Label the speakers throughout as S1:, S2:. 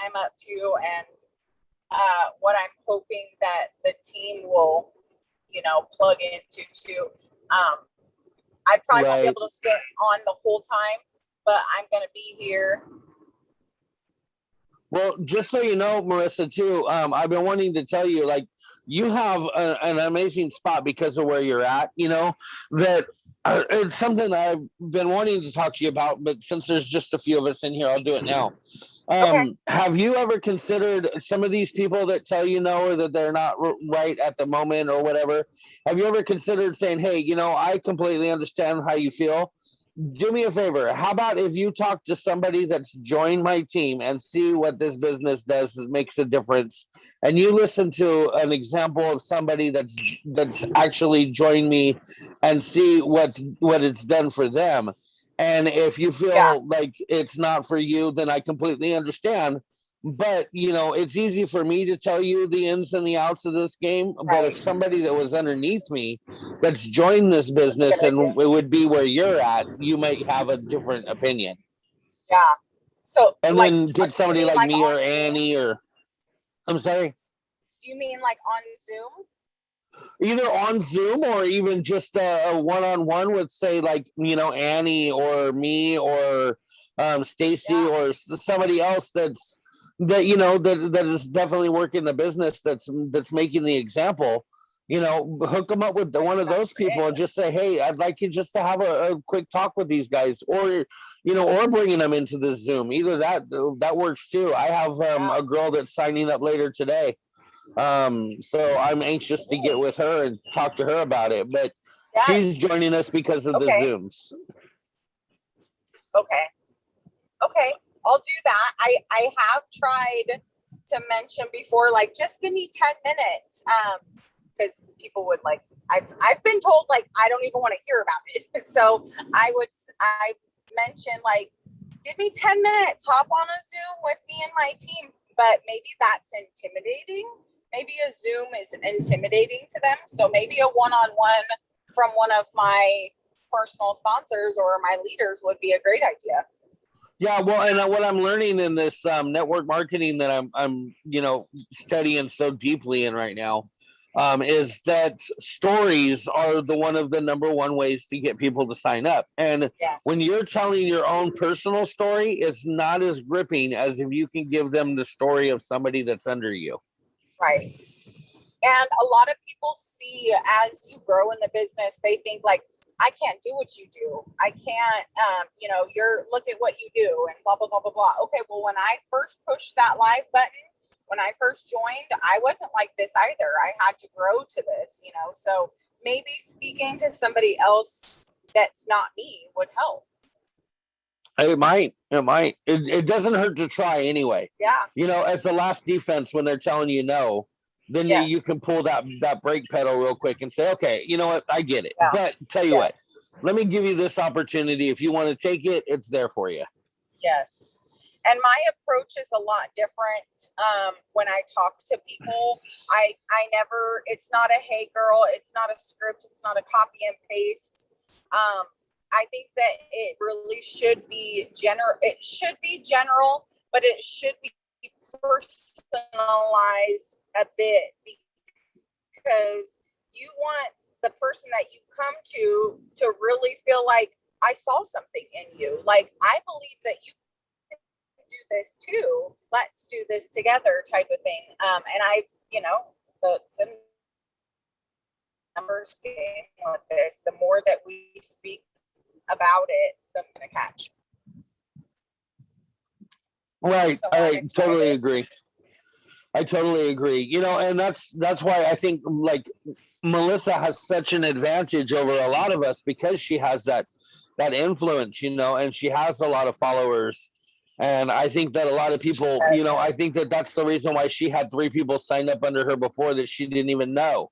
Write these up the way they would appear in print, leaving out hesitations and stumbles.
S1: I'm up to, and what I'm hoping that the team will, plug into too. I probably won't be able to stay on the whole time, but I'm going to be here.
S2: Well, just so you know, Marissa, too, I've been wanting to tell you, like, you have an amazing spot because of where you're at, that it's something I've been wanting to talk to you about, but since there's just a few of us in here, I'll do it now.
S1: Okay.
S2: Have you ever considered some of these people that tell you no, or that they're not right at the moment or whatever? Have you ever considered saying, hey, I completely understand how you feel. Do me a favor. How about if you talk to somebody that's joined my team and see what this business does makes a difference, and you listen to an example of somebody that's actually joined me and see what it's done for them. And if you feel like it's not for you, then I completely understand. But, it's easy for me to tell you the ins and the outs of this game. But if somebody that was underneath me that's joined this business and it would be where you're at, you might have a different opinion.
S1: Yeah. So,
S2: and then get somebody like me or Annie or, I'm sorry?
S1: Do you mean like on Zoom?
S2: Either on Zoom or even just a one-on-one with, say, like, Annie or me or Stacy or somebody else that is definitely working the business, that's making the example. Hook them up with one of those people and just say, hey, I'd like you just to have a quick talk with these guys, or bringing them into the Zoom. Either that works too. I have a girl that's signing up later today. So I'm anxious to get with her and talk to her about it, but she's joining us because of the Zooms.
S1: Okay. I'll do that. I have tried to mention before, like, just give me 10 minutes. Because people would I've been told, like, I don't even want to hear about it. So I've mentioned, like, give me 10 minutes, hop on a Zoom with me and my team. But maybe that's intimidating. Maybe a Zoom is intimidating to them. So maybe a one-on-one from one of my personal sponsors or my leaders would be a great idea.
S2: Yeah, well, and what I'm learning in this network marketing that I'm studying so deeply in right now, is that stories are one of the number one ways to get people to sign up. And when you're telling your own personal story, it's not as gripping as if you can give them the story of somebody that's under you. Right.
S1: And a lot of people see, as you grow in the business, they think, like, I can't do what you do. I can't, look at what you do and blah, blah, blah, blah, blah. Okay, well, when I first pushed that live button, when I first joined, I wasn't like this either. I had to grow to this, so maybe speaking to somebody else that's not me would help.
S2: It might. It doesn't hurt to try anyway.
S1: Yeah.
S2: As the last defense, when they're telling you no, then you can pull that brake pedal real quick and say, okay, you know what? I get it. Yeah. But tell you what, let me give you this opportunity. If you want to take it, it's there for you.
S1: Yes. And my approach is a lot different when I talk to people. I never, it's not a, hey girl, it's not a script, it's not a copy and paste. I think that it really should be general. It should be general, but it should be personalized a bit, because you want the person that you come to really feel like, I saw something in you. Like, I believe that you can do this too. Let's do this together, type of thing. And I've, the numbers game with this, the more that we speak about it, the I'm going to catch.
S2: Right. So I totally agree. I totally agree. And that's why I think, like, Melissa has such an advantage over a lot of us, because she has that influence, and she has a lot of followers. And I think that a lot of people, I think that's the reason why she had 3 people signed up under her before that she didn't even know,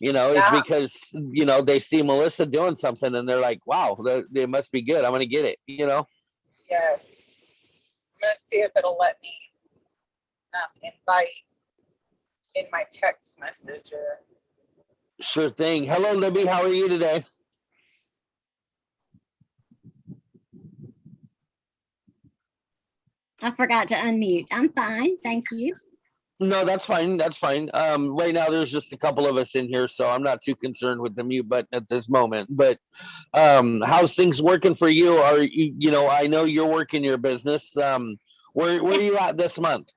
S2: is because, they see Melissa doing something and they're like, wow, they must be good. I'm going to get it,
S1: Yes. I'm going to see if it'll let me invite in my text message.
S2: Sure thing. Hello, Libby. How are you today?
S3: I forgot to unmute. I'm fine. Thank you.
S2: No, that's fine. That's fine. Right now there's just a couple of us in here, so I'm not too concerned with the mute button at this moment. But how's things working for you? Are you know, I know you're working your business. Where are you at this month?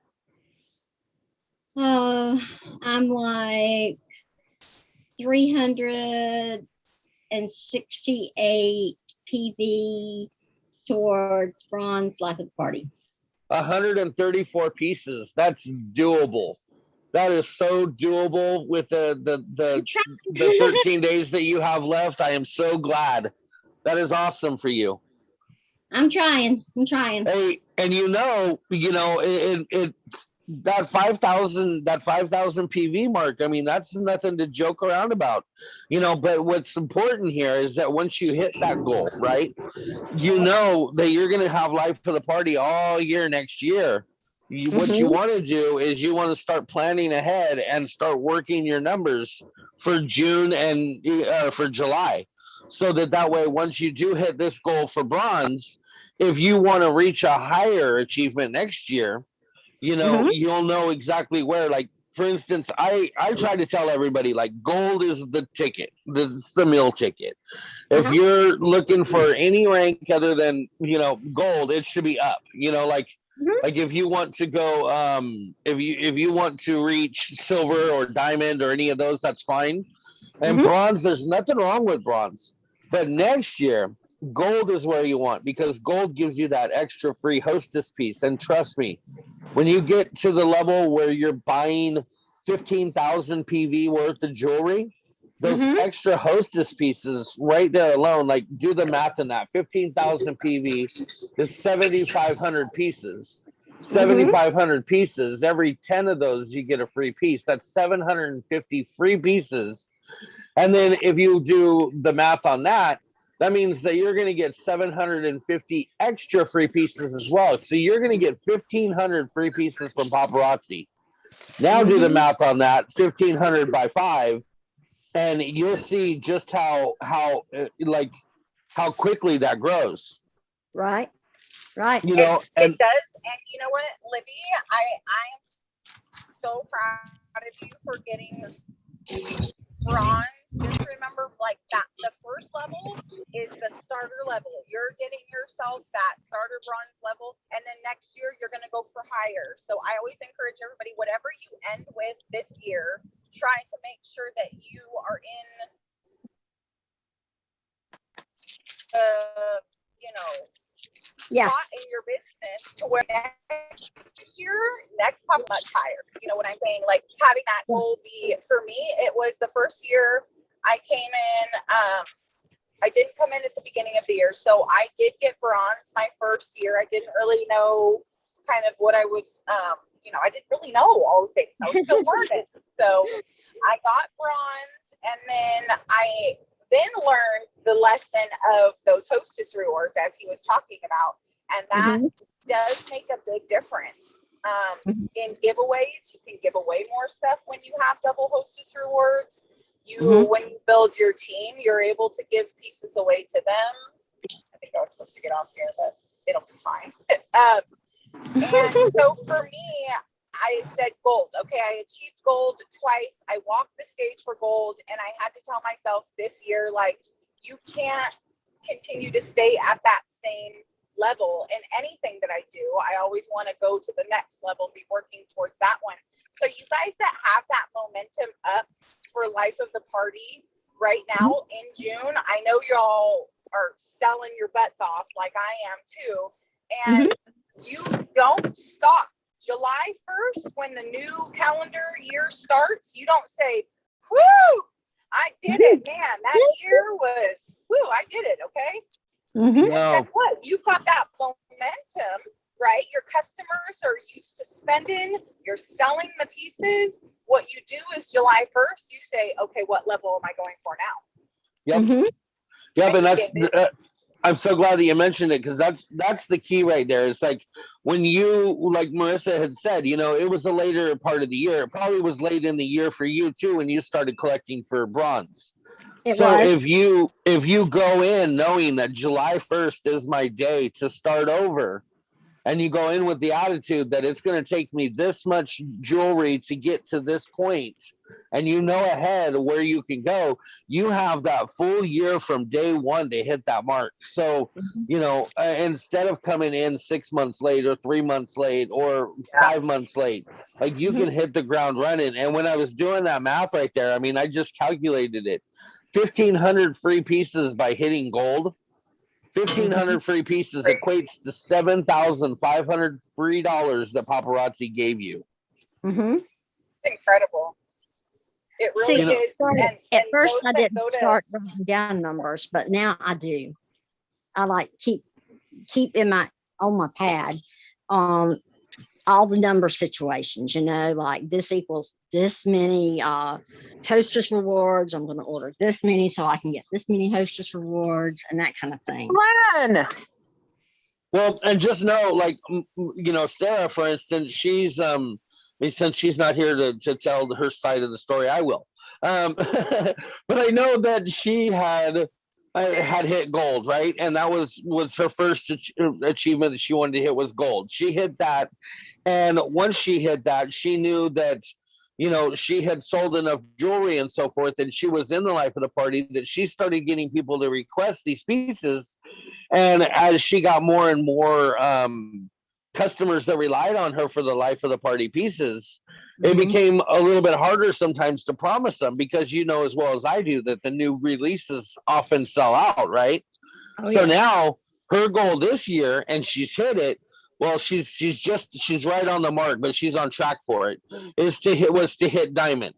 S3: I'm like 368 PV towards bronze life of the party.
S2: 134 pieces. That's doable. That is so doable with the 13 days that you have left. I am so glad. That is awesome for you.
S3: I'm trying.
S2: Hey, and that 5,000 PV mark. I mean, that's nothing to joke around about, but what's important here is that once you hit that goal, right, you know that you're going to have life for the party all year next year. What you want to do is you want to start planning ahead and start working your numbers for June and for July, so that way, once you do hit this goal for bronze, if you want to reach a higher achievement next year, you'll know exactly where. Like, for instance, I try to tell everybody, like, gold is the ticket. This is the meal ticket. If you're looking for any rank other than, gold, it should be up. Like if you want to go, if you want to reach silver or diamond or any of those, that's fine. And bronze, there's nothing wrong with bronze. But next year, gold is where you want, because gold gives you that extra free hostess piece. And trust me, when you get to the level where you're buying 15,000 PV worth of jewelry, those extra hostess pieces right there alone, like, do the math on that. 15,000 PV is 7,500 pieces. 7,500 pieces. Every 10 of those, you get a free piece. That's 750 free pieces. And then if you do the math on that, that means that you're going to get 750 extra free pieces as well. So you're going to get 1,500 free pieces from paparazzi. Now do the math on that, 1,500 by 5, and you'll see just how quickly that grows.
S3: Right.
S1: It does. And you know what, Libby, I am so proud of you for getting bronze. Just remember, like, that the first level is the starter level. You're getting yourself that starter bronze level, and then next year you're going to go for higher. So I always encourage everybody, whatever you end with this year, try to make sure that you are in spot in your business to where next year, much higher. You know what I'm saying? Like, having that goal be, for me, it was the first year I came in. I didn't come in at the beginning of the year, so I did get bronze my first year. I didn't really know kind of what I was, I didn't really know all the things. I was still learning. So I got bronze, and then I learned the lesson of those hostess rewards, as he was talking about. And that does make a big difference. In giveaways, you can give away more stuff when you have double hostess rewards. When you build your team, you're able to give pieces away to them. I think I was supposed to get off here, but it'll be fine. And so for me, I said gold. Okay, I achieved gold twice. I walked the stage for gold, and I had to tell myself this year, like, you can't continue to stay at that same level in anything that I do. I always want to go to the next level and be working towards that one. So you guys that have that momentum up for life of the party right now in June, I know y'all are selling your butts off like I am too. And you don't stop. July 1st, when the new calendar year starts, you don't say, whoo, I did it, man. That year was, whoo, I did it, okay? No. Guess what? You've got that momentum, right? Your customers are used to spending. You're selling the pieces. What you do is July 1st, you say, okay, what level am I going for now?
S2: Yep, and that's... I'm so glad that you mentioned it, because that's the key right there. It's like, when you, like Marissa had said, it was a later part of the year. It probably was late in the year for you too when you started collecting for bronze. If you go in knowing that July 1st is my day to start over, and you go in with the attitude that it's going to take me this much jewelry to get to this point, and you know ahead where you can go, you have that full year from day one to hit that mark. So, you know, instead of coming in 6 months late or 3 months late or 5 months late, like you can hit the ground running. And when I was doing that math right there, I mean, I just calculated it. 1,500 free pieces by hitting gold. 1,500 free pieces equates to $7,500 free dollars that paparazzi gave you.
S3: Mm-hmm.
S1: It's incredible. It really is.
S3: At first, I didn't start writing down numbers, but now I do. I like keep on my pad all the number situations, you know, like this equals this many hostess rewards. I'm going to order this many so I can get this many hostess rewards and that kind of thing.
S4: Fun.
S2: Well, and just know, like, you know, Sarah, for instance, she's since she's not here to tell her side of the story, I will. But I know that she had hit gold, right? And that was her first achievement that she wanted to hit was gold. She hit that. And once she hit that, she knew that, you know, she had sold enough jewelry and so forth, and she was in the life of the party, that she started getting people to request these pieces. And as she got more and more customers that relied on her for the life of the party pieces, it became a little bit harder sometimes to promise them, because you know as well as I do that the new releases often sell out, right? Now her goal this year, and she's hit it. Well, she's right on the mark, but she's on track for it. Was to hit diamond,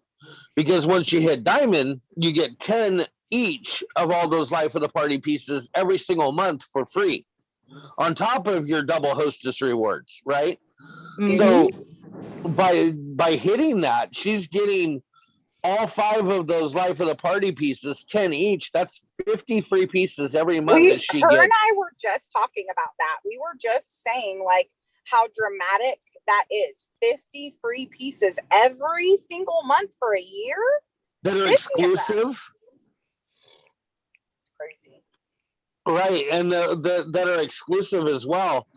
S2: because once you hit diamond, you get 10 each of all those life of the party pieces every single month for free, on top of your double hostess rewards, right? So by hitting that, she's getting all 5 of those life of the party pieces, 10 each. That's 50 free pieces every month that she gets.
S1: Her and I were just talking about that. We were just saying like how dramatic that is. 50 free pieces every single month for a year
S2: that are exclusive.
S1: It's crazy.
S2: Right, and that are exclusive as well.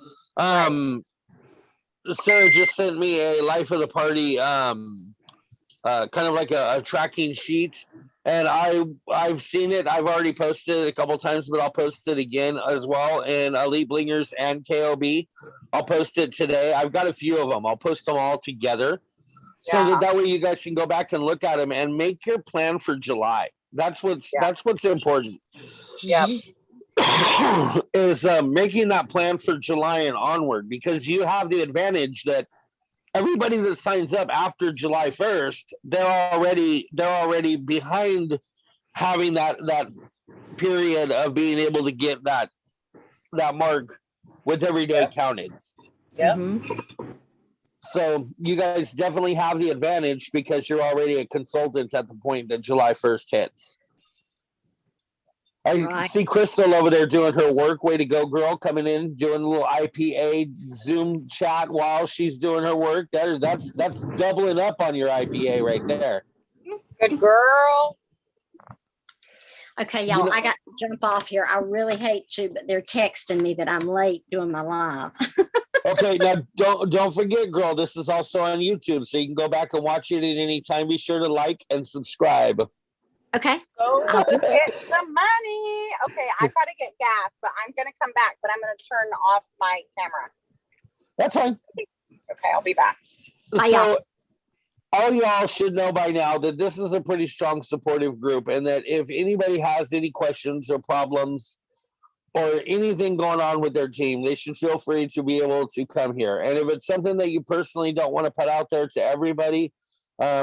S2: Sarah just sent me a life of the party kind of like a tracking sheet, and I've seen it. I've already posted it a couple times, but I'll post it again as well in Elite Blingers and KoB. I'll post it today. I've got a few of them. I'll post them all together, so that way you guys can go back and look at them and make your plan for July. That's what's important.
S1: Yeah.
S2: Is making that plan for July and onward, because you have the advantage that everybody that signs up after July 1st, they're already behind having that period of being able to get that mark with every day counted.
S1: Yeah.
S2: So you guys definitely have the advantage because you're already a consultant at the point that July 1st hits. I see Crystal over there doing her work. Way to go, girl. Coming in, doing a little IPA Zoom chat while she's doing her work. That's doubling up on your IPA right there.
S1: Good girl.
S3: Okay, y'all, I got to jump off here. I really hate to, but they're texting me that I'm late doing my live.
S2: Okay, now don't forget, girl, this is also on YouTube, so you can go back and watch it at any time. Be sure to like and subscribe.
S3: Okay.
S1: Go get some money. Okay, I gotta get gas, but I'm gonna come back, but I'm gonna turn off my camera.
S2: That's fine.
S1: Okay, I'll be back.
S2: So all y'all should know by now that this is a pretty strong supportive group, and that if anybody has any questions or problems or anything going on with their team, they should feel free to be able to come here. And if it's something that you personally don't want to put out there to everybody,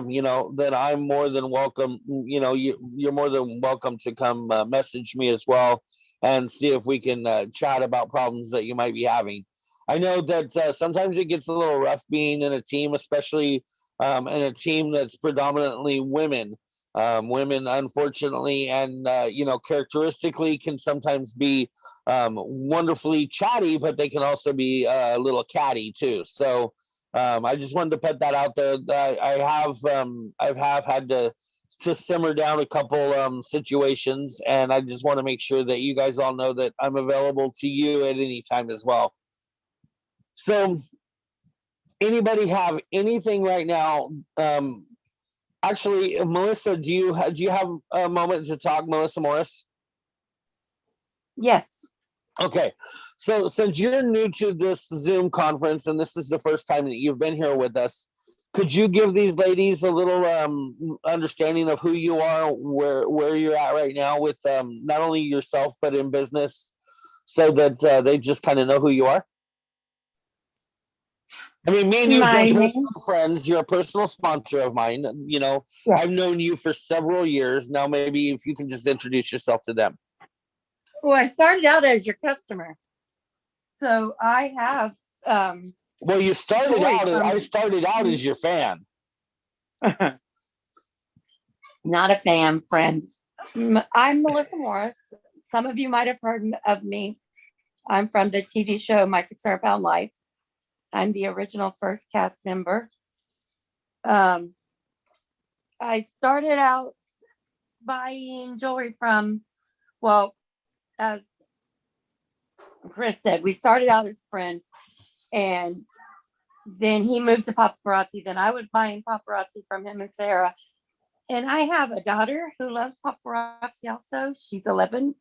S2: you know, then I'm more than welcome. You know, you're more than welcome to come message me as well and see if we can chat about problems that you might be having. I know that sometimes it gets a little rough being in a team, especially in a team that's predominantly women. Women, unfortunately, and you know, characteristically can sometimes be wonderfully chatty, but they can also be a little catty too. So I just wanted to put that out there. I've had to simmer down a couple situations, and I just want to make sure that you guys all know that I'm available to you at any time as well. So anybody have anything right now? Actually, Melissa, do you have a moment to talk, Melissa Morris?
S4: Yes.
S2: Okay. So since you're new to this Zoom conference and this is the first time that you've been here with us, could you give these ladies a little understanding of who you are, where you're at right now with not only yourself but in business, so that they just kind of know who you are? I mean, me and you've been personal friends. You're a personal sponsor of mine. You know, yeah. I've known you for several years now. Maybe if you can just introduce yourself to them.
S4: Well, I started out as your customer, so I have.
S2: Well, you started out. I started out as your fan.
S4: Not a fan, friend. I'm Marissa Morris. Some of you might have heard of me. I'm from the TV show My 600-Pound Life. I'm the original first cast member. I started out buying jewelry from, well, as Chris said, we started out as friends, and then he moved to paparazzi. Then I was buying paparazzi from him and Sarah. And I have a daughter who loves paparazzi also. She's 11.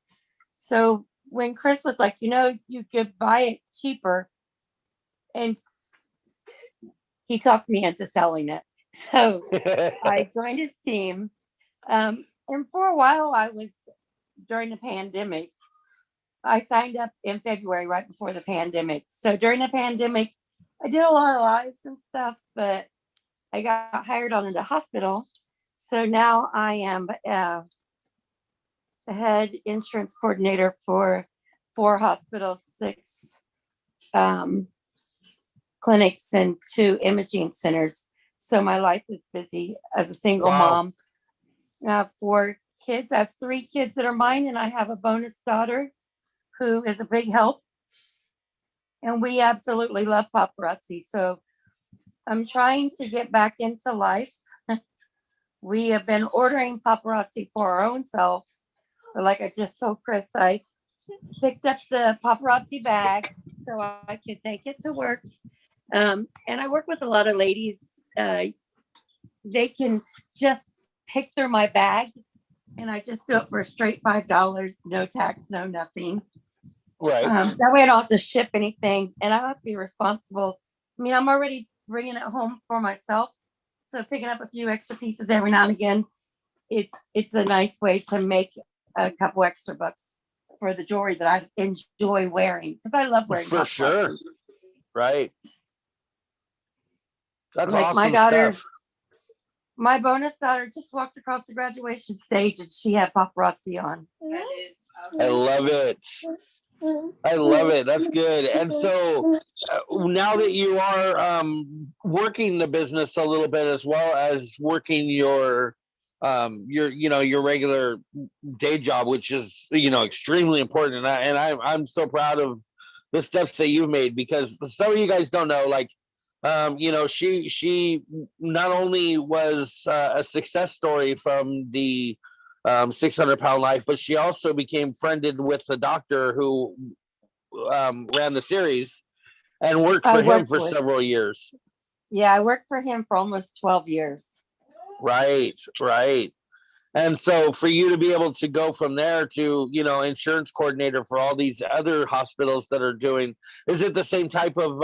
S4: So when Chris was like, you know, you could buy it cheaper, and he talked me into selling it. So I joined his team. And for a while, during the pandemic, I signed up in February, right before the pandemic. So during the pandemic, I did a lot of lives and stuff, but I got hired on in the hospital. So now I am the head insurance coordinator for 4 hospitals, 6 clinics, and 2 imaging centers. So my life is busy as a single mom. I have 4 kids. I have 3 kids that are mine, and I have a bonus daughter who is a big help. And we absolutely love paparazzi. So I'm trying to get back into life. We have been ordering paparazzi for our own self. But like I just told Chris, I picked up the paparazzi bag so I could take it to work. And I work with a lot of ladies. They can just pick through my bag, and I just do it for a straight $5, no tax, no nothing.
S2: Right.
S4: That way I don't have to ship anything, and I don't have to be responsible. I mean, I'm already bringing it home for myself. So picking up a few extra pieces every now and again, it's a nice way to make a couple extra bucks for the jewelry that I enjoy wearing, because I love wearing.
S2: For sure. Right. That's
S4: like
S2: awesome
S4: my daughter
S2: stuff.
S4: My bonus daughter just walked across the graduation stage, and she had paparazzi on.
S2: I love it. I love it. That's good. And so now that you are working the business a little bit, as well as working your regular day job, which is, extremely important. And I'm so proud of the steps that you've made, because some of you guys don't know, like, she not only was a success story from the 600-Pound Life, but she also became friended with the doctor who ran the series and worked for him for several years.
S4: Yeah, I worked for him for almost 12 years.
S2: Right. And so for you to be able to go from there to, insurance coordinator for all these other hospitals that are doing, is it the same type of,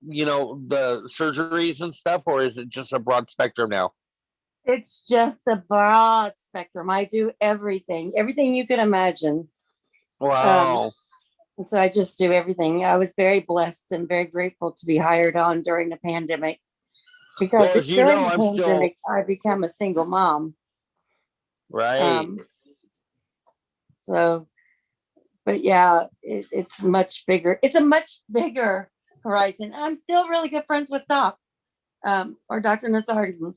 S2: the surgeries and stuff, or is it just a broad spectrum now?
S4: It's just a broad spectrum. I do everything you can imagine.
S2: Wow.
S4: And so I just do everything. I was very blessed and very grateful to be hired on during the pandemic, because during the pandemic, I became a single mom.
S2: Right.
S4: But yeah, it's much bigger. It's a much bigger horizon. I'm still really good friends with Doc, or Dr. Nazardi.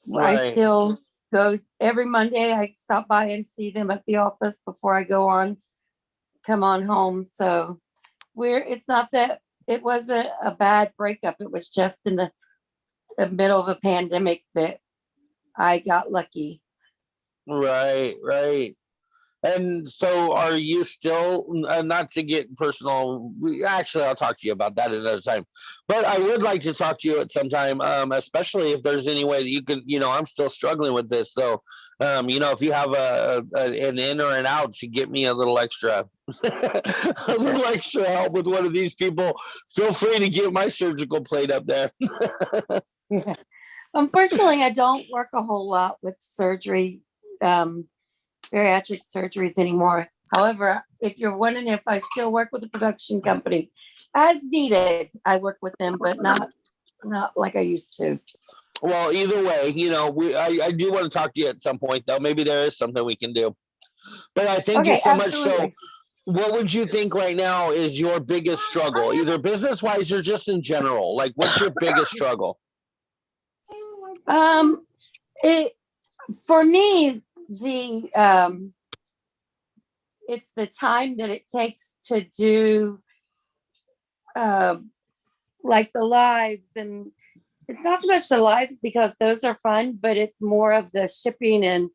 S4: Right. I still go every Monday. I stop by and see them at the office before I come on home. So it's not that it was a bad breakup. It was just in the middle of a pandemic that I got lucky.
S2: Right. And so are you still, not to get personal, actually, I'll talk to you about that another time. But I would like to talk to you at some time, especially if there's any way that you can, I'm still struggling with this. So, if you have an in or an out to get me a little extra, a little extra help with one of these people, feel free to get my surgical plate up there.
S4: Yeah. Unfortunately, I don't work a whole lot with surgery. Bariatric surgeries anymore. However, if you're wondering if I still work with a production company as needed, I work with them, but not like I used to.
S2: Well, either way, I do want to talk to you at some point, though. Maybe there is something we can do. But I thank you so absolutely. Much. So, what would you think right now is your biggest struggle, either business wise or just in general? Like, what's your biggest struggle?
S4: For me, it's the time that it takes to do like the lives, and it's not so much the lives because those are fun, but it's more of the shipping, and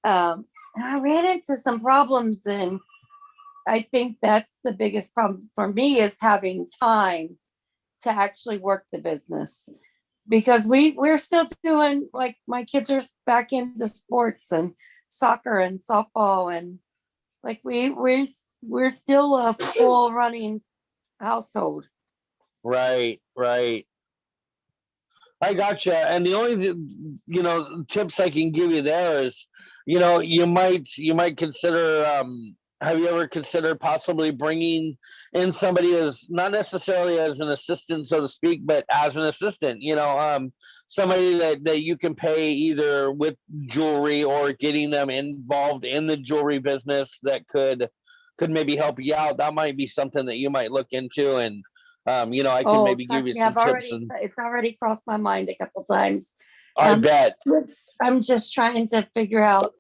S4: I ran into some problems, and I think that's the biggest problem for me is having time to actually work the business. Because we're still doing, like, my kids are back into sports and soccer and softball, and like we're still a full running household.
S2: Right. I gotcha. And the only tips I can give you there is, you might consider. Have you ever considered possibly bringing in somebody as not necessarily as an assistant, so to speak, but as an assistant? Somebody that you can pay either with jewelry or getting them involved in the jewelry business that could maybe help you out. That might be something that you might look into, and I can maybe give you some tips.
S4: It's already crossed my mind a couple times.
S2: I bet.
S4: I'm just trying to figure out.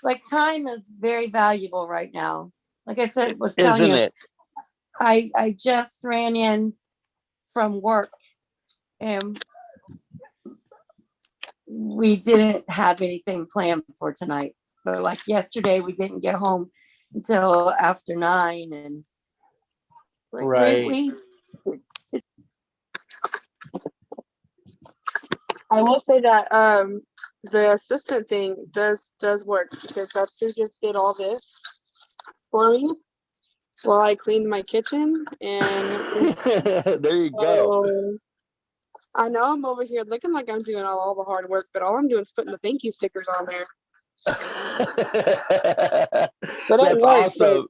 S4: Like, time is very valuable right now. Like I said,
S2: Isn't it?
S4: I just ran in from work and we didn't have anything planned for tonight. But like yesterday, we didn't get home until after 9, and like
S2: right.
S5: I will say that the assistant thing does work, because that's who just did all this for me while I cleaned my kitchen. And
S2: there you go.
S5: I know I'm over here looking like I'm doing all the hard work, but all I'm doing is putting the thank you stickers on there. But it works.
S2: Awesome.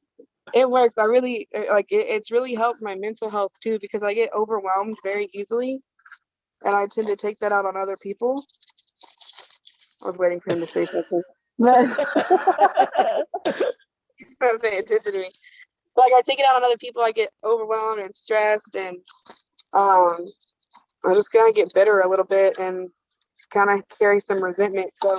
S5: It works. I really like it. It's really helped my mental health too, because I get overwhelmed very easily, and I tend to take that out on other people. I was waiting for him to say something, but he's not paying attention to me. Like, I take it out on other people. I get overwhelmed and stressed, and I'm just gonna get bitter a little bit and kind of carry some resentment. So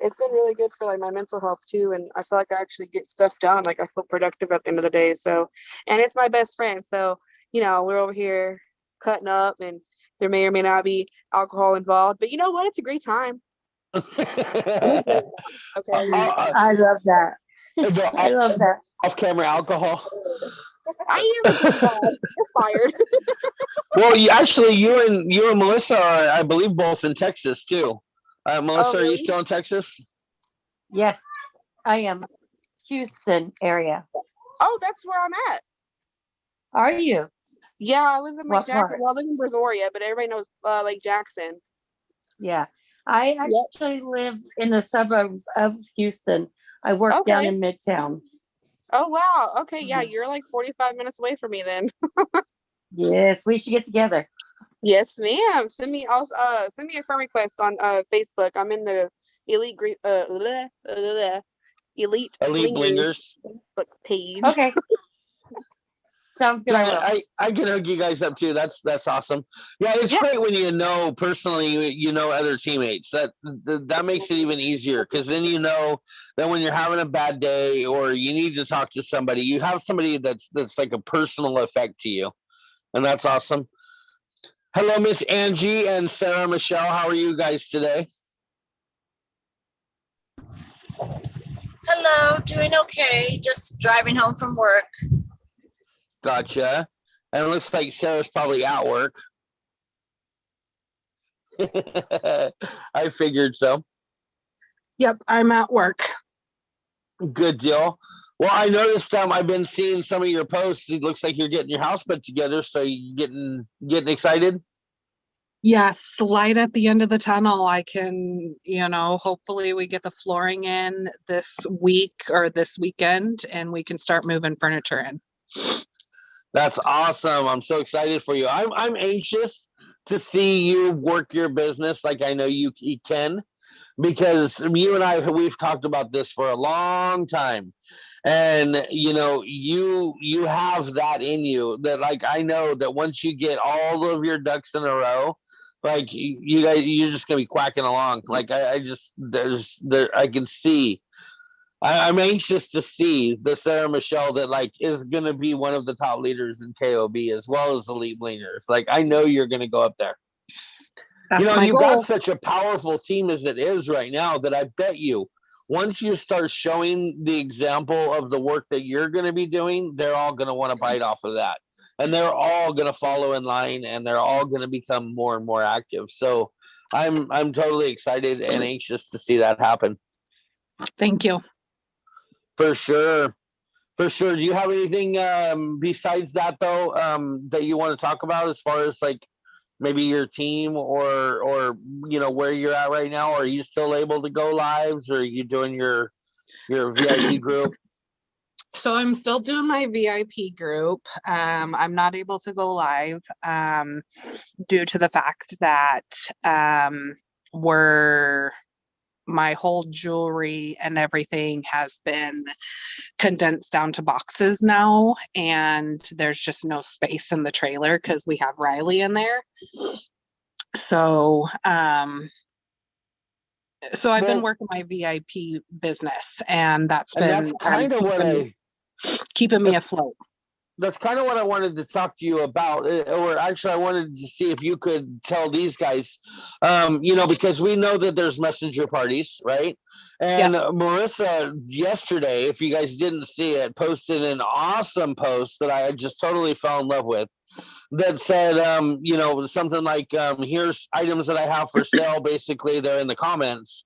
S5: it's been really good for like my mental health too, and I feel like I actually get stuff done. Like, I feel productive at the end of the day. So, and it's my best friend. So we're over here cutting up, and there may or may not be alcohol involved, but you know what? It's a great time.
S4: Okay. I love that. I love that.
S2: Off-camera alcohol.
S5: I am a good God. You're fired.
S2: Well, you and Marissa are, I believe, both in Texas too. Melissa,
S5: really?
S2: Are you still in Texas?
S4: Yes, I am. Houston area.
S5: Oh, that's where I'm at.
S4: Are you?
S5: Yeah, I live in Lake Jackson. Well, I live in Brazoria, but everybody knows Lake Jackson.
S4: Yeah, I actually live in the suburbs of Houston. I work down in Midtown.
S5: Oh, wow. Okay, yeah, you're like 45 minutes away from me then.
S4: Yes, we should get together.
S5: Yes, ma'am. Send me a friend request on Facebook. I'm in the Elite Blingers Facebook page.
S4: Okay. Sounds good.
S2: Yeah, I can hook you guys up too. That's awesome. Yeah, it's great when personally, other teammates. That makes it even easier, because then that when you're having a bad day or you need to talk to somebody, you have somebody that's like a personal effect to you, and that's awesome. Hello, Miss Angie and Sarah Michelle. How are you guys today?
S6: Hello, Hello, doing okay. Just driving home from work.
S2: Gotcha. And it looks like Sarah's probably at work. I figured so.
S5: Yep, I'm at work.
S2: Good deal. Well, I noticed I've been seeing some of your posts. It looks like you're getting your house put together. So you getting excited?
S5: Yes, light at the end of the tunnel. I can, hopefully we get the flooring in this week or this weekend and we can start moving furniture in.
S2: That's awesome. I'm so excited for you. I'm anxious to see you work your business like I know you can, because you and we've talked about this for a long time. And you have that in you that, like, I know that once you get all of your ducks in a row, like you guys, you're just gonna be quacking along. Like I can see. I'm anxious to see the Sarah Michelle that like is gonna be one of the top leaders in KoB as well as Elite Blingers. Like I know you're gonna go up there.
S5: That's my
S2: You've
S5: goal.
S2: got such a powerful team as it is right now that I bet you once you start showing the example of the work that you're going to be doing, they're all going to want to bite off of that. And they're all going to follow in line and they're all going to become more and more active. So I'm totally excited and anxious to see that happen.
S5: Thank you.
S2: For sure. For sure. Do you have anything besides that though that you want to talk about as far as like maybe your team or where you're at right now? Are you still able to go lives, or are you doing your VIP group?
S5: So I'm still doing my VIP group. I'm not able to go live due to the fact that my whole jewelry and everything has been condensed down to boxes now, and there's just no space in the trailer because we have Riley in there. So I've been working my VIP business, and that's been
S2: kind of
S5: keeping me afloat.
S2: That's kind of what I wanted to talk to you about, or actually I wanted to see if you could tell these guys, because we know that there's messenger parties, right? And yep. Marissa yesterday, if you guys didn't see it, posted an awesome post that I just totally fell in love with that said, something like, here's items that I have for sale. Basically, they're in the comments.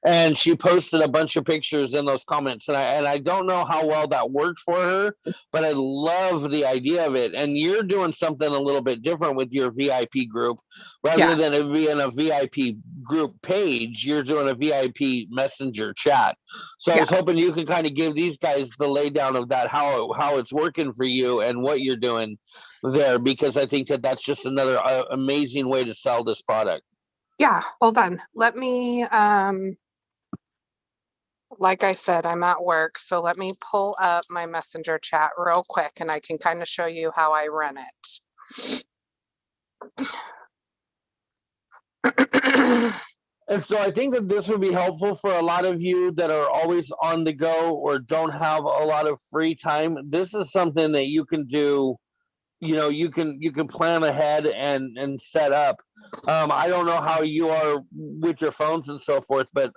S2: And she posted a bunch of pictures in those comments, and I don't know how well that worked for her, but I love the idea of it. And you're doing something a little bit different with your VIP group, rather than it being a VIP group page. You're doing a VIP messenger chat. So I was hoping you could kind of give these guys the laydown of that, how it's working for you and what you're doing there, because I think that that's just another amazing way to sell this product.
S5: Yeah, hold on. Let me like I said, I'm at work, so let me pull up my messenger chat real quick and I can kind of show you how I run
S2: it. And so I think that this would be helpful for a lot of you that are always on the go or don't have a lot of free time. This is something that you can do. You can plan ahead and set up. I don't know how you are with your phones and so forth, but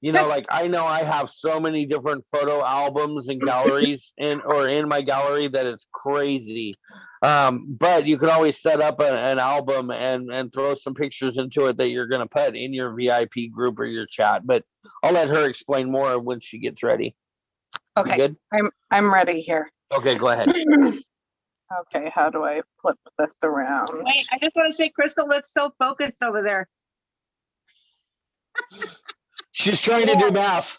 S2: like I know I have so many different photo albums and galleries in my gallery that it's crazy. But you can always set up an album and throw some pictures into it that you're going to put in your VIP group or your chat. But I'll let her explain more when she gets ready.
S5: Okay.
S2: You good?
S5: I'm ready here.
S2: Okay, go ahead.
S5: Okay, how do I flip this around?
S7: Wait, I just want to say Crystal looks so focused over there.
S2: She's trying to do math.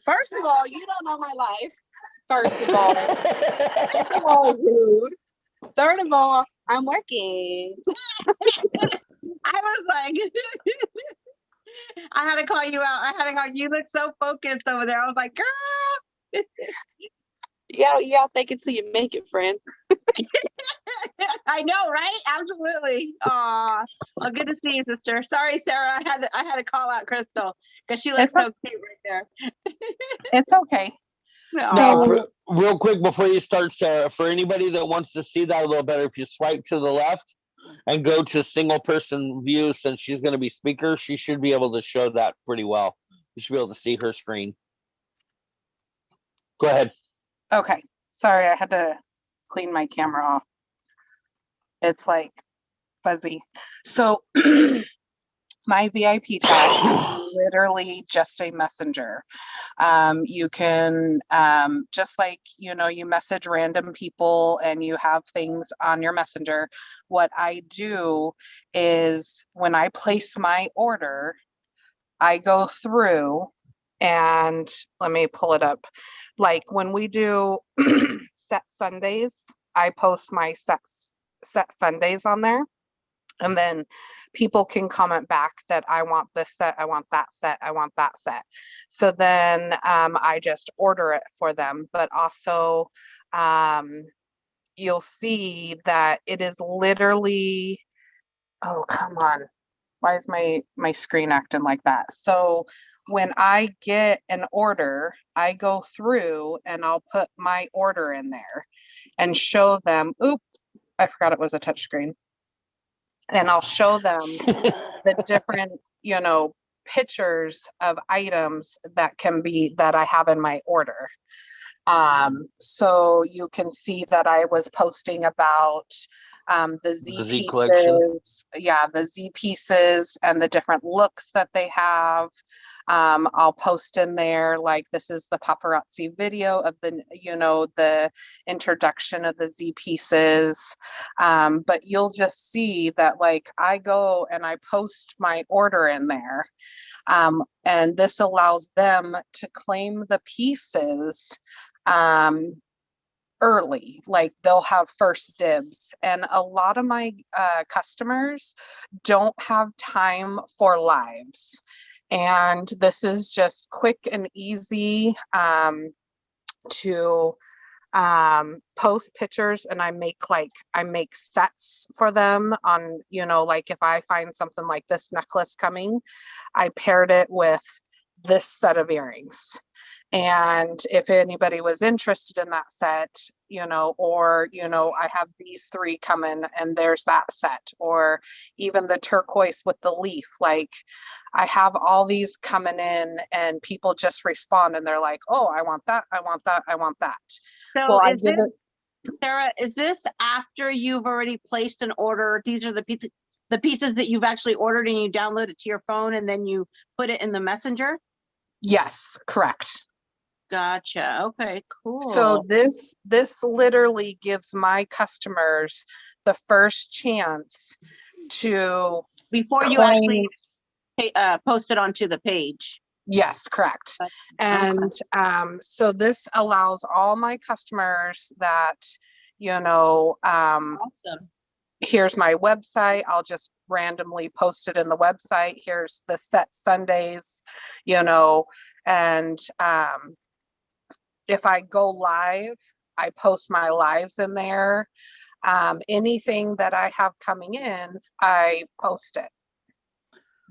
S5: First of all, you don't know my life. First of all, dude. Third of all, I'm working.
S7: I was like, I had to call you out. You look so focused over there. I was like, girl.
S5: Yeah, fake it till you make it, friend.
S7: I know, right? Absolutely. Aw, well, good to see you, sister. Sorry, Sarah. I had to call out Crystal because she looks so cute right there.
S5: It's okay.
S2: Now, real quick before you start, Sarah, for anybody that wants to see that a little better, if you swipe to the left and go to single person view, since she's going to be speaker, she should be able to show that pretty well. You should be able to see her screen. Go ahead.
S8: Okay. Sorry, I had to clean my camera off. It's like fuzzy. So my VIP chat is literally just a messenger. You can, just like, you know, you message random people and you have things on your messenger. What I do is when I place my order, I go through and let me pull it up. Like when we do set Sundays, I post my set Sundays on there. And then people can comment back that I want this set, I want that set, I want that set. So then I just order it for them. But also you'll see that it is literally, oh, come on. Why is my screen acting like that? So when I get an order, I go through and I'll put my order in there and show them, oop, I forgot it was a touch screen. And I'll show them the different, you know, pictures of items that I have in my order. So you can see that I was posting about the Z
S2: collection.
S8: pieces, the Z pieces and the different looks that they have. I'll post in there, like, this is the paparazzi video of the, you know, the introduction of the Z pieces. But you'll just see that, like, I go and I post my order in there. And this allows them to claim the pieces early, like they'll have first dibs. And a lot of my customers don't have time for lives. And this is just quick and easy to post pictures, and I make sets for them on, you know, like if I find something like this necklace coming, I paired it with this set of earrings. And if anybody was interested in that set, you know, or, you know, I have these three coming and there's that set, or even the turquoise with the leaf, like I have all these coming in and people just respond and they're like, oh, I want that. I want that. I want that.
S7: So
S8: well,
S7: is this, Sarah, is this after you've already placed an order? These are the pieces that you've actually ordered and you download it to your phone and then you put it in the messenger?
S8: Yes, correct.
S7: Gotcha. Okay, cool.
S8: So this literally gives my customers the first chance to
S7: before you actually post it onto the page.
S8: Yes, correct. And so this allows all my customers that, you know,
S7: awesome.
S8: Here's my website. I'll just randomly post it in the website. Here's the set Sundays, you know, and if I go live, I post my lives in there. Anything that I have coming in, I post it.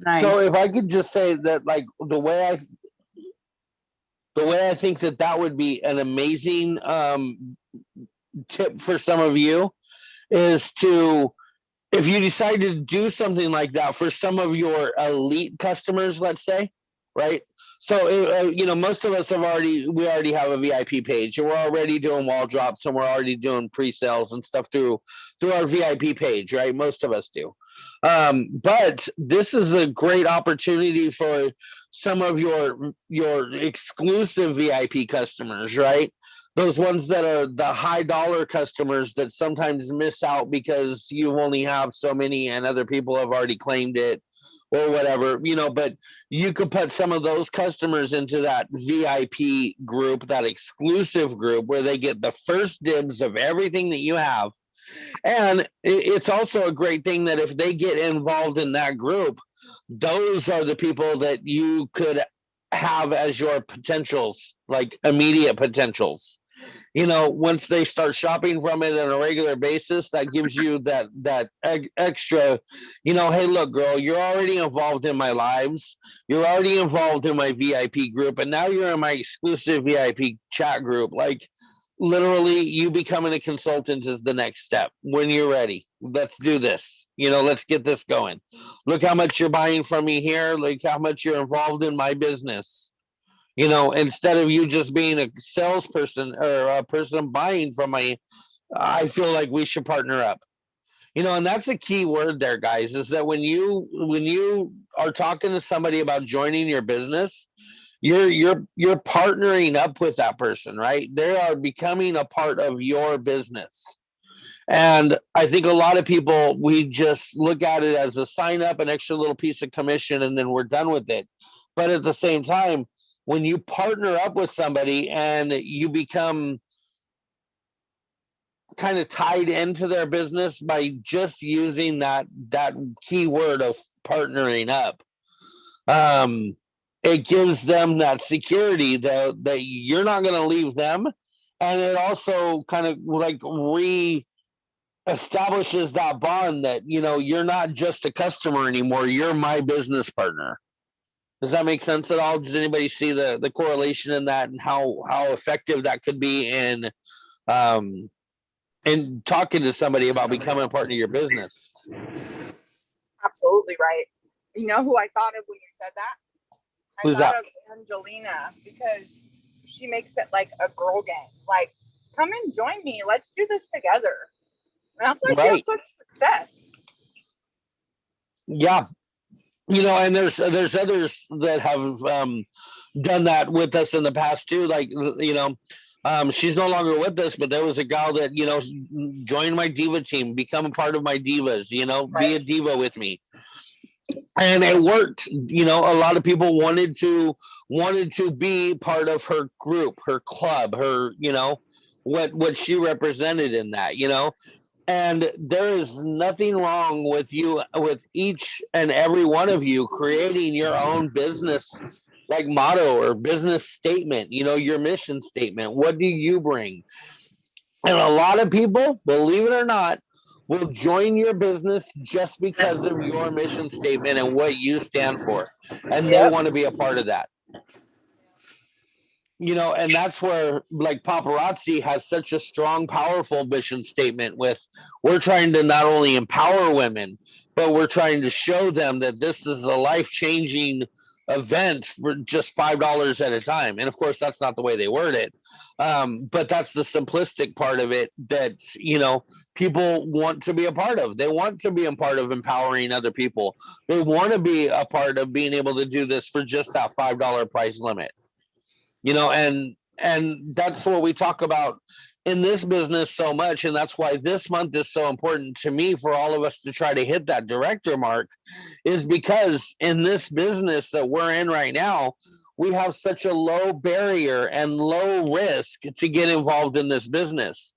S7: Nice.
S2: So if I could just say that, like, the way I think that would be an amazing tip for some of you is to, if you decide to do something like that for some of your elite customers, let's say, right? So, you know, most of us we already have a VIP page, and we're already doing wall drops, and we're already doing pre-sales and stuff through our VIP page, right? Most of us do. But this is a great opportunity for some of your exclusive VIP customers, right? Those ones that are the high dollar customers that sometimes miss out because you only have so many and other people have already claimed it or whatever, you know, but you could put some of those customers into that VIP group, that exclusive group where they get the first dibs of everything that you have. And it's also a great thing that if they get involved in that group, those are the people that you could have as your potentials, like immediate potentials. You know, once they start shopping from it on a regular basis, that gives you that extra, you know, hey, look, girl, you're already involved in my lives. You're already involved in my VIP group. And now you're in my exclusive VIP chat group. Like, literally, you becoming a consultant is the next step. When you're ready, let's do this. You know, let's get this going. Look how much you're buying from me here. Look how much you're involved in my business. You know, instead of you just being a salesperson or a person buying from me, I feel like we should partner up. You know, and that's a key word there, guys, is that when you are talking to somebody about joining your business, you're partnering up with that person, right? They are becoming a part of your business. And I think a lot of people, we just look at it as a sign up, an extra little piece of commission, and then we're done with it. But at the same time, when you partner up with somebody and you become kind of tied into their business by just using that key word of partnering up, um, it gives them that security that you're not going to leave them, and it also kind of like establishes that bond that, you know, you're not just a customer anymore, you're my business partner. Does that make sense at all? Does anybody see the correlation in that, and how effective that could be um in talking to somebody about becoming a partner of your business?
S1: Absolutely right. You know who I thought of when you said that?
S2: Who's
S1: I thought
S2: that?
S1: of Angelina, because she makes it like a girl gang. Like, come and join me. Let's do this together. And that's why she has such success.
S2: Yeah. You know, and there's others that have done that with us in the past too. Like, you know, she's no longer with us, but there was a gal that, you know, joined my diva team, become a part of my divas, you know, be a diva with me. And it worked. You know, a lot of people wanted to be part of her group, her club, her, you know, what she represented in that, you know. And there is nothing wrong with you, with each and every one of you creating your own business like motto or business statement, you know, your mission statement. What do you bring? And a lot of people, believe it or not, will join your business just because of your mission statement and what you stand for. And they want to be a part of that. You know, and that's where like paparazzi has such a strong, powerful mission statement with, we're trying to not only empower women, but we're trying to show them that this is a life-changing event for just $5 at a time. And of course, that's not the way they word it. But that's the simplistic part of it that, you know, people want to be a part of. They want to be a part of empowering other people. They want to be a part of being able to do this for just that $5 price limit. You know, and that's what we talk about in this business so much, and that's why this month is so important to me, for all of us to try to hit that director mark, is because in this business that we're in right now, we have such a low barrier and low risk to get involved in this business.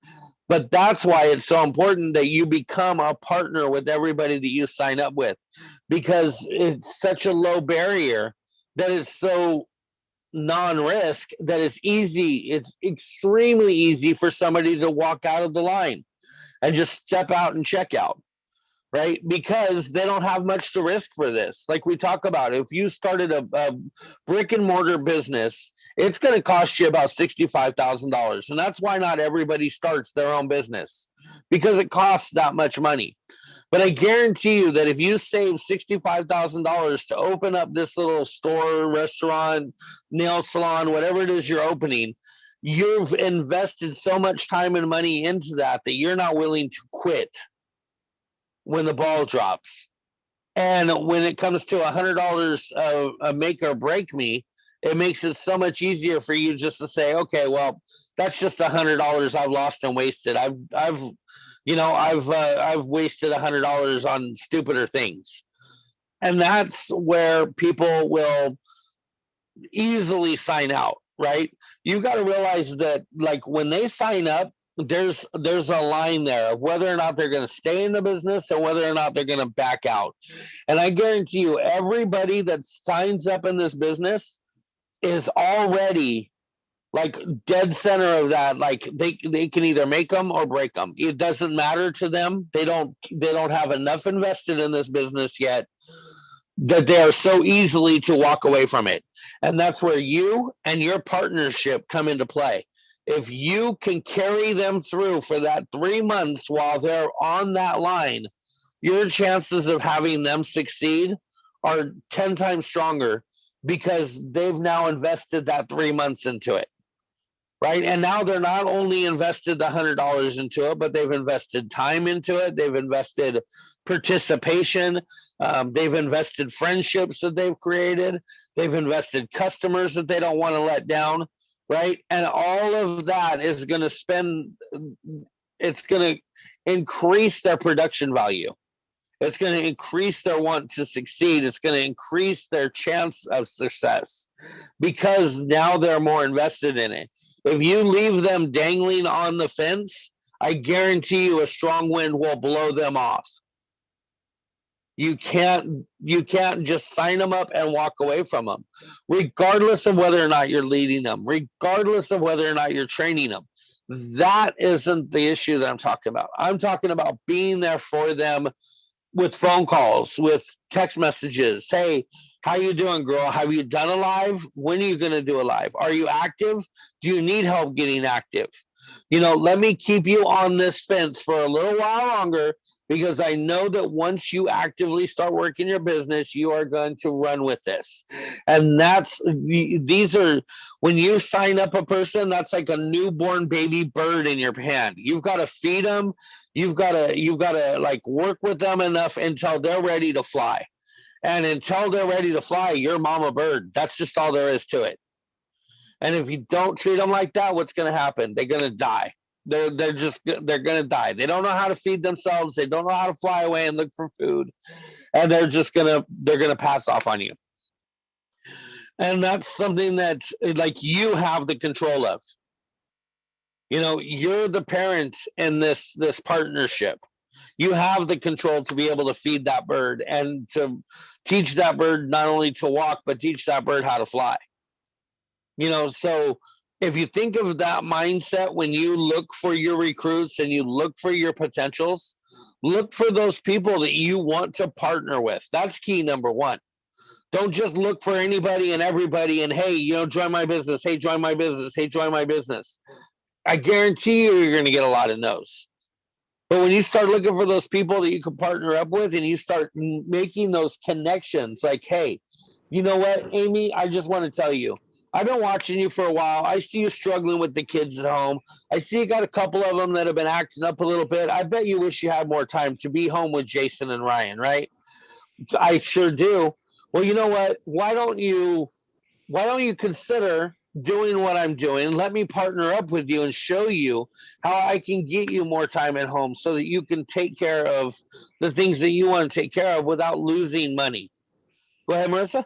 S2: But that's why it's so important that you become a partner with everybody that you sign up with, because it's such a low barrier that it's so non-risk that it's easy. It's extremely easy for somebody to walk out of the line and just step out and check out, right? Because they don't have much to risk for this. Like we talk about, if you started a brick and mortar business, it's going to cost you about $65,000. And that's why not everybody starts their own business, because it costs that much money. But I guarantee you that if you save $65,000 to open up this little store, restaurant, nail salon, whatever it is you're opening, you've invested so much time and money into that you're not willing to quit when the ball drops. And when it comes to $100 of make or break me, it makes it so much easier for you just to say, okay, well, that's just $100 I've lost and wasted. I've wasted $100 on stupider things. And that's where people will easily sign out, right? You got to realize that, like, when they sign up, there's a line there of whether or not they're going to stay in the business or whether or not they're going to back out. And I guarantee you, everybody that signs up in this business is already like dead center of that. Like they can either make them or break them. It doesn't matter to them. They don't have enough invested in this business yet that they are so easily to walk away from it. And that's where you and your partnership come into play. If you can carry them through for that 3 months while they're on that line, your chances of having them succeed are 10 times stronger because they've now invested that 3 months into it. Right. And now they're not only invested the $100 into it, but they've invested time into it. They've invested participation. They've invested friendships that they've created. They've invested customers that they don't want to let down. Right. And all of that is going to it's going to increase their production value. It's going to increase their want to succeed. It's going to increase their chance of success because now they're more invested in it. If you leave them dangling on the fence, I guarantee you a strong wind will blow them off. You can't just sign them up and walk away from them, regardless of whether or not you're leading them, regardless of whether or not you're training them. That isn't the issue that I'm talking about. I'm talking about being there for them with phone calls, with text messages. Hey, how you doing, girl? Have you done a live? When are you going to do a live? Are you active? Do you need help getting active? Let me keep you on this fence for a little while longer, because I know that once you actively start working your business, you are going to run with this. And when you sign up a person, that's like a newborn baby bird in your hand. You've got to feed them. You've got to like work with them enough until they're ready to fly. And until they're ready to fly, you're mama bird. That's just all there is to it. And if you don't treat them like that, what's going to happen? They're going to die. They're going to die. They don't know how to feed themselves. They don't know how to fly away and look for food. And they're going to pass off on you. And that's something that like you have the control of. You're the parent in this partnership. You have the control to be able to feed that bird and to teach that bird not only to walk, but teach that bird how to fly. So if you think of that mindset when you look for your recruits and you look for your potentials, look for those people that you want to partner with. That's key number one. Don't just look for anybody and everybody and, hey, join my business. Hey, join my business. Hey, join my business. I guarantee you're going to get a lot of no's. But when you start looking for those people that you can partner up with and you start making those connections, like, hey, you know what, Amy, I just want to tell you, I've been watching you for a while. I see you struggling with the kids at home. I see you got a couple of them that have been acting up a little bit. I bet you wish you had more time to be home with Jason and Ryan, right? I sure do. Well, you know what? Why don't you consider doing what I'm doing? Let me partner up with you and show you how I can get you more time at home so that you can take care of the things that you want to take care of without losing money. Go ahead, Marissa.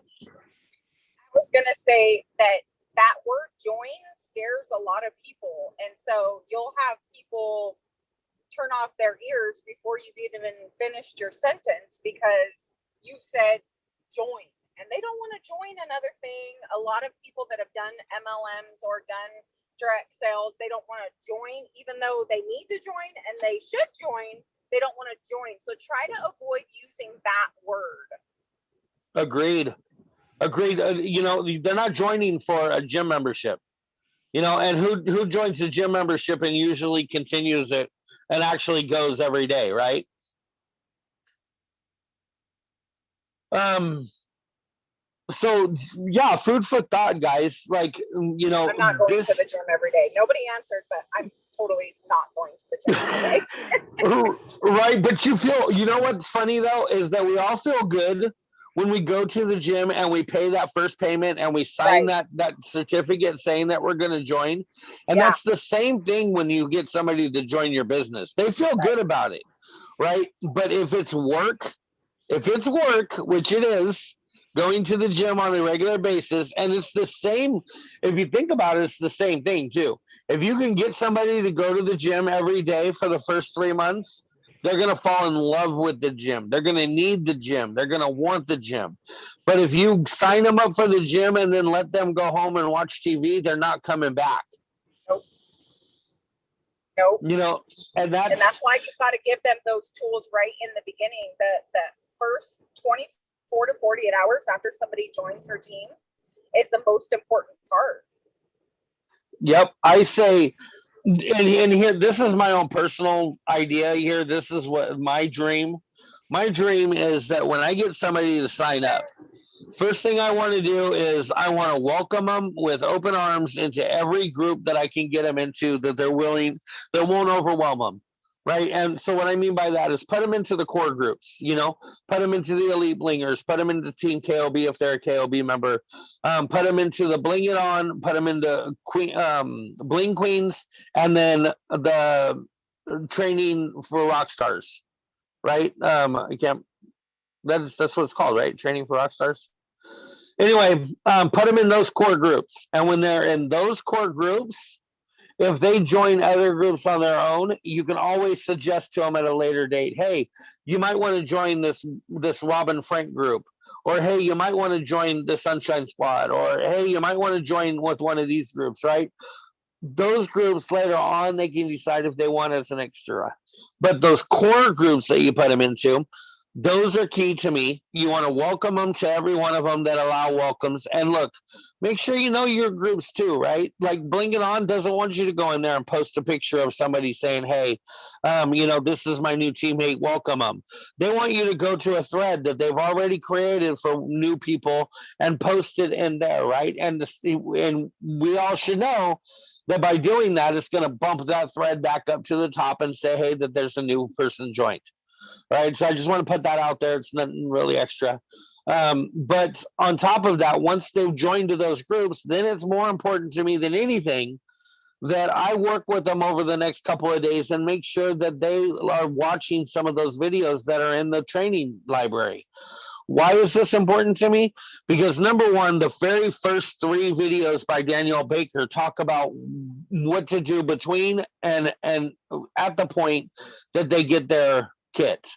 S1: I was going to say that word join scares a lot of people. And so you'll have people turn off their ears before you've even finished your sentence because you said join. And they don't want to join another thing. A lot of people that have done MLMs or done direct sales, they don't want to join, even though they need to join and they should join. They don't want to join. So try to avoid using that word.
S2: Agreed. They're not joining for a gym membership. And who joins the gym membership and usually continues it and actually goes every day, right? So yeah, food for thought, guys. Like,
S1: I'm not going to the gym every day. Nobody answered, but I'm totally not going to the gym every day.
S2: Right, but you know what's funny though is that we all feel good when we go to the gym and we pay that first payment and we sign that certificate saying that we're going to join. And that's the same thing when you get somebody to join your business. They feel good about it, right? But if it's work, which it is, going to the gym on a regular basis, and it's the same, if you think about it, it's the same thing too. If you can get somebody to go to the gym every day for the first 3 months, they're going to fall in love with the gym. They're going to need the gym. They're going to want the gym. But if you sign them up for the gym and then let them go home and watch TV, they're not coming back.
S1: Nope.
S2: And that's
S1: why you've got to give them those tools right in the beginning. The first 24 to 48 hours after somebody joins her team is the most important part.
S2: Yep. I say, and here, this is my own personal idea here. This is what my dream is that when I get somebody to sign up, First thing I want to do is I want to welcome them with open arms into every group that I can get them into, that they're willing, that won't overwhelm them. Right. And so what I mean by that is put them into the core groups, put them into the elite blingers, put them into Team KoB if they're a KoB member, put them into the Bling It On, put them into Bling Queens, and then the training for rock stars. Right. I can't, that's what it's called, right? Training for rock stars. Anyway, put them in those core groups. And when they're in those core groups, if they join other groups on their own, you can always suggest to them at a later date, hey, you might want to join this Robin Frank group, or hey, you might want to join the Sunshine Squad, or hey, you might want to join with one of these groups, right? Those groups later on, they can decide if they want as an extra. But those core groups that you put them into, those are key to me. You want to welcome them to every one of them that allow welcomes. And look, make sure you know your groups too, right? Like Bling It On doesn't want you to go in there and post a picture of somebody saying, hey, this is my new teammate, welcome them. They want you to go to a thread that they've already created for new people and post it in there, right? And we all should know that by doing that, it's going to bump that thread back up to the top and say, hey, that there's a new person joined. Right. So I just want to put that out there. It's nothing really extra. But on top of that, once they've joined to those groups, then it's more important to me than anything that I work with them over the next couple of days and make sure that they are watching some of those videos that are in the training library. Why is this important to me? Because number one, the very first 3 videos by Danielle Baker talk about what to do between and at the point that they get their kit.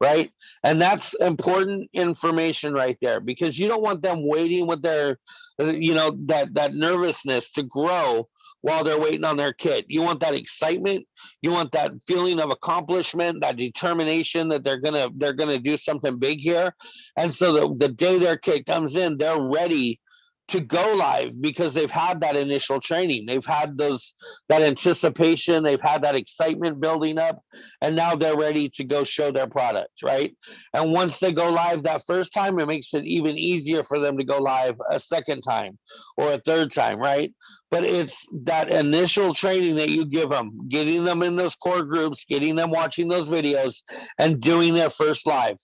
S2: Right. And that's important information right there, because you don't want them waiting with their, that nervousness to grow while they're waiting on their kit. You want that excitement. You want that feeling of accomplishment, that determination that they're going to do something big here. And so the day their kit comes in, they're ready to go live because they've had that initial training. They've had that anticipation. They've had that excitement building up, and now they're ready to go show their product, right? And once they go live that first time, it makes it even easier for them to go live a second time or a third time, right? But it's that initial training that you give them, getting them in those core groups, getting them watching those videos, and doing their first live.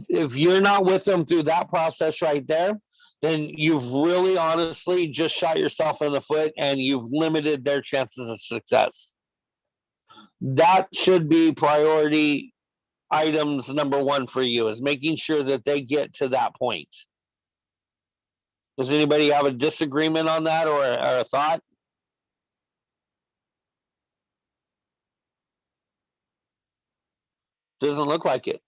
S2: If you're not with them through that process right there, then you've really honestly just shot yourself in the foot and you've limited their chances of success. That should be priority items number 1 for you, is making sure that they get to that point. Does anybody have a disagreement on that or a thought? Doesn't look like it.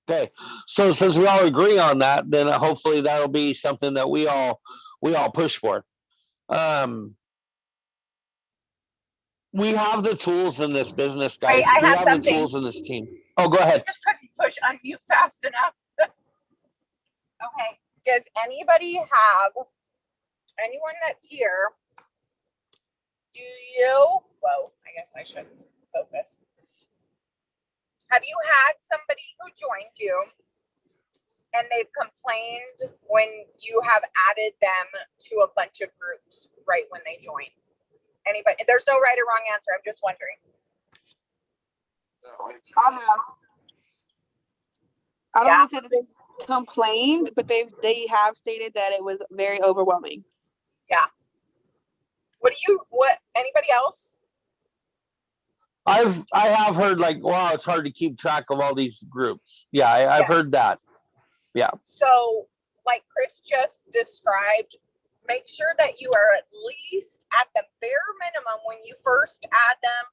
S2: Okay, so since we all agree on that, then hopefully that'll be something that we all push for. We have the tools in this business, guys.
S1: Wait, I
S2: we
S1: have
S2: have
S1: something.
S2: The tools in this team. Oh, go ahead.
S1: Just couldn't push unmute fast enough. Okay. Does anybody have anyone that's here? Do you? Whoa, I guess I shouldn't focus. Have you had somebody who joined you and they've complained when you have added them to a bunch of groups right when they join? Anybody? There's no right or wrong answer. I'm just wondering.
S5: I don't know if they complained, but they have stated that it was very overwhelming.
S1: Yeah. Anybody else?
S2: I have heard like, wow, it's hard to keep track of all these groups. Yeah, I've heard that. Yeah.
S1: So like Chris just described, make sure that you are at least at the bare minimum when you first add them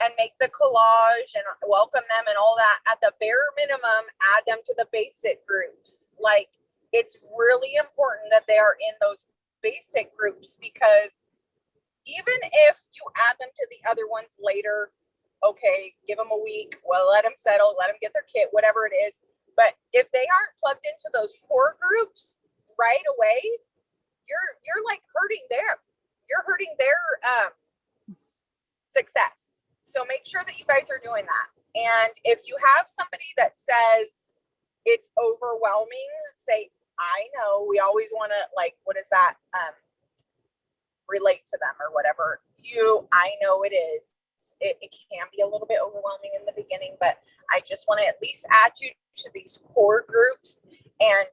S1: and make the collage and welcome them and all that. At the bare minimum, add them to the basic groups. Like, it's really important that they are in those basic groups, because even if you add them to the other ones later, okay, give them a week, well, let them settle, let them get their kit, whatever it is. But if they aren't plugged into those core groups right away, you're like hurting them. You're hurting their success. So make sure that you guys are doing that. And if you have somebody that says it's overwhelming, say, I know we always want to, like, what is that? Relate to them or whatever. I know it is. It can be a little bit overwhelming in the beginning, but I just want to at least add you to these core groups, and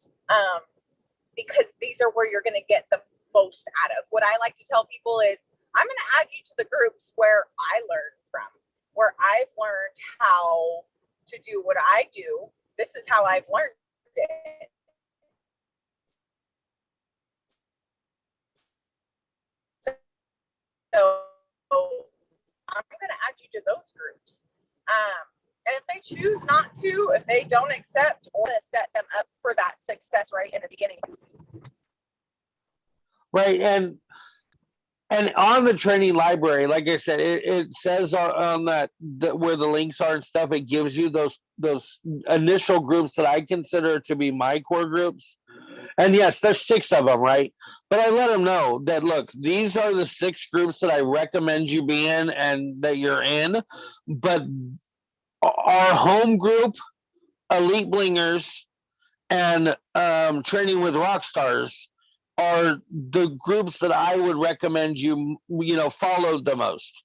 S1: because these are where you're going to get the most out of. What I like to tell people is, I'm going to add you to the groups where I learned from, where I've learned how to do what I do. This is how I've learned it. So I'm going to add you to those groups. And if they choose not to, if they don't accept, or set them up for that success right in the beginning.
S2: Right. And on the training library, like I said, it says on that where the links are and stuff, it gives you those initial groups that I consider to be my core groups. And yes, there's 6 of them, right? But I let them know that, look, these are the 6 groups that I recommend you be in and that you're in. But our home group, Elite Blingers, and Training with Rock Stars are the groups that I would recommend you follow the most.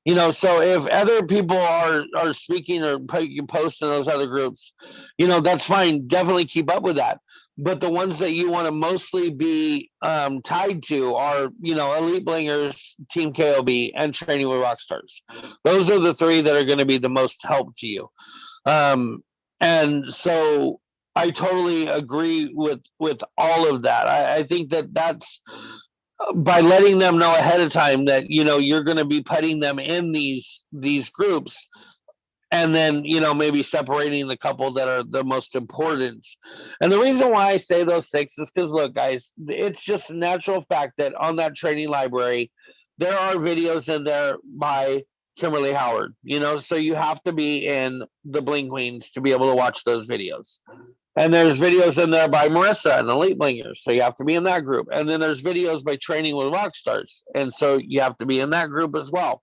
S2: So if other people are speaking or post in those other groups, that's fine. Definitely keep up with that. But the ones that you want to mostly be tied to are, Elite Blingers, Team KoB, and Training with Rock Stars. Those are the 3 that are going to be the most help to you. And so I totally agree with all of that. I think that's by letting them know ahead of time that you're going to be putting them in these groups, and then maybe separating the couple that are the most important. And the reason why I say those 6 is because, look, guys, it's just a natural fact that on that training library there are videos in there by Kimberly Howard, so you have to be in the Bling Queens to be able to watch those videos. And there's videos in there by Marissa and Elite Blingers, so you have to be in that group. And then there's videos by Training with Rock Stars, and so you have to be in that group as well.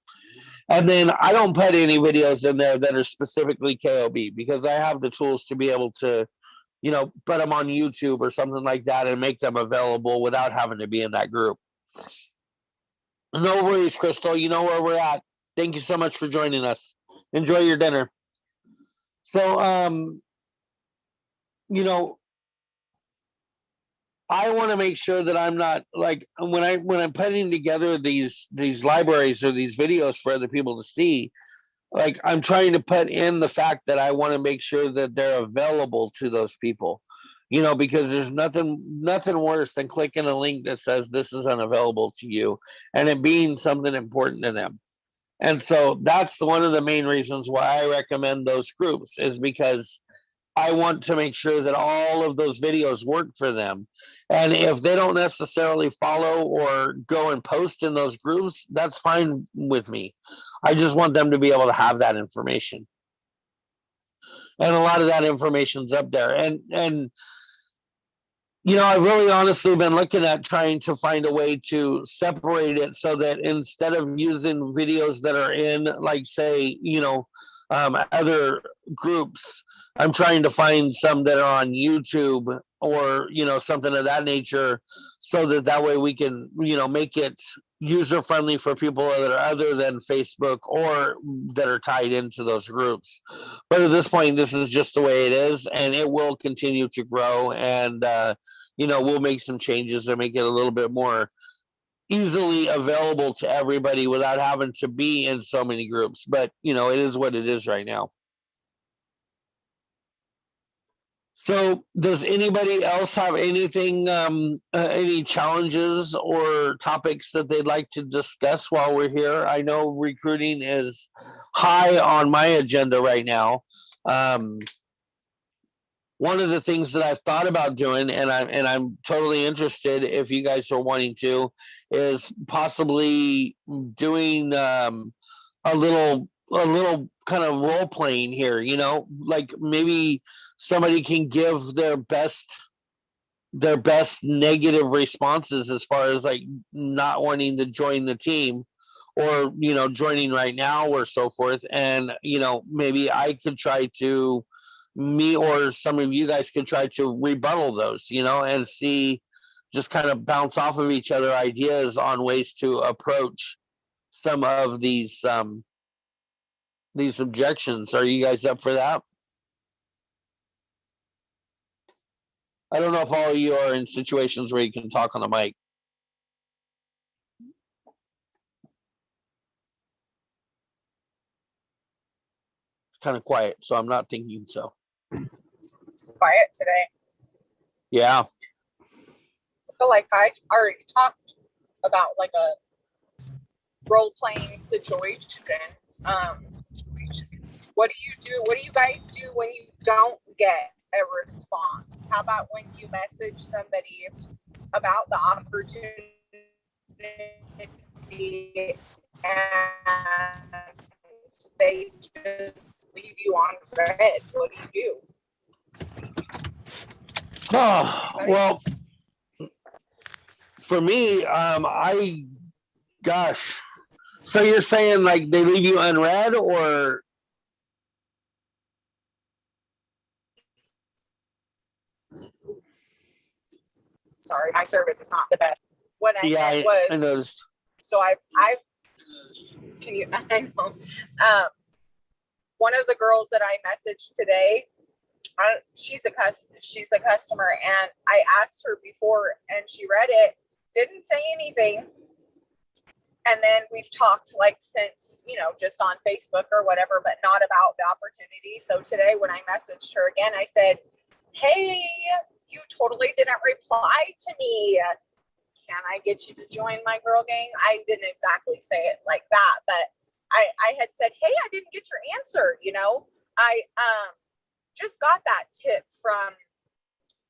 S2: And then I don't put any videos in there that are specifically KoB, because I have the tools to be able to, put them on YouTube or something like that and make them available without having to be in that group. No worries, Crystal. You know where we're at. Thank you so much for joining us. Enjoy your dinner. So, I want to make sure that I'm not, like, when I'm putting together these libraries or these videos for other people to see, like, I'm trying to put in the fact that I want to make sure that they're available to those people, because there's nothing worse than clicking a link that says this is unavailable to you and it being something important to them. And so that's one of the main reasons why I recommend those groups, is because I want to make sure that all of those videos work for them. And if they don't necessarily follow or go and post in those groups, that's fine with me. I just want them to be able to have that information. And a lot of that information's up there. And I've really honestly been looking at trying to find a way to separate it so that instead of using videos that are in, like, say, other groups, I'm trying to find some that are on YouTube or, something of that nature, so that way we can, make it user friendly for people that are other than Facebook or that are tied into those groups. But at this point, this is just the way it is, and it will continue to grow. And, we'll make some changes and make it a little bit more easily available to everybody without having to be in so many groups. But, it is what it is right now. So does anybody else have anything, any challenges or topics that they'd like to discuss while we're here? I know recruiting is high on my agenda right now. One of the things that I've thought about doing, and I'm totally interested if you guys are wanting to, is possibly doing a little kind of role playing here, like maybe somebody can give their best negative responses as far as, like, not wanting to join the team or, joining right now or so forth. And, maybe I could try to, me or some of you guys could try to rebuttal those, and see, just kind of bounce off of each other ideas on ways to approach some of these objections. Are you guys up for that? I don't know if all of you are in situations where you can talk on the mic. It's kind of quiet, so I'm not thinking so.
S1: It's quiet today.
S2: Yeah.
S1: I feel like I already talked about like a role-playing situation. What do you do? What do you guys do when you don't get a response? How about when you message somebody about the opportunity and they just leave you on red? What do you do?
S2: Oh, well, for me, gosh. So you're saying like they leave you unread, or?
S1: Sorry, my service is not the best. What I meant was,
S2: I noticed.
S1: So I can you? I know. One of the girls that I messaged today, she's a customer, and I asked her before, and she read it, didn't say anything, and then we've talked like since, just on Facebook or whatever, but not about the opportunity. So today when I messaged her again, I said, "Hey, you totally didn't reply to me. Can I get you to join my girl gang?" I didn't exactly say it like that, but I had said, "Hey, I didn't get your answer." I just got that tip from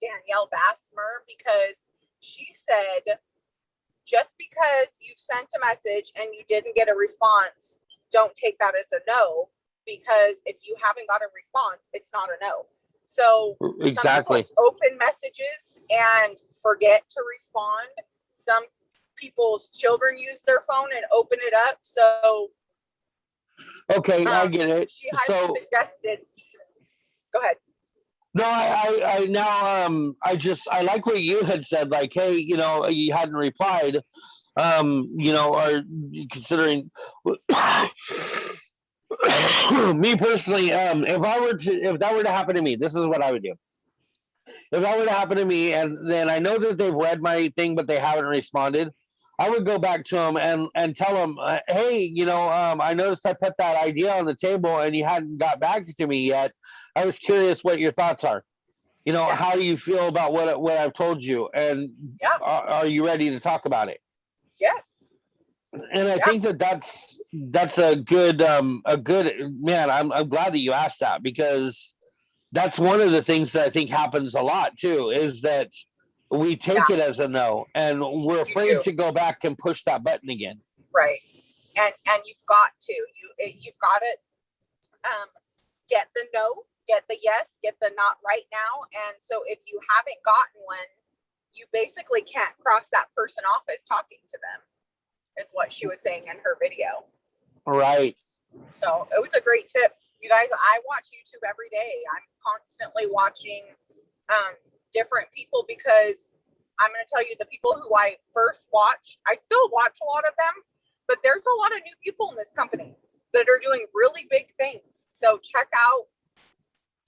S1: Danielle Bassmer, because she said, just because you've sent a message and you didn't get a response, don't take that as a no, because if you haven't got a response, it's not a no. So
S2: exactly,
S1: some people open messages and forget to respond. Some people's children use their phone and open it up. So
S2: okay, I get it.
S1: She highly suggested. Go ahead.
S2: No, I now I like what you had said, like, hey, you hadn't replied, are you considering me personally, if that were to happen to me, this is what I would do. If that were to happen to me, and then I know that they've read my thing, but they haven't responded, I would go back to them and tell them, hey, I noticed I put that idea on the table and you hadn't got back to me yet. I was curious what your thoughts are.
S1: Yes.
S2: How do you feel about what I've told you? And are you ready to talk about it?
S1: Yes.
S2: And I think that's a good man. I'm glad that you asked that, because that's one of the things that I think happens a lot too, is that we take it as a no, and we're afraid to go back and push that button again.
S1: Right. And you've got to, you've got to get the no, get the yes, get the not right now. And so if you haven't gotten one, you basically can't cross that person off as talking to them, is what she was saying in her video.
S2: Right.
S1: So it was a great tip. You guys, I watch YouTube every day. I'm constantly watching different people, because I'm going to tell you, the people who I first watched, I still watch a lot of them, but there's a lot of new people in this company that are doing really big things. So check out,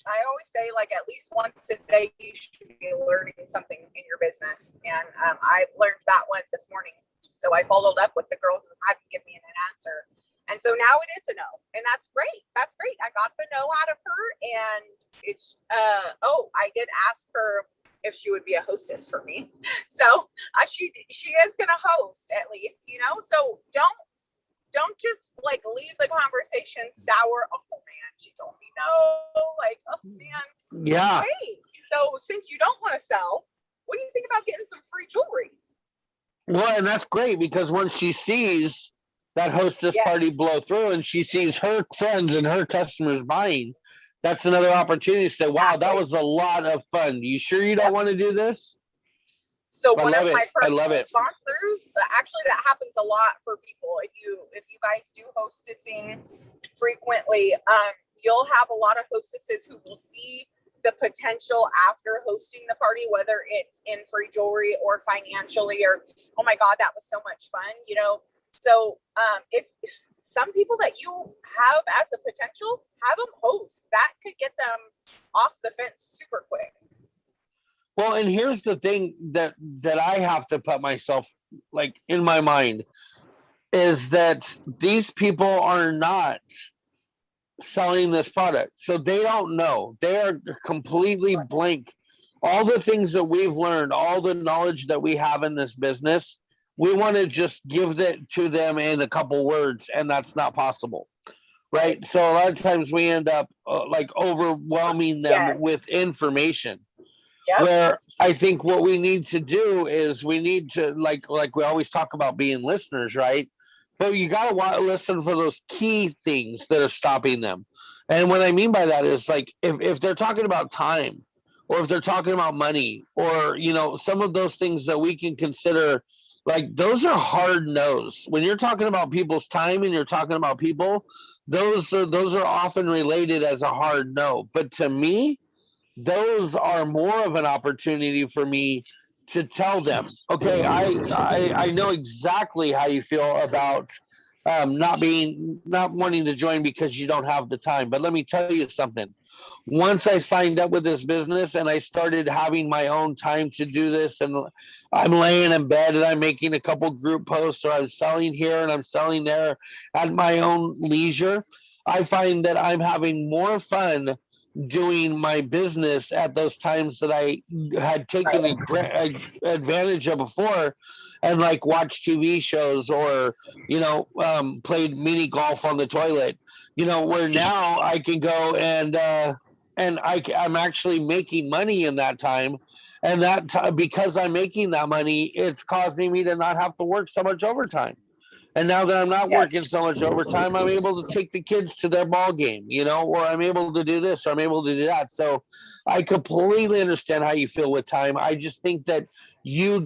S1: I always say, like, at least once a day, you should be learning something in your business. And I learned that one this morning. So I followed up with the girl who hadn't given me an answer. And so now it is a no. And that's great. That's great. I got the no out of her. And it's, I did ask her if she would be a hostess for me. So she is going to host, at least, so don't just like leave the conversation sour. Oh man, she told me no. Like, oh man.
S2: Yeah.
S1: Hey, so since you don't want to sell, what do you think about getting some free jewelry?
S2: Well, and that's great, because once she sees that hostess party blow through and she sees her friends and her customers buying, that's another opportunity to say, wow, that was a lot of fun. You sure you don't want to do this?
S1: So one of my personal
S2: sponsors,
S1: actually, that happens a lot for people. If you guys do hostessing frequently, you'll have a lot of hostesses who will see the potential after hosting the party, whether it's in free jewelry or financially, or, oh my God, that was so much fun, you know? So if some people that you have as a potential, have them host. That could get them off the fence super quick.
S2: Well, and here's the thing that I have to put myself like in my mind is that these people are not selling this product. So they don't know. They are completely blank. All the things that we've learned, all the knowledge that we have in this business, we want to just give that to them in a couple words, and that's not possible. Right? So a lot of times we end up like overwhelming them with information. Yep. Where I think what we need to do is we need to like we always talk about being listeners, right? But you got to listen for those key things that are stopping them. And what I mean by that is like if they're talking about time, or if they're talking about money, or you know, some of those things that we can consider, like those are hard no's. When you're talking about people's time and you're talking about people, those are often related as a hard no. But to me, those are more of an opportunity for me to tell them, okay, I know exactly how you feel about not wanting to join because you don't have the time. But let me tell you something. Once I signed up with this business and I started having my own time to do this, and I'm laying in bed and I'm making a couple group posts, or I'm selling here and I'm selling there at my own leisure, I find that I'm having more fun doing my business at those times that I had taken advantage of before, and like watch TV shows, or you know, played mini golf on the toilet, you know, where now I can go and I'm actually making money in that time, and because I'm making that money, it's causing me to not have to work so much overtime. And now that I'm not working so much overtime, I'm able to take the kids to their ball game, you know, or I'm able to do this, or I'm able to do that. So I completely understand how you feel with time. I just think that you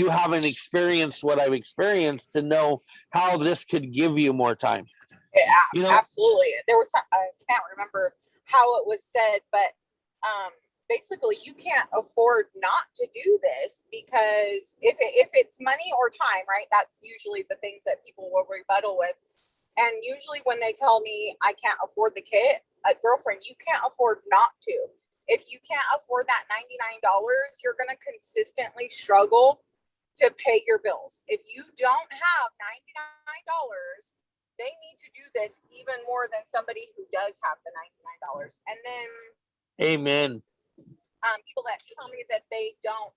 S2: haven't experienced what I've experienced to know how this could give you more time.
S1: Yeah, you know? Absolutely. There was some, I can't remember how it was said, but basically you can't afford not to do this, because if it's money or time, right, that's usually the things that people will rebuttal with. And usually when they tell me I can't afford the kit, a girlfriend, you can't afford not to. If you can't afford that $99, you're going to consistently struggle to pay your bills. If you don't have $99, they need to do this even more than somebody who does have the $99. And then
S2: amen.
S1: People that tell me that they don't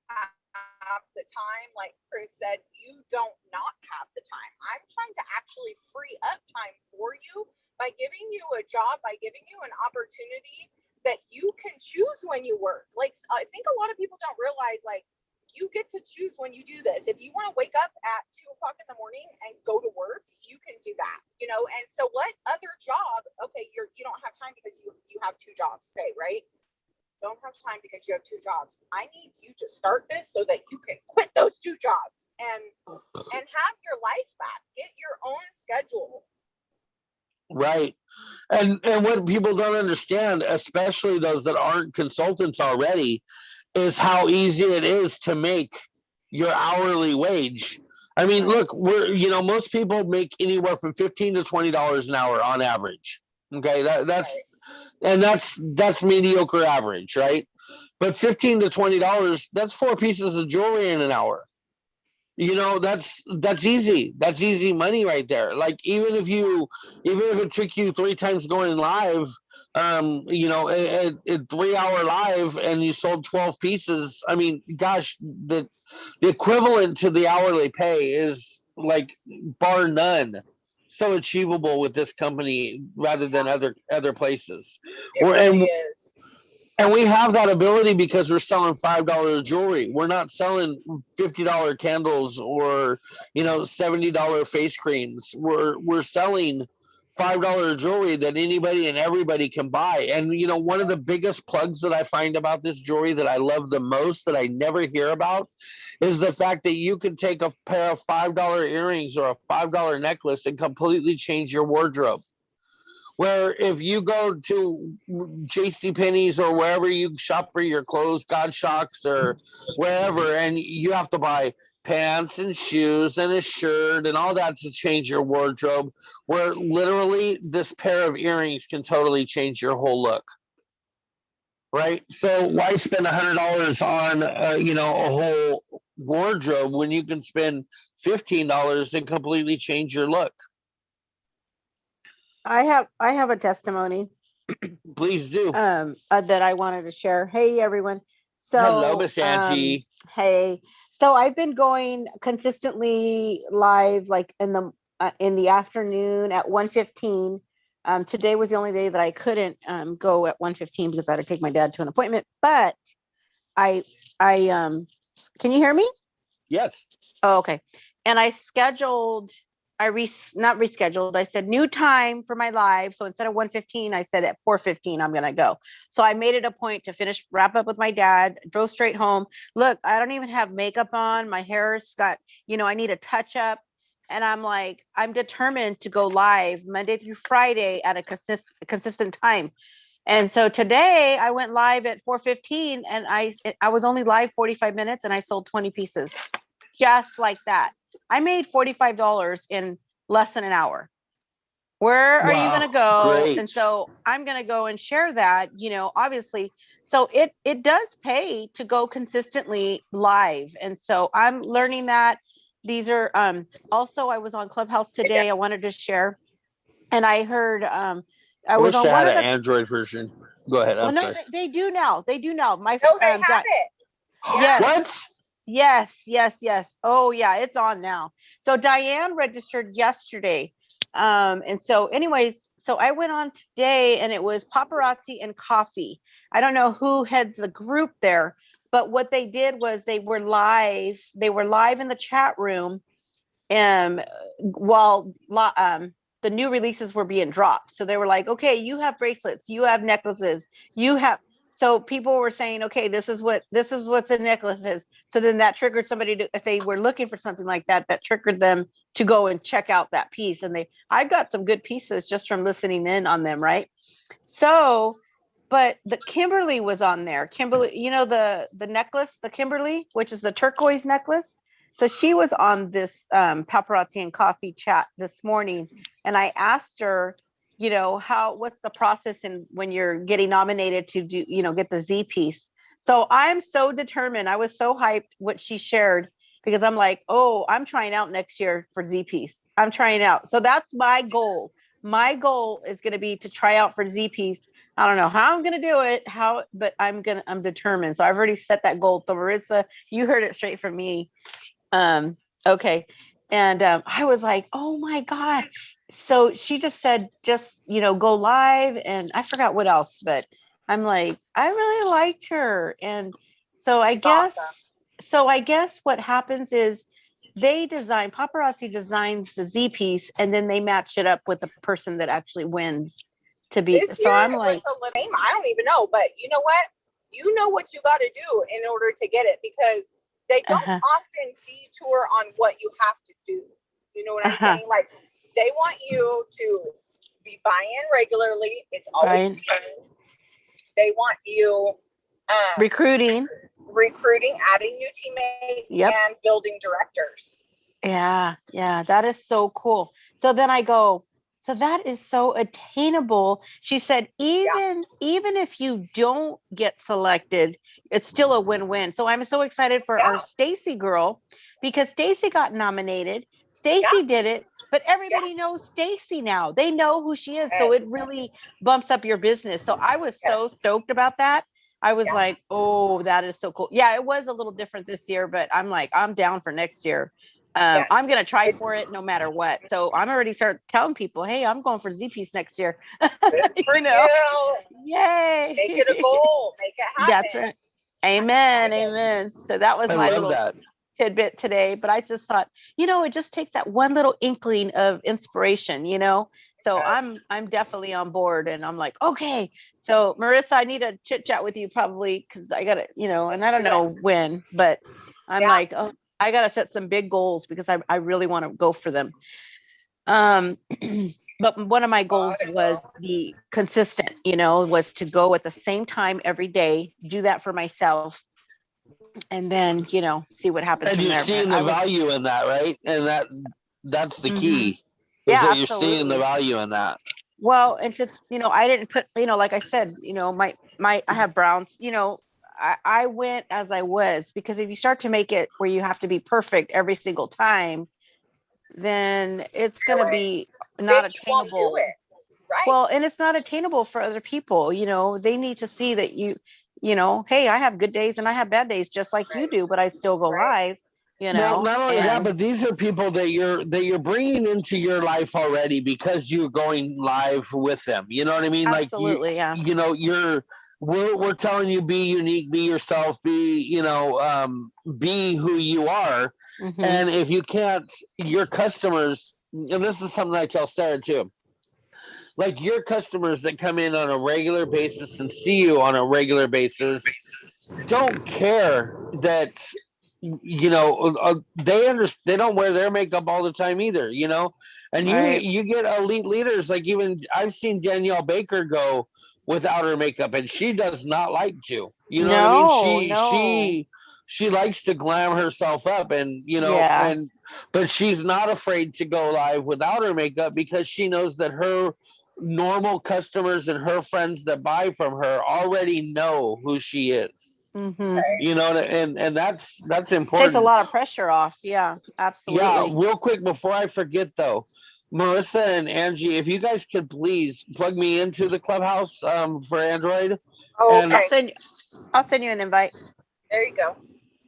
S1: have the time, like Chris said, you don't not have the time. I'm trying to actually free up time for you by giving you a job, by giving you an opportunity that you can choose when you work. Like, I think a lot of people don't realize, like, you get to choose when you do this. If you want to wake up at 2 o'clock in the morning and go to work, you can do that, you know? And so what other job, okay, you don't have time because you have 2 jobs, say, right? Don't have time because you have 2 jobs. I need you to start this so that you can quit those 2 jobs and have your life back. Get your own schedule.
S2: Right. And what people don't understand, especially those that aren't consultants already, is how easy it is to make your hourly wage. I mean, look, most people make anywhere from $15 to $20 an hour on average. Okay, that's right. And that's mediocre average, right? But $15 to $20, that's 4 pieces of jewelry in an hour. You know, that's easy. That's easy money right there. Like even if it took you 3 times going live, you know, a 3-hour live, and you sold 12 pieces, I mean, gosh, the equivalent to the hourly pay is like bar none so achievable with this company rather than other places.
S1: It really is.
S2: And we have that ability because we're selling $5 jewelry. We're not selling $50 candles or, you know, $70 face creams. We're selling $5 jewelry that anybody and everybody can buy. And, you know, one of the biggest plugs that I find about this jewelry that I love the most, that I never hear about, is the fact that you can take a pair of $5 earrings or a $5 necklace and completely change your wardrobe. Where if you go to JCPenney's or wherever you shop for your clothes, God Shocks or wherever, and you have to buy pants and shoes and a shirt and all that to change your wardrobe, where literally this pair of earrings can totally change your whole look. Right? So why spend $100 on a whole wardrobe when you can spend $15 and completely change your look?
S9: I have a testimony
S2: Please do.
S9: that I wanted to share. Hey everyone. So
S2: Hello, Miss Angie.
S9: Hey. So I've been going consistently live like in the afternoon at 1:15. Today was the only day that I couldn't go at 1:15 because I had to take my dad to an appointment. But I can you hear me?
S2: Yes.
S9: Oh, okay. And I scheduled, not rescheduled. I said new time for my live. So instead of 1:15, I said at 4:15, I'm going to go. So I made it a point to wrap up with my dad, drove straight home. Look, I don't even have makeup on. My hair's got, I need a touch up. And I'm like, I'm determined to go live Monday through Friday at a consistent time. And so today I went live at 4:15 and I was only live 45 minutes and I sold 20 pieces. Just like that. I made $45 in less than an hour. Where are you going to go?
S2: Great.
S9: And so I'm going to go and share that, obviously. So it does pay to go consistently live. And so I'm learning that. These are also, I was on Clubhouse today. I wanted to share. And I heard I was on one of the
S2: Android version. Go ahead.
S9: Well, no, they do now. They do now. My
S1: they have it.
S9: Yes. What? Yes. Oh yeah, it's on now. So Diane registered yesterday. And so anyways, so I went on today and it was paparazzi and coffee. I don't know who heads the group there, but what they did was they were live in the chat room while the new releases were being dropped. So they were like, okay, you have bracelets, you have necklaces, so people were saying, okay, this is what's in necklaces. So then that triggered somebody if they were looking for something like that, that triggered them to go and check out that piece. And I got some good pieces just from listening in on them. Right. So, but the Kimberly was on there. Kimberly, the necklace, the Kimberly, which is the turquoise necklace. So she was on this paparazzi and coffee chat this morning. And I asked her, what's the process when you're getting nominated to do, get the Z piece. So I'm so determined. I was so hyped what she shared because I'm like, oh, I'm trying out next year for Z piece. I'm trying out. So that's my goal. My goal is going to be to try out for Z piece. I don't know how I'm going to do it, but I'm determined. So I've already set that goal. So Marissa, you heard it straight from me. Okay. And I was like, oh my God. So she just said, go live. And I forgot what else, but I'm like, I really liked her. And so I guess what happens is paparazzi designs the Z piece and then they match it up with the person that actually wins to be.
S1: So I'm like, I don't even know, but you know what? You know what you got to do in order to get it because they don't often detour on what you have to do. You know what I'm saying? Like they want you to be buying regularly. It's always free. They want you
S9: recruiting,
S1: adding new teammates and building directors.
S9: Yeah, that is so cool. So then I go, so that is so attainable. She said, even if you don't get selected, it's still a win-win. So I'm so excited for our Stacy girl because Stacy got nominated. Stacy did it, but everybody knows Stacy now. They know who she is. So it really bumps up your business. So I was so stoked about that. I was like, oh, that is so cool. Yeah, it was a little different this year, but I'm like, I'm down for next year. I'm going to try for it no matter what. So I'm already start telling people, hey, I'm going for Z piece next year.
S1: Good for you.
S9: Yay.
S1: Make it a goal. Make it happen.
S9: That's right. Amen. So that was my little tidbit today. But I just thought, it just takes that one little inkling of inspiration, So I'm definitely on board and I'm like, okay. So Marissa, I need to chit chat with you probably because I got to, and I don't know when, but I'm like, oh, I got to set some big goals because I really want to go for them. But But one of my goals was the consistent, was to go at the same time every day, do that for myself, and then, see what happens
S2: And
S9: from
S2: you're
S9: there.
S2: seeing the value in that, right? And that's the key. Is
S9: Yeah,
S2: that you're seeing the
S9: absolutely.
S2: value in that.
S9: Well, and since, I didn't put, like I said, I have Browns, I went as I was, because if you start to make it where you have to be perfect every single time, then it's going to be not attainable.
S1: Right.
S9: Well, and it's not attainable for other people. They need to see that hey, I have good days and I have bad days just like you do, but I still go live.
S2: Well, not only that, but these are people that you're bringing into your life already because you're going live with them. You know what I mean?
S9: Absolutely,
S2: like we're telling you, be unique, be yourself, be who you are.
S9: Mm-hmm.
S2: And if you can't, your customers, and this is something I tell Sarah too, like your customers that come in on a regular basis and see you on a regular basis don't care that they don't wear their makeup all the time either, and
S9: Right.
S2: you get elite leaders, like even I've seen Danielle Baker go without her makeup, and she does not like to, what I mean? She likes to glam herself up, and but she's not afraid to go live without her makeup because she knows that her normal customers and her friends that buy from her already know who she is.
S9: Mm-hmm.
S2: And that's important.
S9: Takes a lot of pressure off. Yeah, absolutely.
S2: Yeah, real quick before I forget though, Marissa and Angie, if you guys could please plug me into the Clubhouse for Android.
S1: Oh,
S2: and
S9: I'll send you an invite.
S1: There you go.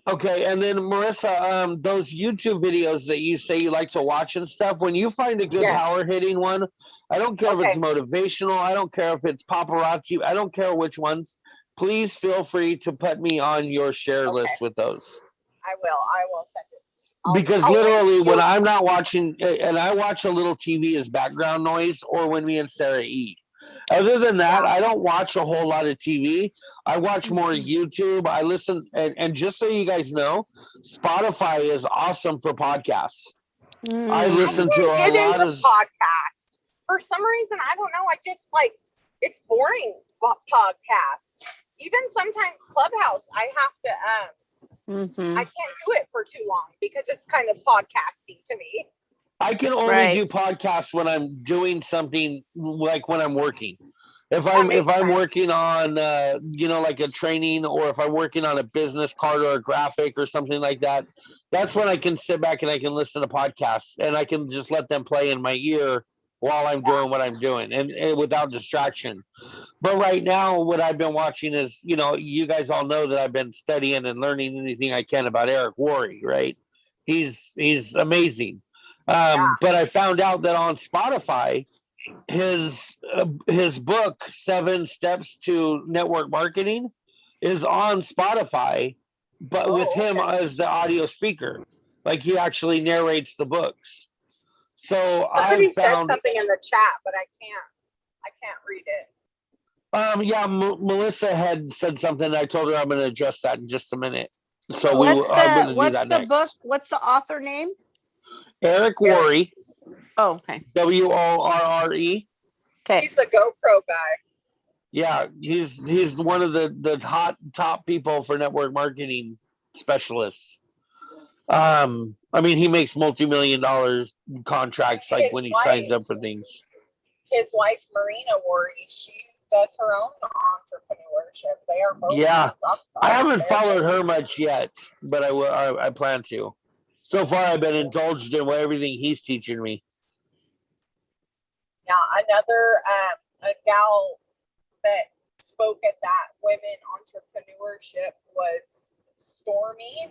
S2: Okay, and then Marissa, those YouTube videos that you say you like to watch and stuff, when you find a good power hitting one, I don't care if it's motivational, I don't care if it's paparazzi, I don't care which ones. Please feel free to put me on your share list with those.
S1: I will send it.
S2: Because literally when I'm not watching, and I watch a little TV as background noise, or when me and Sarah eat. Other than that, I don't watch a whole lot of TV. I watch more YouTube. I listen, and just so you guys know, Spotify is awesome for podcasts. I listen to a lot of
S1: podcasts. For some reason, I don't know. I just it's boring podcast. Even sometimes Clubhouse, I have to I can't do it for too long because it's kind of podcasty to me.
S2: I can only do podcasts when I'm doing something, like when I'm working. If I'm working on like a training, or if I'm working on a business card or a graphic or something like that, that's when I can sit back and I can listen to podcasts, and I can just let them play in my ear while I'm doing what I'm doing, and without distraction. But right now, what I've been watching is, you guys all know that I've been studying and learning anything I can about Eric Worre, right? He's amazing. But I found out that on Spotify, his book 7 Steps to Network Marketing is on Spotify, but with him as the audio speaker, like he actually narrates the books. So
S1: somebody said something in the chat, but I can't read it.
S2: Melissa had said something. I told her I'm going to address that in just a minute. So
S9: I'm going to do that next. Book? What's the author name?
S2: Eric Worre.
S9: Oh, okay.
S2: Worre.
S9: Okay.
S1: He's the GoPro guy.
S2: Yeah, he's one of the top people for network marketing specialists. I mean, he makes multi-million-dollar contracts when he signs up for things.
S1: His wife, Marina Worre, she does her own entrepreneurship. They are both.
S2: Yeah, I haven't followed her much yet, but I plan to. So far, I've been indulged in everything he's teaching me.
S1: Yeah, another a gal that spoke at that women entrepreneurship was Stormy.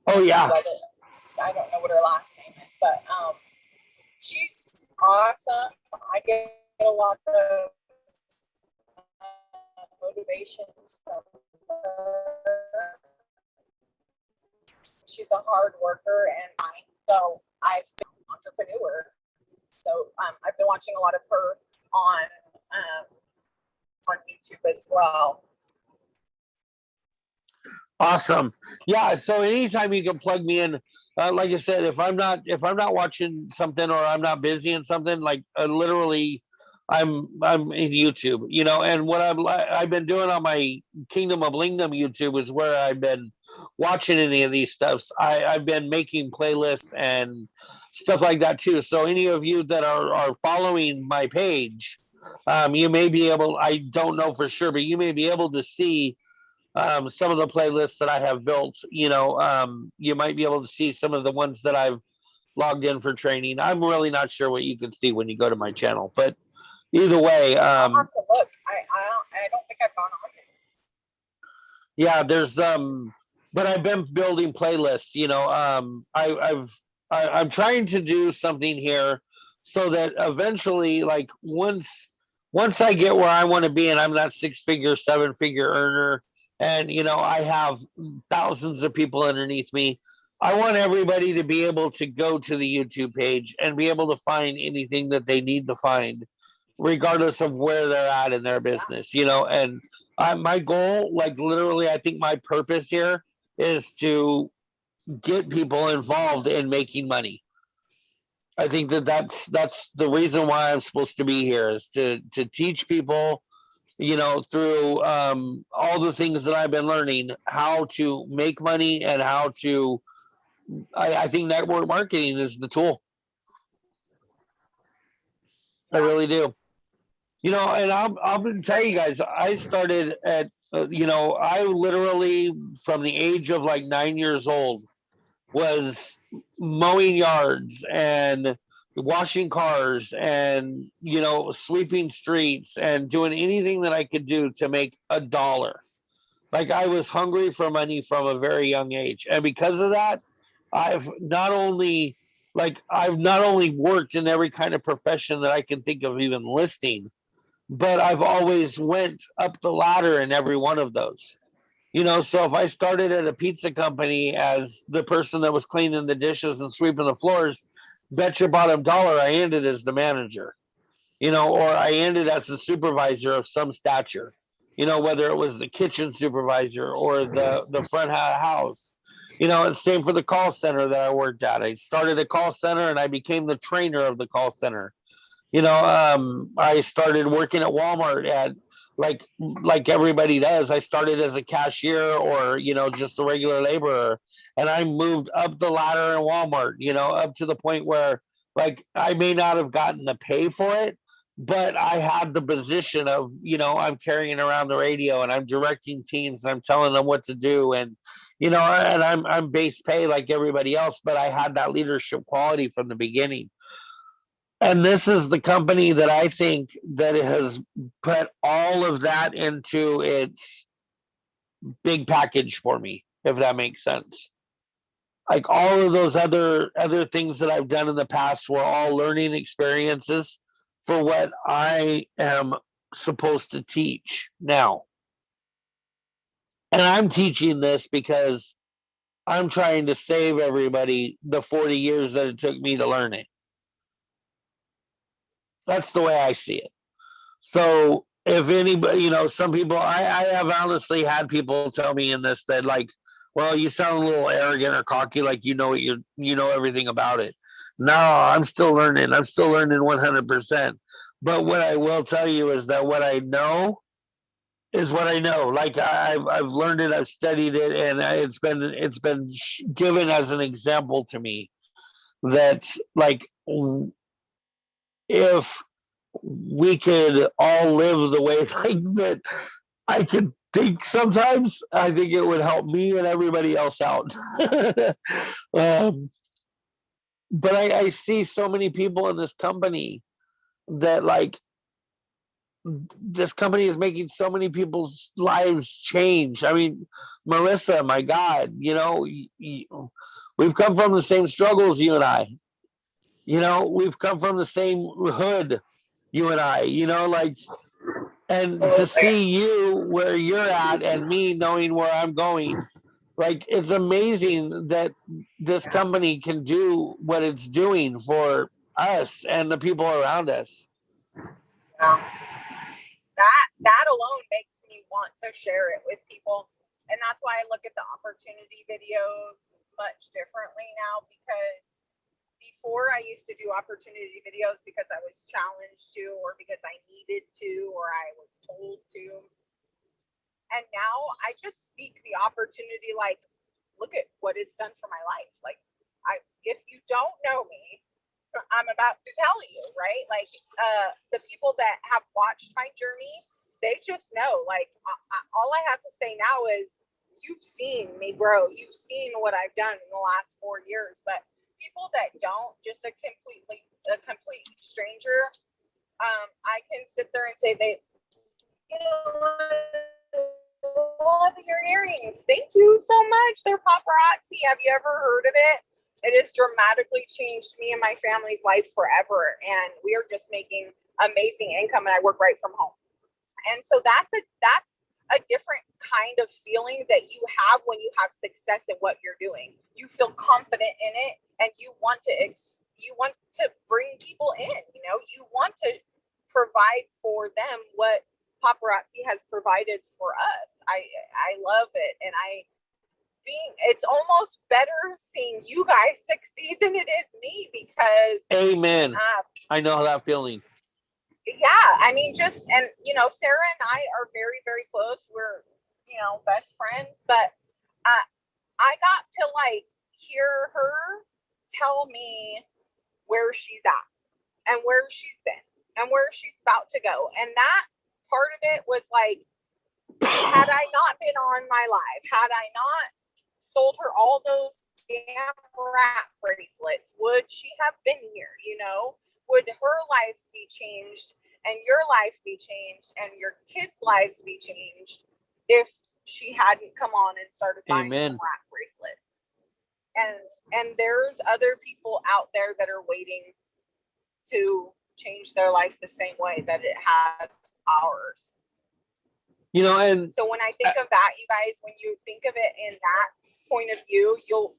S2: Oh yeah.
S1: I don't know what her last name is, but she's awesome. I get a lot of motivation from her. She's a hard worker, and so I've been an entrepreneur. So I've been watching a lot of her on YouTube as well.
S2: Awesome. Yeah. So anytime you can plug me in, like I said, if I'm not watching something or I'm not busy in something, like literally, I'm in YouTube. And what I've been doing on my Kingdom of Blingdom YouTube is where I've been watching any of these stuffs. I've been making playlists and stuff like that too. So any of you that are following my page, you may be able. I don't know for sure, but you may be able to see some of the playlists that I have built. You might be able to see some of the ones that I've logged in for training. I'm really not sure what you can see when you go to my channel, but either way,
S1: I'll have to look. I don't think I've gone on it.
S2: yeah, there's but I've been building playlists. I'm trying to do something here so that eventually, like once I get where I want to be, and I'm that 6-figure, 7-figure earner, and I have thousands of people underneath me. I want everybody to be able to go to the YouTube page and be able to find anything that they need to find, regardless of where they're at in their business. And my goal, like literally, I think my purpose here is to get people involved in making money. I think that's the reason why I'm supposed to be here, is to teach people, through all the things that I've been learning, how to make money and how to. I think network marketing is the tool. I really do. And I'll tell you guys, I started at, I literally, from the age of like 9 years old, was mowing yards and washing cars and, sweeping streets and doing anything that I could do to make $1. Like, I was hungry for money from a very young age. And because of that, I've not only I've not only worked in every kind of profession that I can think of even listing, but I've always went up the ladder in every one of those. So if I started at a pizza company as the person that was cleaning the dishes and sweeping the floors, bet your bottom dollar I ended as the manager, or I ended as the supervisor of some stature, whether it was the kitchen supervisor or the front house. And same for the call center that I worked at. I started a call center and I became the trainer of the call center. I started working at Walmart at like everybody does. I started as a cashier or, just a regular laborer. And I moved up the ladder in Walmart, up to the point where like I may not have gotten the pay for it, but I had the position of, I'm carrying around the radio and I'm directing teams and I'm telling them what to do. And, and I'm base pay like everybody else, but I had that leadership quality from the beginning. And this is the company that I think that has put all of that into its big package for me, if that makes sense. Like all of those other things that I've done in the past were all learning experiences for what I am supposed to teach now. And I'm teaching this because I'm trying to save everybody the 40 years that it took me to learn it. That's the way I see it. So if anybody, some people, I have honestly had people tell me in this that like, well, you sound a little arrogant or cocky, like you know everything about it. No, I'm still learning. I'm still learning 100%. But what I will tell you is that what I know is what I know. Like I've learned it, I've studied it, and it's been given as an example to me that like if we could all live the way like that I could think sometimes, I think it would help me and everybody else out. But I see so many people in this company that like this company is making so many people's lives change. I mean, Marissa, my God, we've come from the same struggles, you and I. We've come from the same hood, you and I. And to see you where you're at and me knowing where I'm going, like it's amazing that this company can do what it's doing for us and the people around us.
S1: That alone makes me want to share it with people. And that's why I look at the opportunity videos much differently now, because before I used to do opportunity videos because I was challenged to, or because I needed to, or I was told to. And now I just speak the opportunity, like, look at what it's done for my life. Like, if you don't know me, I'm about to tell you, right? Like, the people that have watched my journey, they just know, like, all I have to say now is, you've seen me grow. You've seen what I've done in the last 4 years. But people that don't, just a complete stranger, I can sit there and say, you know, love your earrings. Thank you so much. They're paparazzi. Have you ever heard of it? It has dramatically changed me and my family's life forever. And we are just making amazing income, and I work right from home. And so that's a different kind of feeling that you have when you have success in what you're doing. You feel confident in it, and you want to bring people in. You know, you want to provide for them what paparazzi has provided for us. I love it, and it's almost better seeing you guys succeed than it is me, because
S2: amen. I know that feeling.
S1: Yeah, I mean, and you know, Sarah and I are very, very close. We're, you know, best friends, but I got to like hear her tell me where she's at and where she's been and where she's about to go. And that part of it was like, had I not been on my live, had I not sold her all those damn rat bracelets, would she have been here? You know, would her life be changed, and your life be changed, and your kids' lives be changed if she hadn't come on and started buying some rat bracelets? And there's other people out there that are waiting to change their life the same way that it has ours.
S2: You know, and
S1: so when I think of that, you guys, when you think of it in that point of view, you'll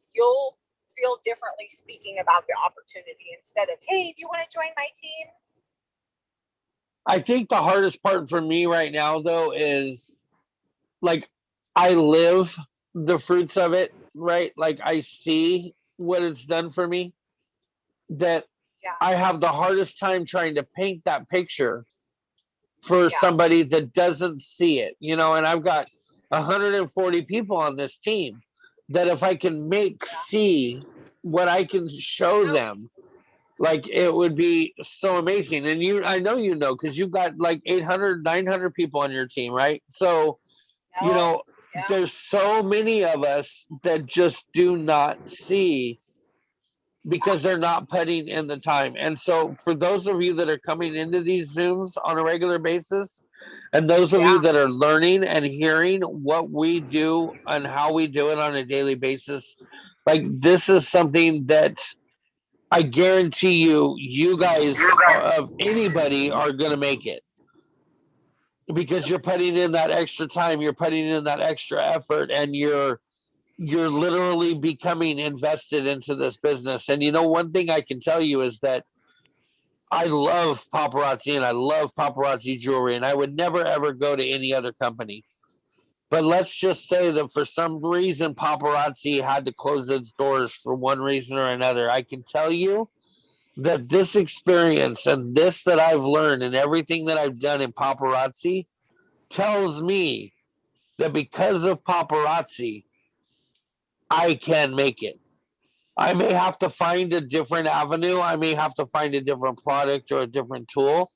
S1: feel differently speaking about the opportunity instead of, hey, do you want to join my team?
S2: I think the hardest part for me right now, though, is like, I live the fruits of it, right? Like, I see what it's done for me, that I have the hardest time trying to paint that picture for somebody that doesn't see it, you know. And I've got 140 people on this team that if I can make see what I can show them, like, it would be so amazing. And I know, you know, because you've got like 800, 900 people on your team, right? So, you know, there's so many of us that just do not see because they're not putting in the time. And so for those of you that are coming into these Zooms on a regular basis, and those of you that are learning and hearing what we do and how we do it on a daily basis, like, this is something that I guarantee you guys of anybody are going to make it, because you're putting in that extra time, you're putting in that extra effort, and you're literally becoming invested into this business. And you know, one thing I can tell you is that I love paparazzi, and I love paparazzi jewelry, and I would never ever go to any other company. But let's just say that for some reason paparazzi had to close its doors for one reason or another. I can tell you that this experience and this that I've learned and everything that I've done in paparazzi tells me that because of paparazzi, I can make it. I may have to find a different avenue. I may have to find a different product or a different tool.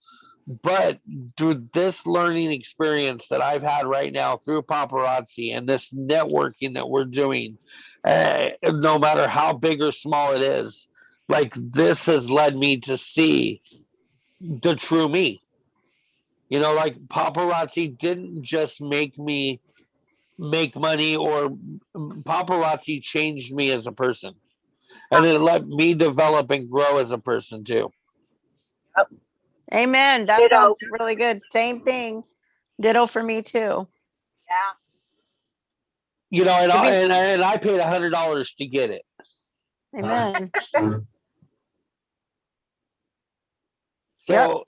S2: But through this learning experience that I've had right now through paparazzi and this networking that we're doing, no matter how big or small it is, like, this has led me to see the true me. You know, like, paparazzi didn't just make me make money, or paparazzi changed me as a person. And it let me develop and grow as a person too.
S9: Amen. That sounds really good. Same thing. Ditto for me too.
S1: Yeah.
S2: You know, and I paid $100 to get it.
S9: Amen.
S2: So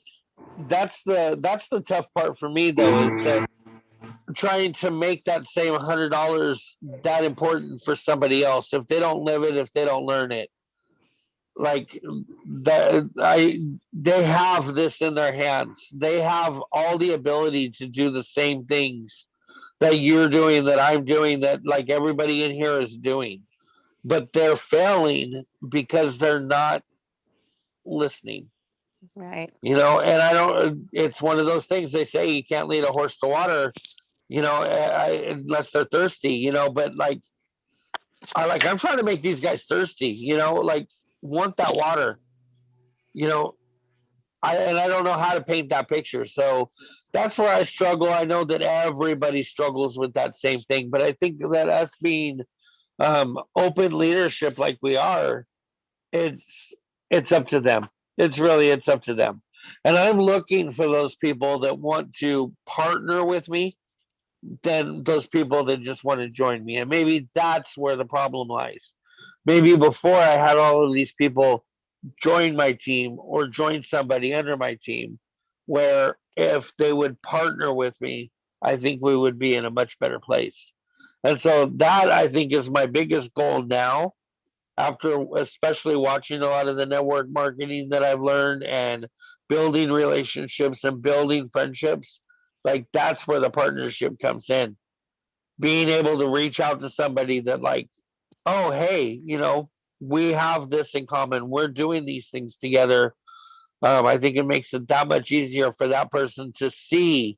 S2: that's the tough part for me, though, is that trying to make that same $100 that important for somebody else. If they don't live it, if they don't learn it, like they have this in their hands. They have all the ability to do the same things that you're doing, that I'm doing, that like everybody in here is doing, but they're failing because they're not listening.
S9: Right.
S2: You know, and I don't. It's one of those things they say you can't lead a horse to water. You know, unless they're thirsty. You know, but like I'm trying to make these guys thirsty. You know, like want that water. You know, I don't know how to paint that picture. So that's where I struggle. I know that everybody struggles with that same thing, but I think that us being open leadership like we are, it's up to them. It's up to them. And I'm looking for those people that want to partner with me than those people that just want to join me. And maybe that's where the problem lies. Maybe before I had all of these people join my team or join somebody under my team, where if they would partner with me, I think we would be in a much better place. And so that I think is my biggest goal now, after especially watching a lot of the network marketing that I've learned and building relationships and building friendships. Like that's where the partnership comes in. Being able to reach out to somebody that like, oh, hey, you know, we have this in common. We're doing these things together. I think it makes it that much easier for that person to see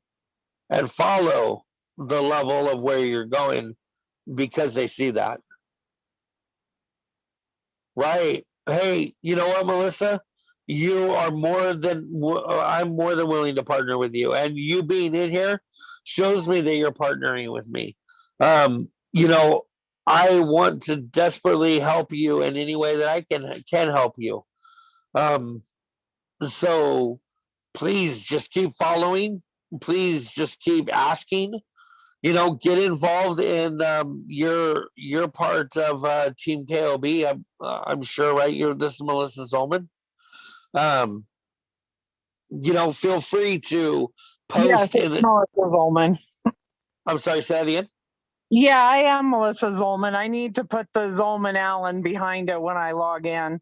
S2: and follow the level of where you're going because they see that. Right. Hey, you know what, Melissa? You are I'm more than willing to partner with you. And you being in here shows me that you're partnering with me. You know, I want to desperately help you in any way that I can help you. Um, so please just keep following. Please just keep asking. You know, get involved in your part of Team KoB. I'm sure, right? This is Melissa Zolman. Um, you know, feel free to
S10: Yes,
S2: post
S10: it's
S2: in.
S10: Melissa Zolman.
S2: I'm sorry, say that again.
S10: Yeah, I am Melissa Zolman. I need to put the Zolman Allen behind it when I log in.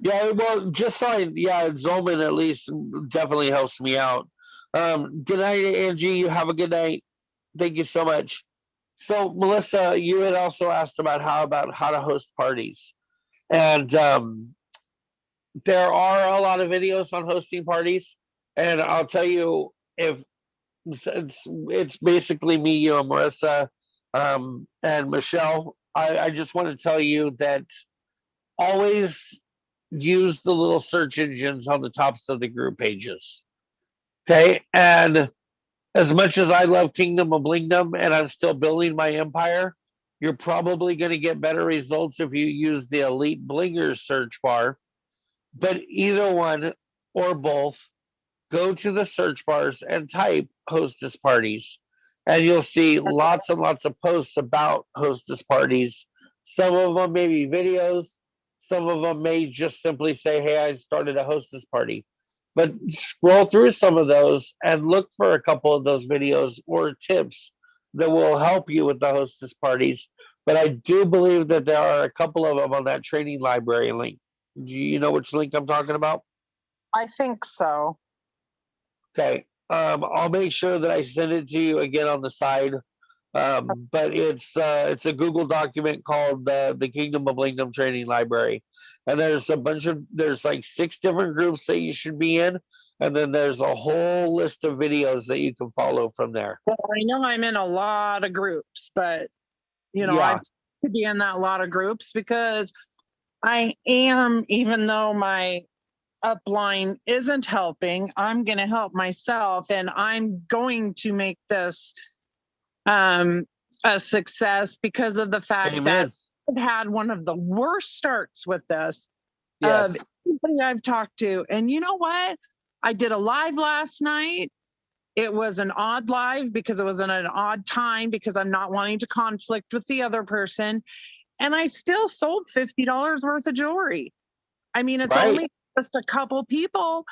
S2: Yeah, well, just so Zolman at least definitely helps me out. Good night, Angie. You have a good night. Thank you so much. So, Melissa, you had also asked about how to host parties, and there are a lot of videos on hosting parties, and I'll tell you, if it's basically me, you, and Marissa, and Michelle. I just want to tell you that always use the little search engines on the tops of the group pages. Okay, and as much as I love Kingdom of Blingdom and I'm still building my empire, you're probably going to get better results if you use the Elite Blingers search bar. But either one or both, go to the search bars and type hostess parties, and you'll see lots and lots of posts about hostess parties. Some of them may be videos, some of them may just simply say, hey, I started a hostess party. But scroll through some of those and look for a couple of those videos or tips that will help you with the hostess parties. But I do believe that there are a couple of them on that training library link. Do you know which link I'm talking about?
S10: I think so.
S2: Okay. I'll make sure that I send it to you again on the side. But it's a Google document called the Kingdom of Blingdom Training Library, and there's like 6 different groups that you should be in, and then there's a whole list of videos that you can follow from there.
S10: Well, I know I'm in a lot of groups, but you know,
S2: Yeah.
S10: I could be in that lot of groups because I am, even though my upline isn't helping, I'm going to help myself, and I'm going to make this a success because of the fact
S2: Amen.
S10: that I've had one of the worst starts with this
S2: Yes.
S10: of anybody I've talked to. And you know what? I did a live last night. It was an odd live because it was in an odd time because I'm not wanting to conflict with the other person. And I still sold $50 worth of jewelry. I mean, it's
S2: Right.
S10: only just a couple people,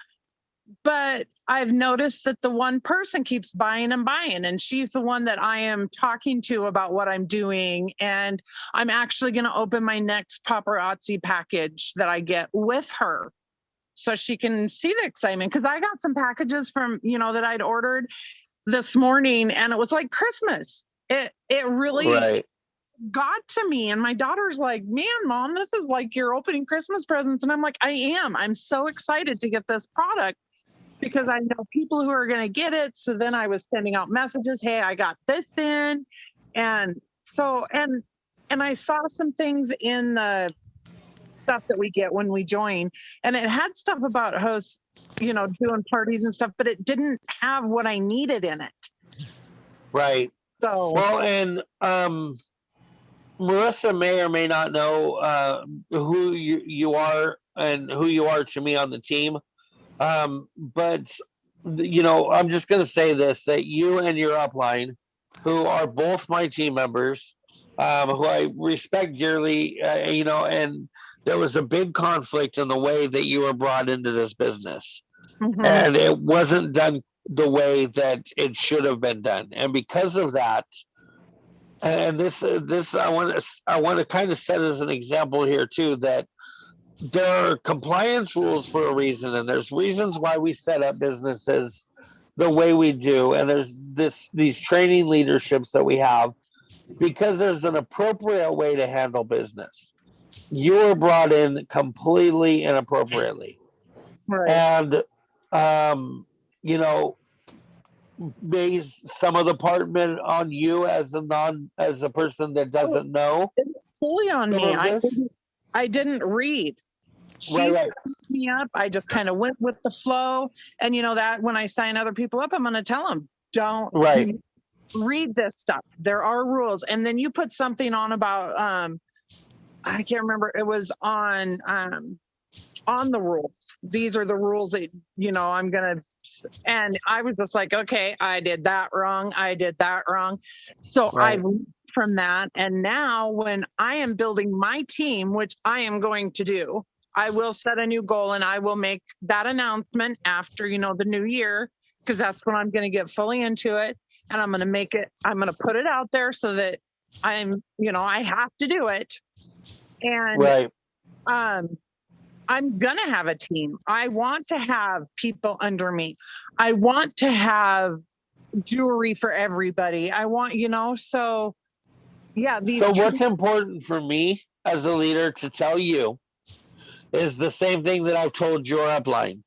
S10: but I've noticed that the one person keeps buying and buying, and she's the one that I am talking to about what I'm doing. And I'm actually going to open my next paparazzi package that I get with her so she can see the excitement. Because I got some packages from, that I'd ordered this morning, and it was like Christmas. It really got to me. And my daughter's like, man, Mom, this is like you're opening Christmas presents. And I'm like, I am. I'm so excited to get this product because I know people who are going to get it. So then I was sending out messages. Hey, I got this in. And so, and I saw some things in the stuff that we get when we join, and it had stuff about hosts, doing parties and stuff, but it didn't have what I needed in it.
S2: Right.
S10: So,
S2: well, and, Marissa may or may not know who you are and who you are to me on the team. But, I'm just going to say this, that you and your upline, who are both my team members, who I respect dearly, and there was a big conflict in the way that you were brought into this business. Mm-hmm. And it wasn't done the way that it should have been done. And because of that, and this I want to kind of set as an example here too, that there are compliance rules for a reason, and there's reasons why we set up businesses the way we do, and there's these training leaderships that we have because there's an appropriate way to handle business. You were brought in completely inappropriately, right? And based some of the department on you as a person that doesn't know.
S10: It's fully on me. I didn't read. She set me up. I just kind of went with the flow. And that when I sign other people up, I'm going to tell them, don't read this stuff. There are rules. And then you put something on about, I can't remember. It was on the rules. These are the rules that, I'm going to, and I was just like, okay, I did that wrong. So I learned from that. And now when I am building my team, which I am going to do, I will set a new goal and I will make that announcement after, the new year, because that's when I'm going to get fully into it. And I'm going to put it out there so that I have to do it. And, I'm going to have a team. I want to have people under me. I want to have jewelry for everybody. I want, so yeah.
S2: So what's important for me as a leader to tell you is the same thing that I've told your upline,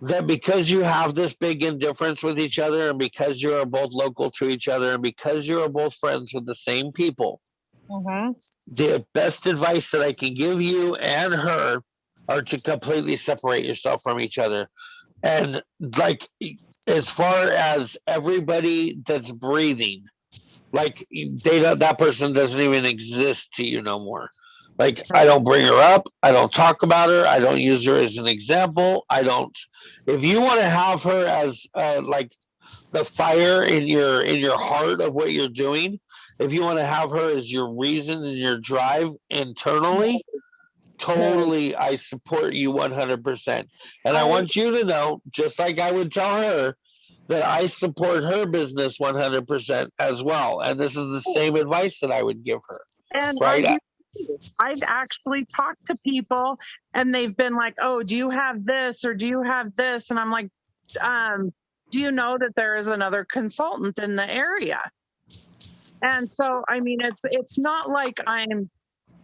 S2: that because you have this big indifference with each other, and because you are both local to each other, and because you are both friends with the same people, the best advice that I can give you and her are to completely separate yourself from each other. And like, as far as everybody that's breathing, like that person doesn't even exist to you no more. Like, I don't bring her up. I don't talk about her. I don't use her as an example. If you want to have her as like the fire in your heart of what you're doing, if you want to have her as your reason and your drive internally, totally, I support you 100%. And I want you to know, just like I would tell her, that I support her business 100% as well. And this is the same advice that I would give her.
S10: And I've actually talked to people and they've been like, oh, do you have this or do you have this? And I'm like, do you know that there is another consultant in the area? And so, I mean, it's not like I'm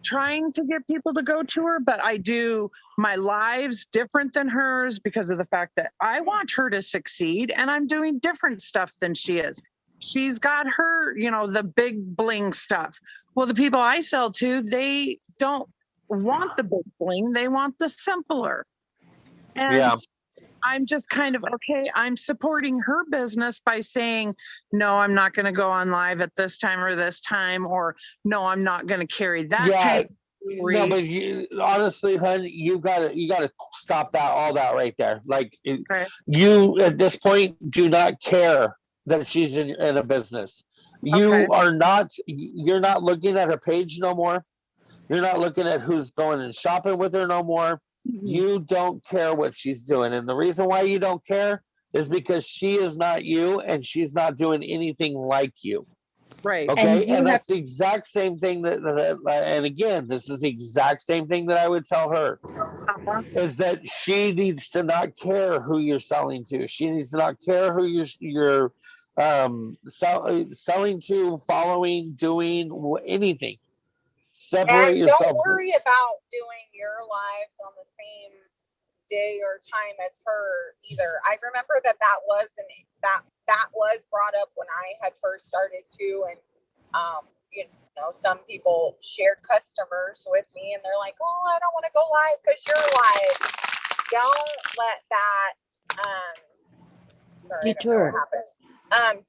S10: trying to get people to go to her, but I do my lives different than hers because of the fact that I want her to succeed and I'm doing different stuff than she is. She's got her, the big bling stuff. Well, the people I sell to, they don't want the big bling. They want the simpler. And I'm just kind of, okay, I'm supporting her business by saying, no, I'm not going to go on live at this time or this time, or no, I'm not going to carry that. Kind of
S2: no, but honestly, hun, you gotta stop all that right there. Like, you at this point do not care that she's in a business. You're not looking at her page no more. You're not looking at who's going and shopping with her no more. You don't care what she's doing. And the reason why you don't care is because she is not you and she's not doing anything like you.
S10: Right.
S2: Okay. And that's the exact same thing and again, this is the exact same thing that I would tell her is that she needs to not care who you're selling to. She needs to not care who you're selling to, following, doing anything. Separate
S1: And
S2: yourself.
S1: don't worry about doing your lives on the same day or time as her either. I remember that was brought up when I had first started too, and you know, some people shared customers with me, and they're like, "Oh, I don't want to go live because you're live." Don't let that. Sorry, I don't know what happened.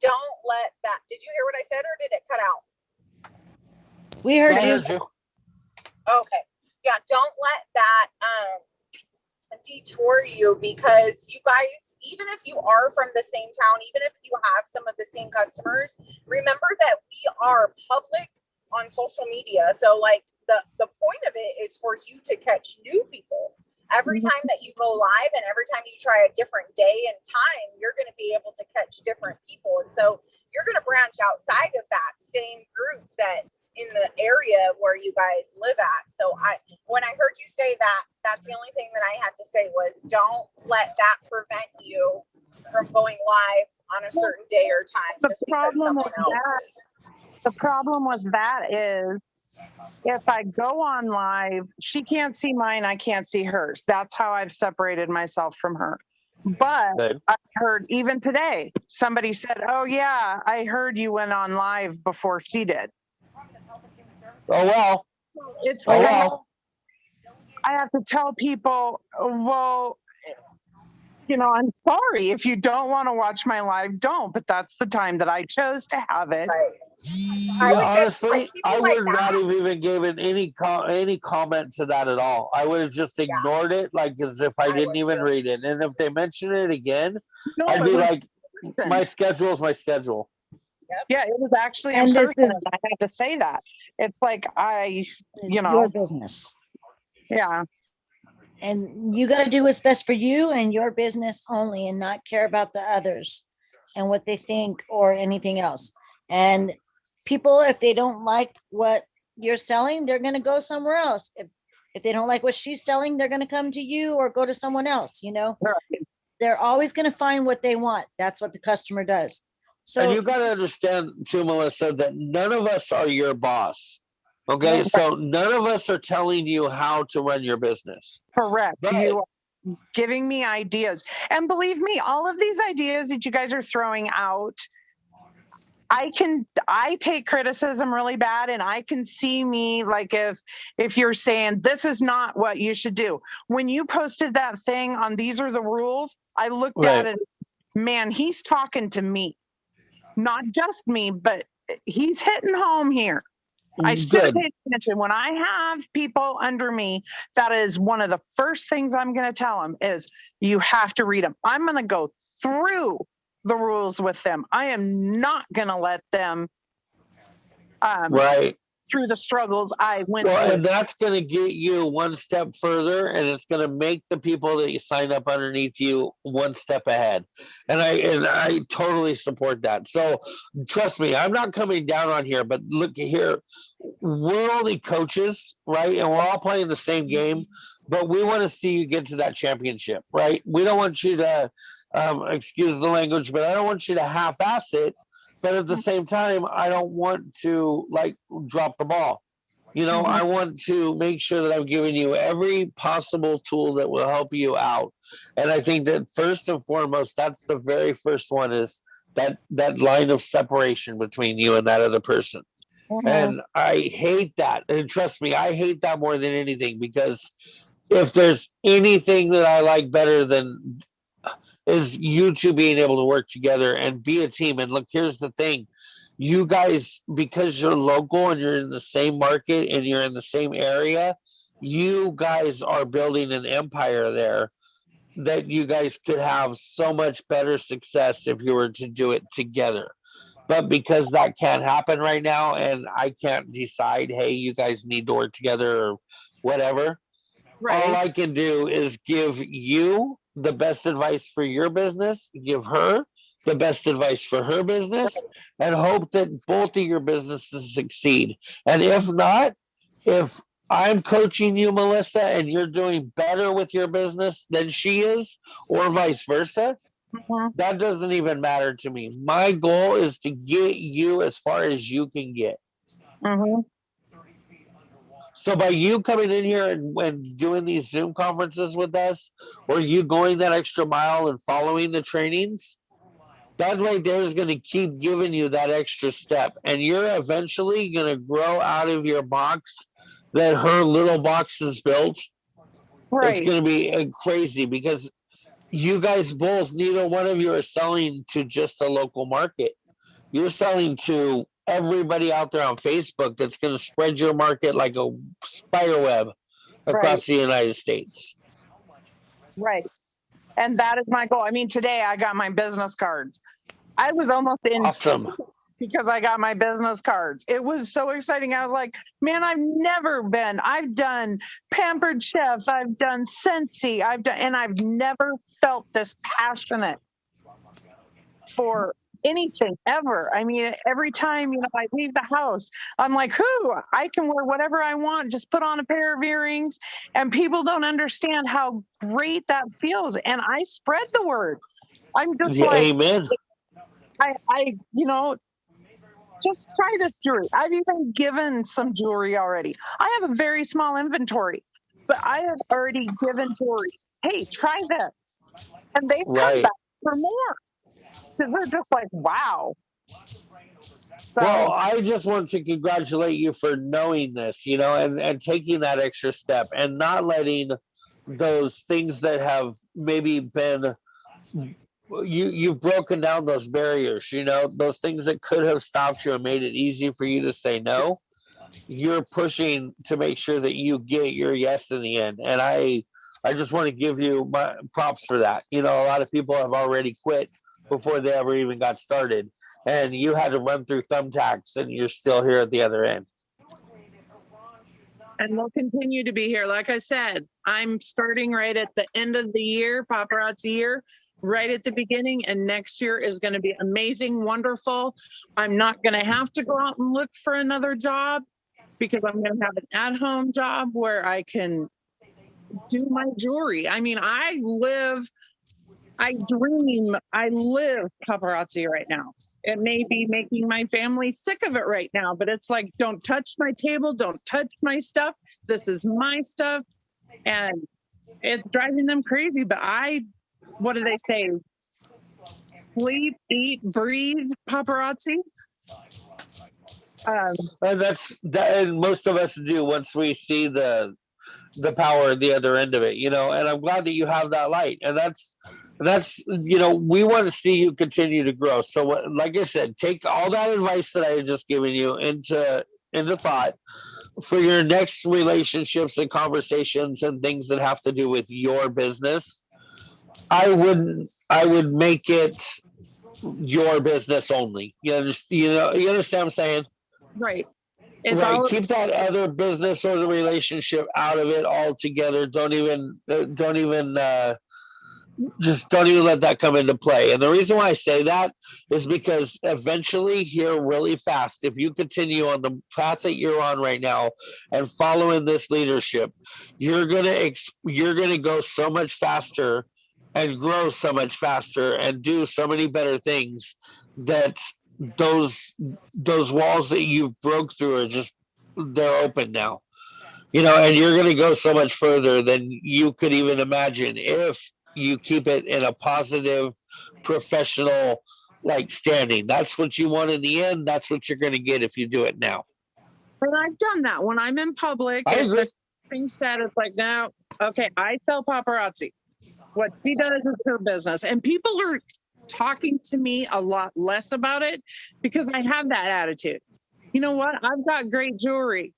S1: Don't let that. Did you hear what I said, or did it cut out?
S3: We heard you.
S1: Okay. Yeah, don't let that detour you, because you guys, even if you are from the same town, even if you have some of the same customers, remember that we are public on social media. So like the point of it is for you to catch new people. Every time that you go live and every time you try a different day and time, you're going to be able to catch different people. And so you're going to branch outside of that same group that's in the area where you guys live at. So when I heard you say that, that's the only thing that I had to say was don't let that prevent you from going live on a certain day or time just because someone else is.
S10: The problem with that is if I go on live, she can't see mine, I can't see hers. That's how I've separated myself from her. But I heard even today, somebody said, "Oh yeah, I heard you went on live before she did."
S2: Oh well.
S10: It's like I have to tell people, well, you know, I'm sorry if you don't want to watch my live, don't. But that's the time that I chose to have it.
S1: Right.
S2: Honestly, I would not have even given any comment to that at all. I would have just ignored it, like as if I didn't even read it. And if they mention it again, I'd be like, "My schedule is my schedule."
S10: Yeah, it was actually in person, and I had to say that. It's like
S3: your business.
S10: Yeah.
S3: And you got to do what's best for you and your business only, and not care about the others and what they think or anything else. And people, if they don't like what you're selling, they're going to go somewhere else. If they don't like what she's selling, they're going to come to you or go to someone else. You know, they're always going to find what they want. That's what the customer does. So,
S2: and you got to understand too, Melissa, that none of us are your boss. Okay, so none of us are telling you how to run your business.
S10: Correct. You are giving me ideas. And believe me, all of these ideas that you guys are throwing out, I take criticism really bad, and I can see me like if you're saying this is not what you should do. When you posted that thing on These Are the Rules, I looked at it, man, he's talking to me. Not just me, but he's hitting home here. I should pay attention. When I have people under me, that is one of the first things I'm going to tell them is you have to read them. I'm going to go through the rules with them. I am not going to let them through the struggles I went through.
S2: And that's going to get you one step further, and it's going to make the people that you sign up underneath you one step ahead. And I totally support that. So trust me, I'm not coming down on here, but look here, we're only coaches, right? And we're all playing the same game, but we want to see you get to that championship, right? We don't want you to, excuse the language, but I don't want you to half-ass it. But at the same time, I don't want to like drop the ball. You know, I want to make sure that I'm giving you every possible tool that will help you out. And I think that first and foremost, that's the very first one, is that line of separation between you and that other person. And I hate that. And trust me, I hate that more than anything, because if there's anything that I like better than is you two being able to work together and be a team. And look, here's the thing. You guys, because you're local and you're in the same market and you're in the same area, you guys are building an empire there that you guys could have so much better success if you were to do it together. But because that can't happen right now, and I can't decide, hey, you guys need to work together or whatever, all
S10: Right.
S2: I can do is give you the best advice for your business, give her the best advice for her business, and hope that both of your businesses succeed. And if not, if I'm coaching you, Melissa, and you're doing better with your business than she is, or vice versa,
S10: Mhm.
S2: that doesn't even matter to me. My goal is to get you as far as you can get.
S10: Mhm.
S2: So by you coming in here and doing these Zoom conferences with us, or you going that extra mile and following the trainings, that right there is going to keep giving you that extra step. And you're eventually going to grow out of your box that her little box is built. It's
S10: Right.
S2: going to be crazy because you guys both, neither one of you are selling to just a local market. You're selling to everybody out there on Facebook that's going to spread your market like a spider web
S10: Right.
S2: across the United States.
S10: Right. And that is my goal. I mean, today I got my business cards. I was almost in
S2: Awesome.
S10: tears because I got my business cards. It was so exciting. I was like, man, I've done Pampered Chef, I've done Scentsy, and I've never felt this passionate for anything ever. I mean, every time, I leave the house, I'm like, I can wear whatever I want, just put on a pair of earrings, and people don't understand how great that feels. And I spread the word. I'm just
S2: Yeah,
S10: like,
S2: amen.
S10: just try this jewelry. I've even given some jewelry already. I have a very small inventory, but I have already given jewelry. Hey, try this. And they've come
S2: Right.
S10: back for more. Because they're just like, wow.
S2: Well,
S10: So,
S2: I just want to congratulate you for knowing this, and taking that extra step and not letting those things that have maybe been you've broken down those barriers, those things that could have stopped you and made it easy for you to say no. You're pushing to make sure that you get your yes in the end. And I just want to give you my props for that. A lot of people have already quit before they ever even got started. And you had to run through thumbtacks and you're still here at the other end.
S10: and they'll continue to be here. Like I said, I'm starting right at the end of the year, paparazzi year, right at the beginning. And next year is going to be amazing, wonderful. I'm not going to have to go out and look for another job because I'm going to have an at-home job where I can do my jewelry. I mean, I live paparazzi right now. It may be making my family sick of it right now, but it's like, don't touch my table, don't touch my stuff. This is my stuff. And it's driving them crazy. But what do they say? Sleep, eat, breathe paparazzi.
S2: And that's that, and most of us do once we see the power at the other end of it, and I'm glad that you have that light. And that's we want to see you continue to grow. So like I said, take all that advice that I had just given you into thought for your next relationships and conversations and things that have to do with your business. I would make it your business only. You understand what I'm saying?
S10: Right. It's
S2: Right.
S10: all
S2: Keep that other business or the relationship out of it altogether. Just don't even let that come into play. And the reason why I say that is because eventually, here really fast, if you continue on the path that you're on right now and following this leadership, you're gonna go so much faster and grow so much faster and do so many better things that those walls that you've broke through they're open now. And you're going to go so much further than you could even imagine if you keep it in a positive, professional, standing. That's what you want in the end. That's what you're going to get if you do it now.
S10: And I've done that when I'm in public.
S2: I
S10: If
S2: agree.
S10: things said, it's like, now, okay, I sell paparazzi. What she does is her business. And people are talking to me a lot less about it because I have that attitude. You know what? I've got great jewelry.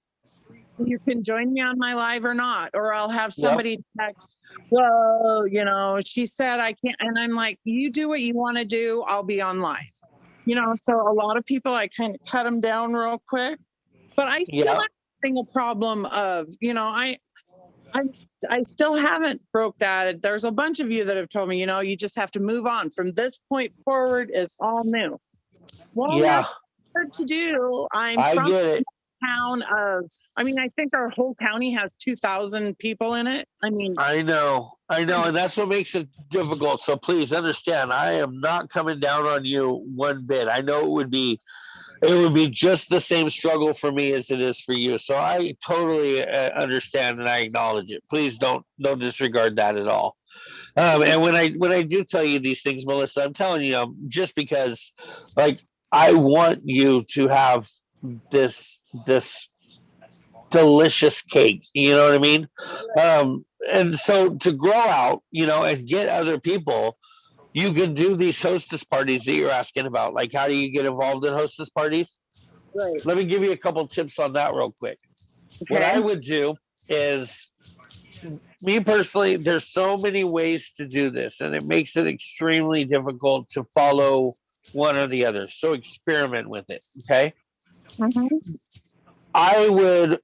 S10: You can join me on my live or not, or I'll have somebody text, well, she said I can't. And I'm like, you do what you want to do. I'll be on live. So a lot of people, I kind of cut them down real quick, but I still have a problem of, I still haven't broke that. There's a bunch of you that have told me, you just have to move on. From this point forward is all new. Well,
S2: Yeah,
S10: that's hard to do. I'm
S2: I
S10: from
S2: get it.
S10: a town of, I think our whole county has 2,000 people in it.
S2: I know, and that's what makes it difficult. So please understand, I am not coming down on you one bit. I know it would be just the same struggle for me as it is for you. So I totally understand and I acknowledge it. Please don't disregard that at all. And when I do tell you these things, Melissa, I'm telling you just because, like, I want you to have this delicious cake. You know what I mean? And so to grow out, and get other people, you can do these hostess parties that you're asking about. Like, how do you get involved in hostess parties?
S10: Right.
S2: Let me give you a couple tips on that real quick. What I would do is, me personally, there's so many ways to do this, and it makes it extremely difficult to follow one or the other. So experiment with it. Okay. I would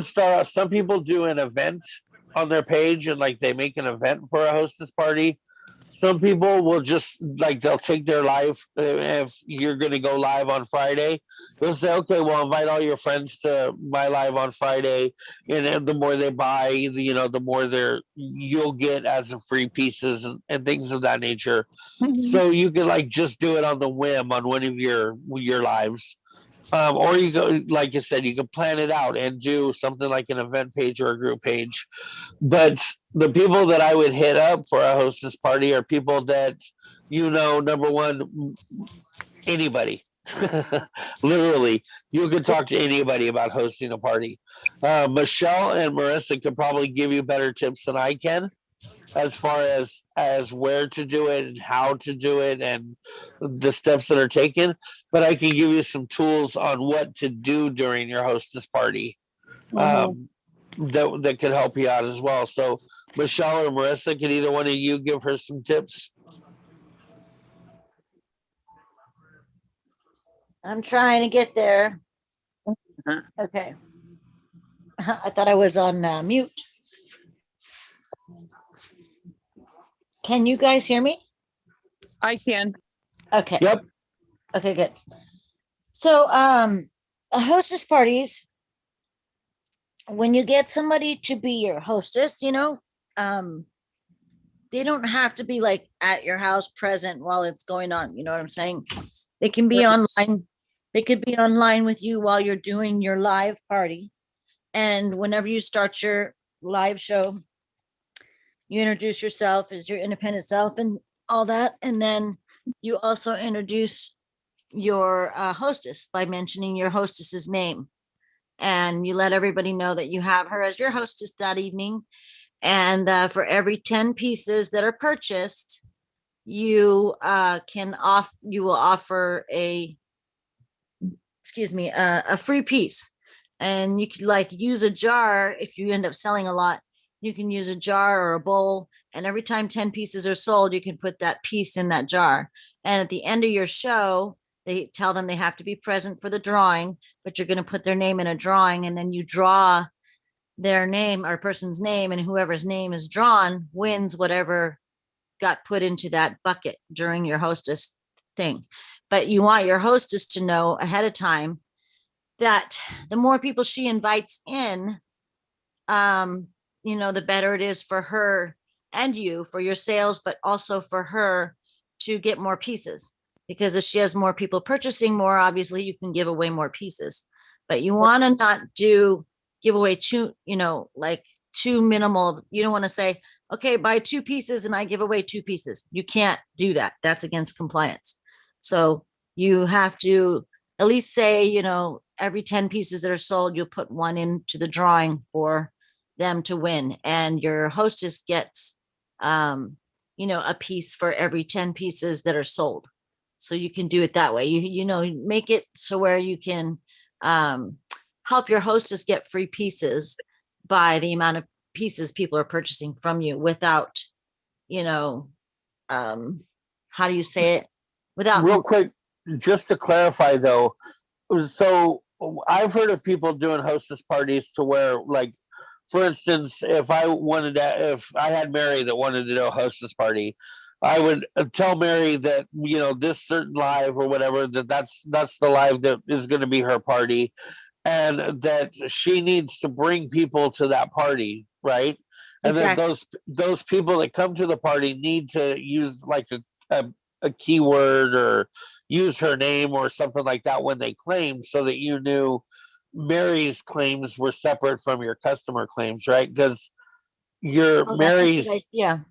S2: start out. Some people do an event on their page, and like they make an event for a hostess party. Some people will just, like, they'll take their live. If you're going to go live on Friday, they'll say, okay, well, invite all your friends to my live on Friday, and then the more they buy, the more you'll get as a free pieces and things of that nature. So you can, like, just do it on the whim on one of your lives. Or you go, like you said, you can plan it out and do something like an event page or a group page. But the people that I would hit up for a hostess party are people that, number one, anybody. Literally, you could talk to anybody about hosting a party. Michelle and Marissa could probably give you better tips than I can, as far as where to do it and how to do it and the steps that are taken. But I can give you some tools on what to do during your hostess party, that could help you out as well. So Michelle or Marissa, can either one of you give her some tips?
S6: I'm trying to get there. Okay. I thought I was on mute. Can you guys hear me?
S10: I can.
S6: Okay.
S2: Yep.
S6: Okay, good. So, hostess parties, when you get somebody to be your hostess, they don't have to be like at your house present while it's going on. You know what I'm saying? They can be online. They could be online with you while you're doing your live party. And whenever you start your live show, you introduce yourself as your independent self and all that. And then you also introduce your hostess by mentioning your hostess's name. And you let everybody know that you have her as your hostess that evening. And for every 10 pieces that are purchased, you will offer a free piece. And you could, like, use a jar. If you end up selling a lot, you can use a jar or a bowl, and every time 10 pieces are sold, you can put that piece in that jar. And at the end of your show, they tell them they have to be present for the drawing, but you're going to put their name in a drawing, and then you draw their name or person's name, and whoever's name is drawn wins whatever got put into that bucket during your hostess thing. But you want your hostess to know ahead of time that the more people she invites in, the better it is for her and you, for your sales, but also for her to get more pieces. Because if she has more people purchasing more, obviously you can give away more pieces. But you want to not give away too minimal. You don't want to say, okay, buy 2 pieces and I give away 2 pieces. You can't do that. That's against compliance. So you have to at least say, every 10 pieces that are sold, you'll put 1 into the drawing for them to win. And your hostess gets, a piece for every 10 pieces that are sold. So you can do it that way. Make it so where you can help your hostess get free pieces by the amount of pieces people are purchasing from you without, how do you say it? Without
S2: Real quick, just to clarify though, so I've heard of people doing hostess parties to where, like, for instance, if I had Mary that wanted to do a hostess party, I would tell Mary that, this certain live or whatever, that's the live that is going to be her party, and that she needs to bring people to that party, right? And then
S6: Exactly.
S2: those people that come to the party need to use like a keyword or use her name or something like that when they claim, so that you knew Mary's claims were separate from your customer claims, right? Because your
S6: Oh, that's a good
S2: Mary's
S6: idea.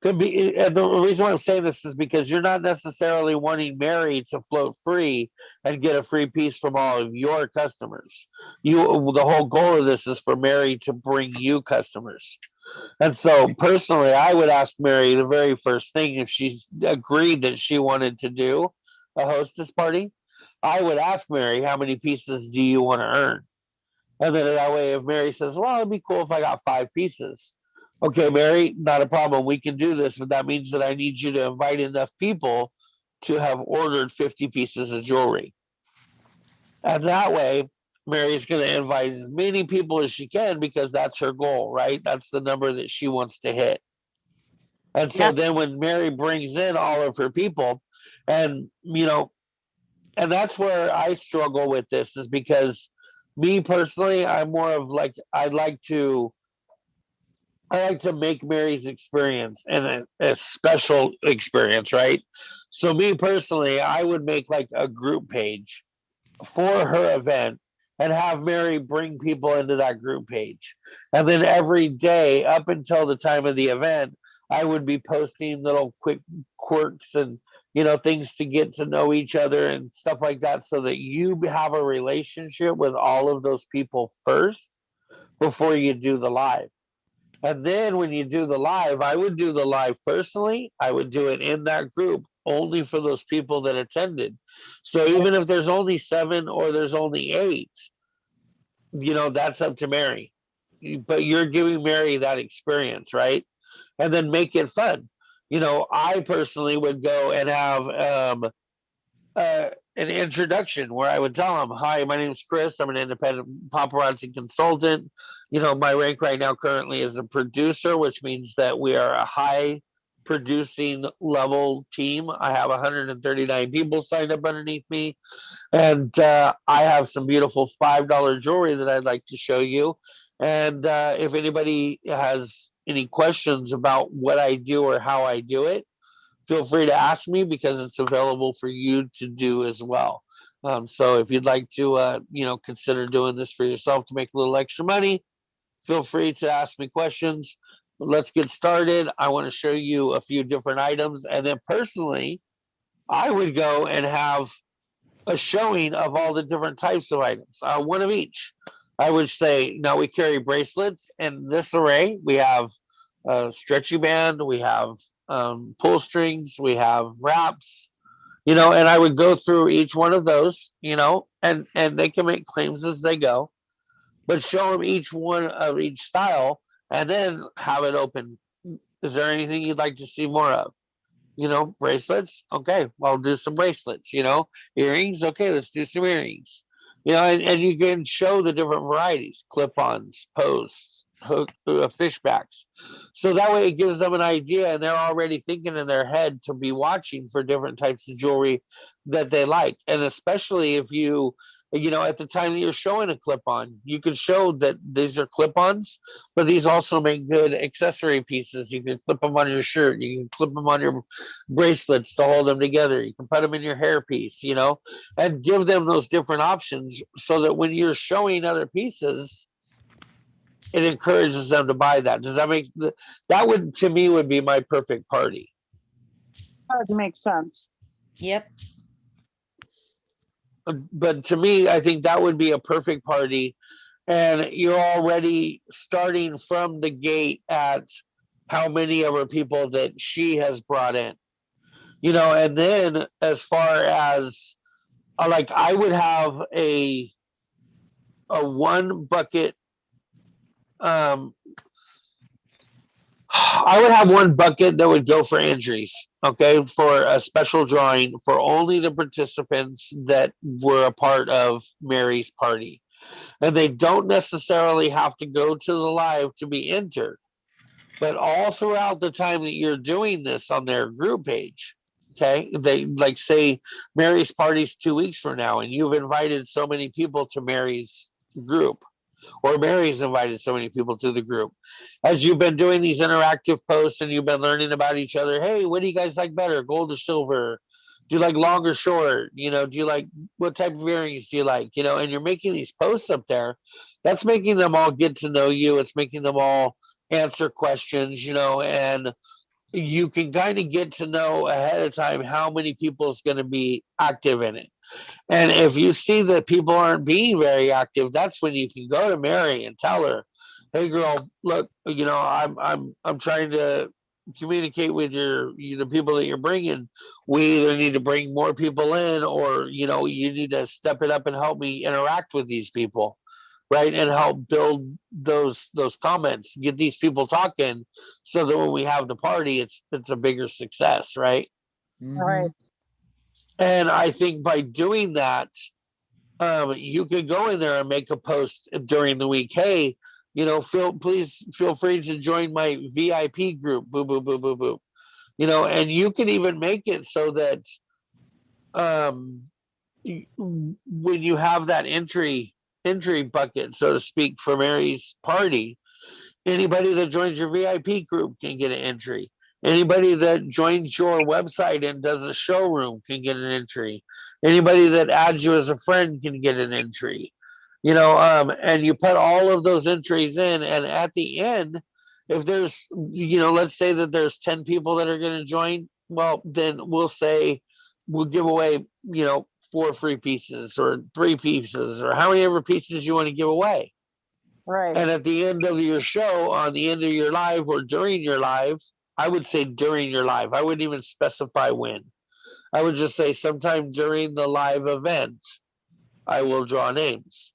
S2: could be, and the reason why I'm saying this is because you're not necessarily wanting Mary to float free and get a free piece from all of your customers. The whole goal of this is for Mary to bring you customers. And so personally, I would ask Mary the very first thing, if she agreed that she wanted to do a hostess party, I would ask Mary, how many pieces do you want to earn? And then that way, if Mary says, well, it'd be cool if I got 5 pieces. Okay, Mary, not a problem. We can do this, but that means that I need you to invite enough people to have ordered 50 pieces of jewelry. And that way, Mary's going to invite as many people as she can, because that's her goal, right? That's the number that she wants to hit. And so
S6: Yep.
S2: then when Mary brings in all of her people, and, and that's where I struggle with this, is because me personally, I'm more of like, I like to make Mary's experience and a special experience, right? So me personally, I would make like a group page for her event and have Mary bring people into that group page. And then every day up until the time of the event, I would be posting little quick quirks and, things to get to know each other and stuff like that, so that you have a relationship with all of those people first before you do the live. And then when you do the live, I would do the live personally. I would do it in that group only for those people that attended. So even if there's only 7 or there's only 8, that's up to Mary. But you're giving Mary that experience, right? And then make it fun. I personally would go and have an introduction where I would tell them, hi, my name is Chris. I'm an independent paparazzi consultant. My rank right now currently is a producer, which means that we are a high producing level team. I have 139 people signed up underneath me. And I have some beautiful $5 jewelry that I'd like to show you. And if anybody has any questions about what I do or how I do it, feel free to ask me, because it's available for you to do as well. So if you'd like to, consider doing this for yourself to make a little extra money, feel free to ask me questions. Let's get started. I want to show you a few different items. And then personally, I would go and have a showing of all the different types of items, one of each. I would say, now we carry bracelets in this array. We have a stretchy band, we have pull strings, we have wraps, and I would go through each one of those, and they can make claims as they go, but show them each one of each style, and then have it open. Is there anything you'd like to see more of? Bracelets. Okay, well, do some bracelets. Earrings. Okay, let's do some earrings. And you can show the different varieties: clip-ons, posts, hook, fishbacks. So that way it gives them an idea, and they're already thinking in their head to be watching for different types of jewelry that they like. And especially if you at the time that you're showing a clip-on, you can show that these are clip-ons, but these also make good accessory pieces. You can clip them on your shirt, you can clip them on your bracelets to hold them together, you can put them in your hairpiece, and give them those different options, so that when you're showing other pieces, it encourages them to buy that. Does that make that would, to me, would be my perfect party.
S10: That makes sense.
S6: Yep.
S2: But to me, I think that would be a perfect party. And you're already starting from the gate at how many of her people that she has brought in. And then as far as like, I would have a 1 bucket. I would have 1 bucket that would go for entries, okay, for a special drawing for only the participants that were a part of Mary's party. And they don't necessarily have to go to the live to be entered. But all throughout the time that you're doing this on their group page, okay, they like say Mary's party's 2 weeks from now, and you've invited so many people to Mary's group, or Mary's invited so many people to the group. As you've been doing these interactive posts and you've been learning about each other, hey, what do you guys like better, gold or silver? Do you like long or short? You know, do you like, what type of earrings do you like? You know, and you're making these posts up there. That's making them all get to know you. It's making them all answer questions, you know, and you can kind of get to know ahead of time how many people is going to be active in it. And if you see that people aren't being very active, that's when you can go to Mary and tell her, "Hey, girl, look, you know, I'm trying to communicate with the people that you're bringing. We either need to bring more people in, or you know, you need to step it up and help me interact with these people, right? And help build those comments, get these people talking, so that when we have the party, it's a bigger success, right?"
S10: All right.
S2: And I think by doing that, you could go in there and make a post during the week. Hey, you know, please feel free to join my VIP group. Boo, boo, boo, boo, boo. You know, and you can even make it so that when you have that entry bucket, so to speak, for Mary's party, anybody that joins your VIP group can get an entry. Anybody that joins your website and does a showroom can get an entry. Anybody that adds you as a friend can get an entry. You know, and you put all of those entries in, and at the end, if there's, you know, let's say that there's 10 people that are going to join, well, then we'll say we'll give away, you know, 4 free pieces or 3 pieces or how many ever pieces you want to give away.
S10: Right.
S2: And at the end of your show, on the end of your live or during your live, I would say during your live. I wouldn't even specify when. I would just say sometime during the live event, I will draw names.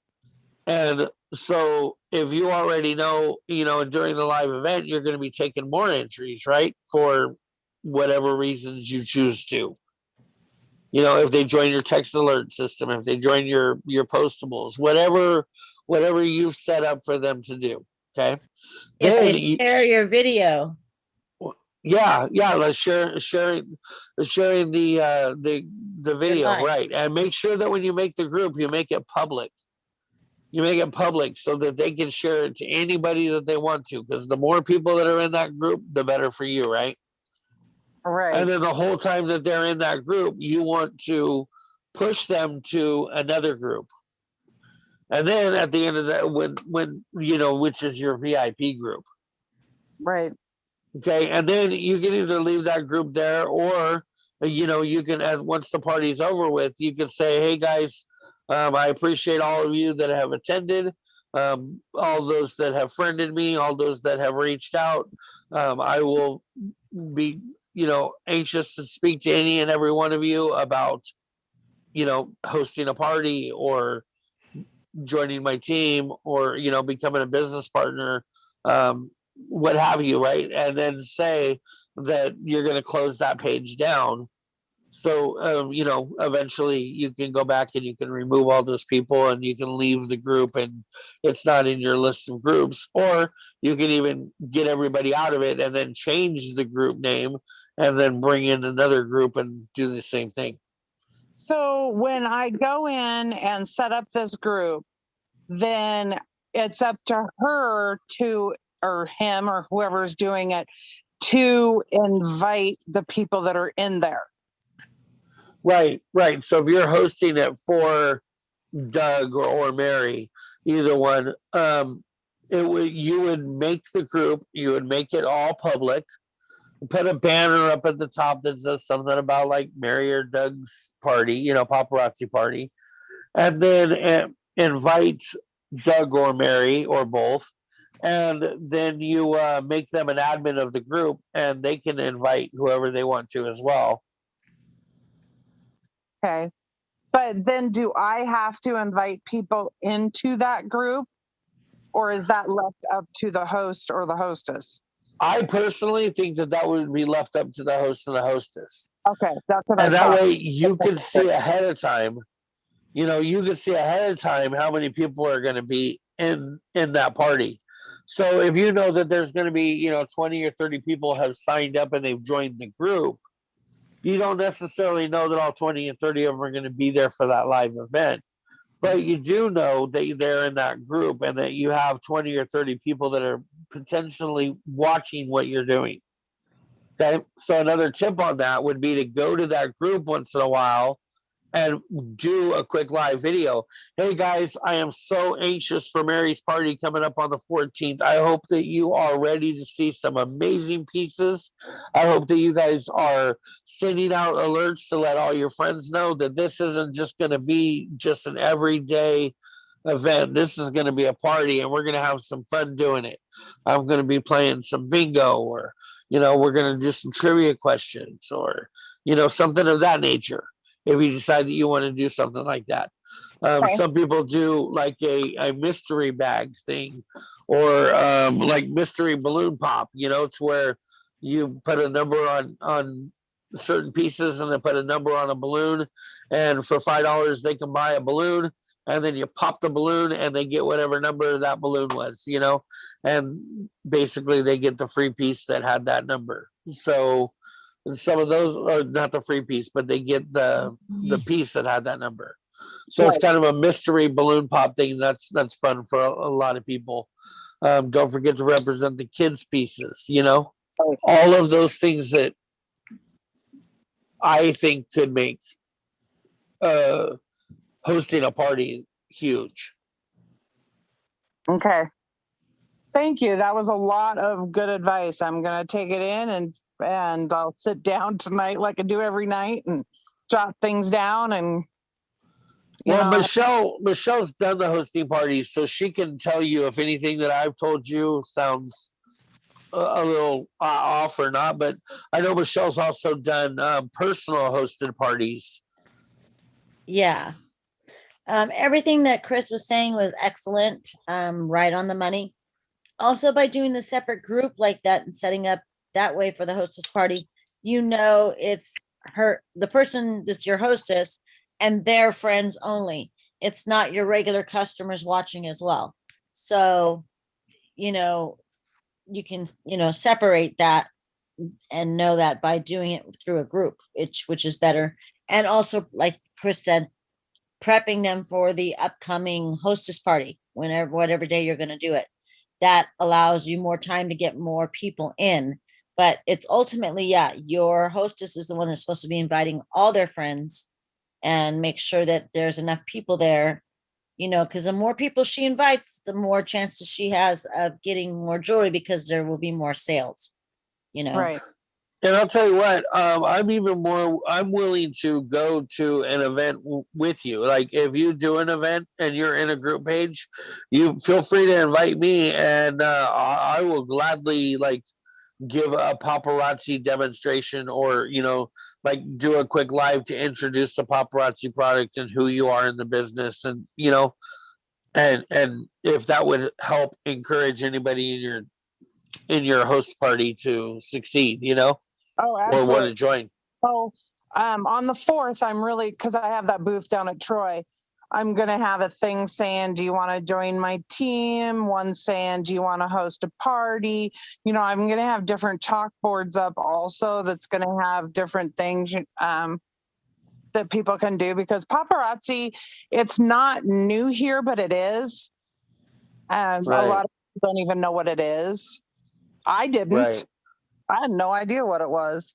S2: And so if you already know, you know, during the live event, you're going to be taking more entries, right? For whatever reasons you choose to. You know, if they join your text alert system, if they join your postables, whatever you've set up for them to do. Okay.
S6: If
S2: Then
S6: they share your video.
S2: Yeah, let's sharing the video,
S6: live.
S2: right? And make sure that when you make the group, you make it public. You make it public so that they can share it to anybody that they want to, because the more people that are in that group, the better for you, right?
S10: Right.
S2: And then the whole time that they're in that group, you want to push them to another group. And then at the end of that, when you know, which is your VIP group.
S10: Right.
S2: Okay, and then you can either leave that group there, or you know, you can, as once the party's over with, you can say, "Hey guys, I appreciate all of you that have attended, all those that have friended me, all those that have reached out. I will be, you know, anxious to speak to any and every one of you about, you know, hosting a party or joining my team, or you know, becoming a business partner, what have you, right?" And then say that you're going to close that page down. So you know, eventually you can go back and you can remove all those people, and you can leave the group, and it's not in your list of groups. Or you can even get everybody out of it and then change the group name, and then bring in another group and do the same thing.
S10: So when I go in and set up this group, then it's up to her to, or him, or whoever's doing it, to invite the people that are in there.
S2: Right. So if you're hosting it for Doug or Mary, either one, you would make the group, you would make it all public, put a banner up at the top that says something about like Mary or Doug's party, you know, paparazzi party, and then invite Doug or Mary or both, and then you make them an admin of the group, and they can invite whoever they want to as well.
S10: Okay. But then do I have to invite people into that group, or is that left up to the host or the hostess?
S2: I personally think that would be left up to the host and the hostess.
S10: Okay, that's what I
S2: And
S10: thought.
S2: that way you can see ahead of time You know, you can see ahead of time how many people are going to be in that party. So if you know that there's going to be, you know, 20 or 30 people have signed up and they've joined the group, you don't necessarily know that all 20 and 30 of them are going to be there for that live event. But you do know that they're in that group and that you have 20 or 30 people that are potentially watching what you're doing. Okay. So another tip on that would be to go to that group once in a while and do a quick live video. Hey guys, I am so anxious for Mary's party coming up on the 14th. I hope that you are ready to see some amazing pieces. I hope that you guys are sending out alerts to let all your friends know that this isn't just going to be just an everyday event. This is going to be a party and we're going to have some fun doing it. I'm going to be playing some bingo, or, you know, we're going to do some trivia questions, or, you know, something of that nature. If you decide that you want to do something like that.
S10: Okay.
S2: Some people do like a mystery bag thing, or like mystery balloon pop, you know, it's where you put a number on certain pieces and they put a number on a balloon, and for $5 they can buy a balloon, and then you pop the balloon and they get whatever number that balloon was, you know, and basically they get the free piece that had that number. So some of those are not the free piece, but they get the piece that had that number. So it's
S10: Right.
S2: kind of a mystery balloon pop thing. That's fun for a lot of people. Don't forget to represent the kids' pieces. You know, all of those things that I think could make uh, hosting a party huge.
S10: Okay. Thank you. That was a lot of good advice. I'm going to take it in and I'll sit down tonight like I do every night and jot things down and
S2: well, Michelle's done the hosting parties, so she can tell you if anything that I've told you sounds a little off or not. But I know Michelle's also done personal hosted parties.
S6: Yeah. Everything that Chris was saying was excellent, right on the money. Also, by doing the separate group like that and setting up that way for the hostess party, you know, it's the person that's your hostess and their friends only. It's not your regular customers watching as well. So, you know, you can, you know, separate that and know that by doing it through a group, which is better. And also, like Chris said, prepping them for the upcoming hostess party, whatever day you're going to do it. That allows you more time to get more people in. But it's ultimately, yeah, your hostess is the one that's supposed to be inviting all their friends and make sure that there's enough people there, you know, because the more people she invites, the more chances she has of getting more jewelry because there will be more sales, you know.
S10: Right.
S2: And I'll tell you what, I'm willing to go to an event with you. Like if you do an event and you're in a group page, you feel free to invite me, and I will gladly like give a paparazzi demonstration, or, you know, like do a quick live to introduce the paparazzi product and who you are in the business, and, you know, and if that would help encourage anybody in your host party to succeed, you know,
S10: Oh,
S2: or want
S10: absolutely.
S2: to join.
S10: So on the 4th, I'm really, because I have that booth down at Troy, I'm going to have a thing saying, do you want to join my team? One saying, do you want to host a party? You know, I'm going to have different chalkboards up also that's going to have different things that people can do, because paparazzi, it's not new here, but it is. A lot of people don't even know what it is. I didn't.
S2: Right.
S10: I had no idea what it was.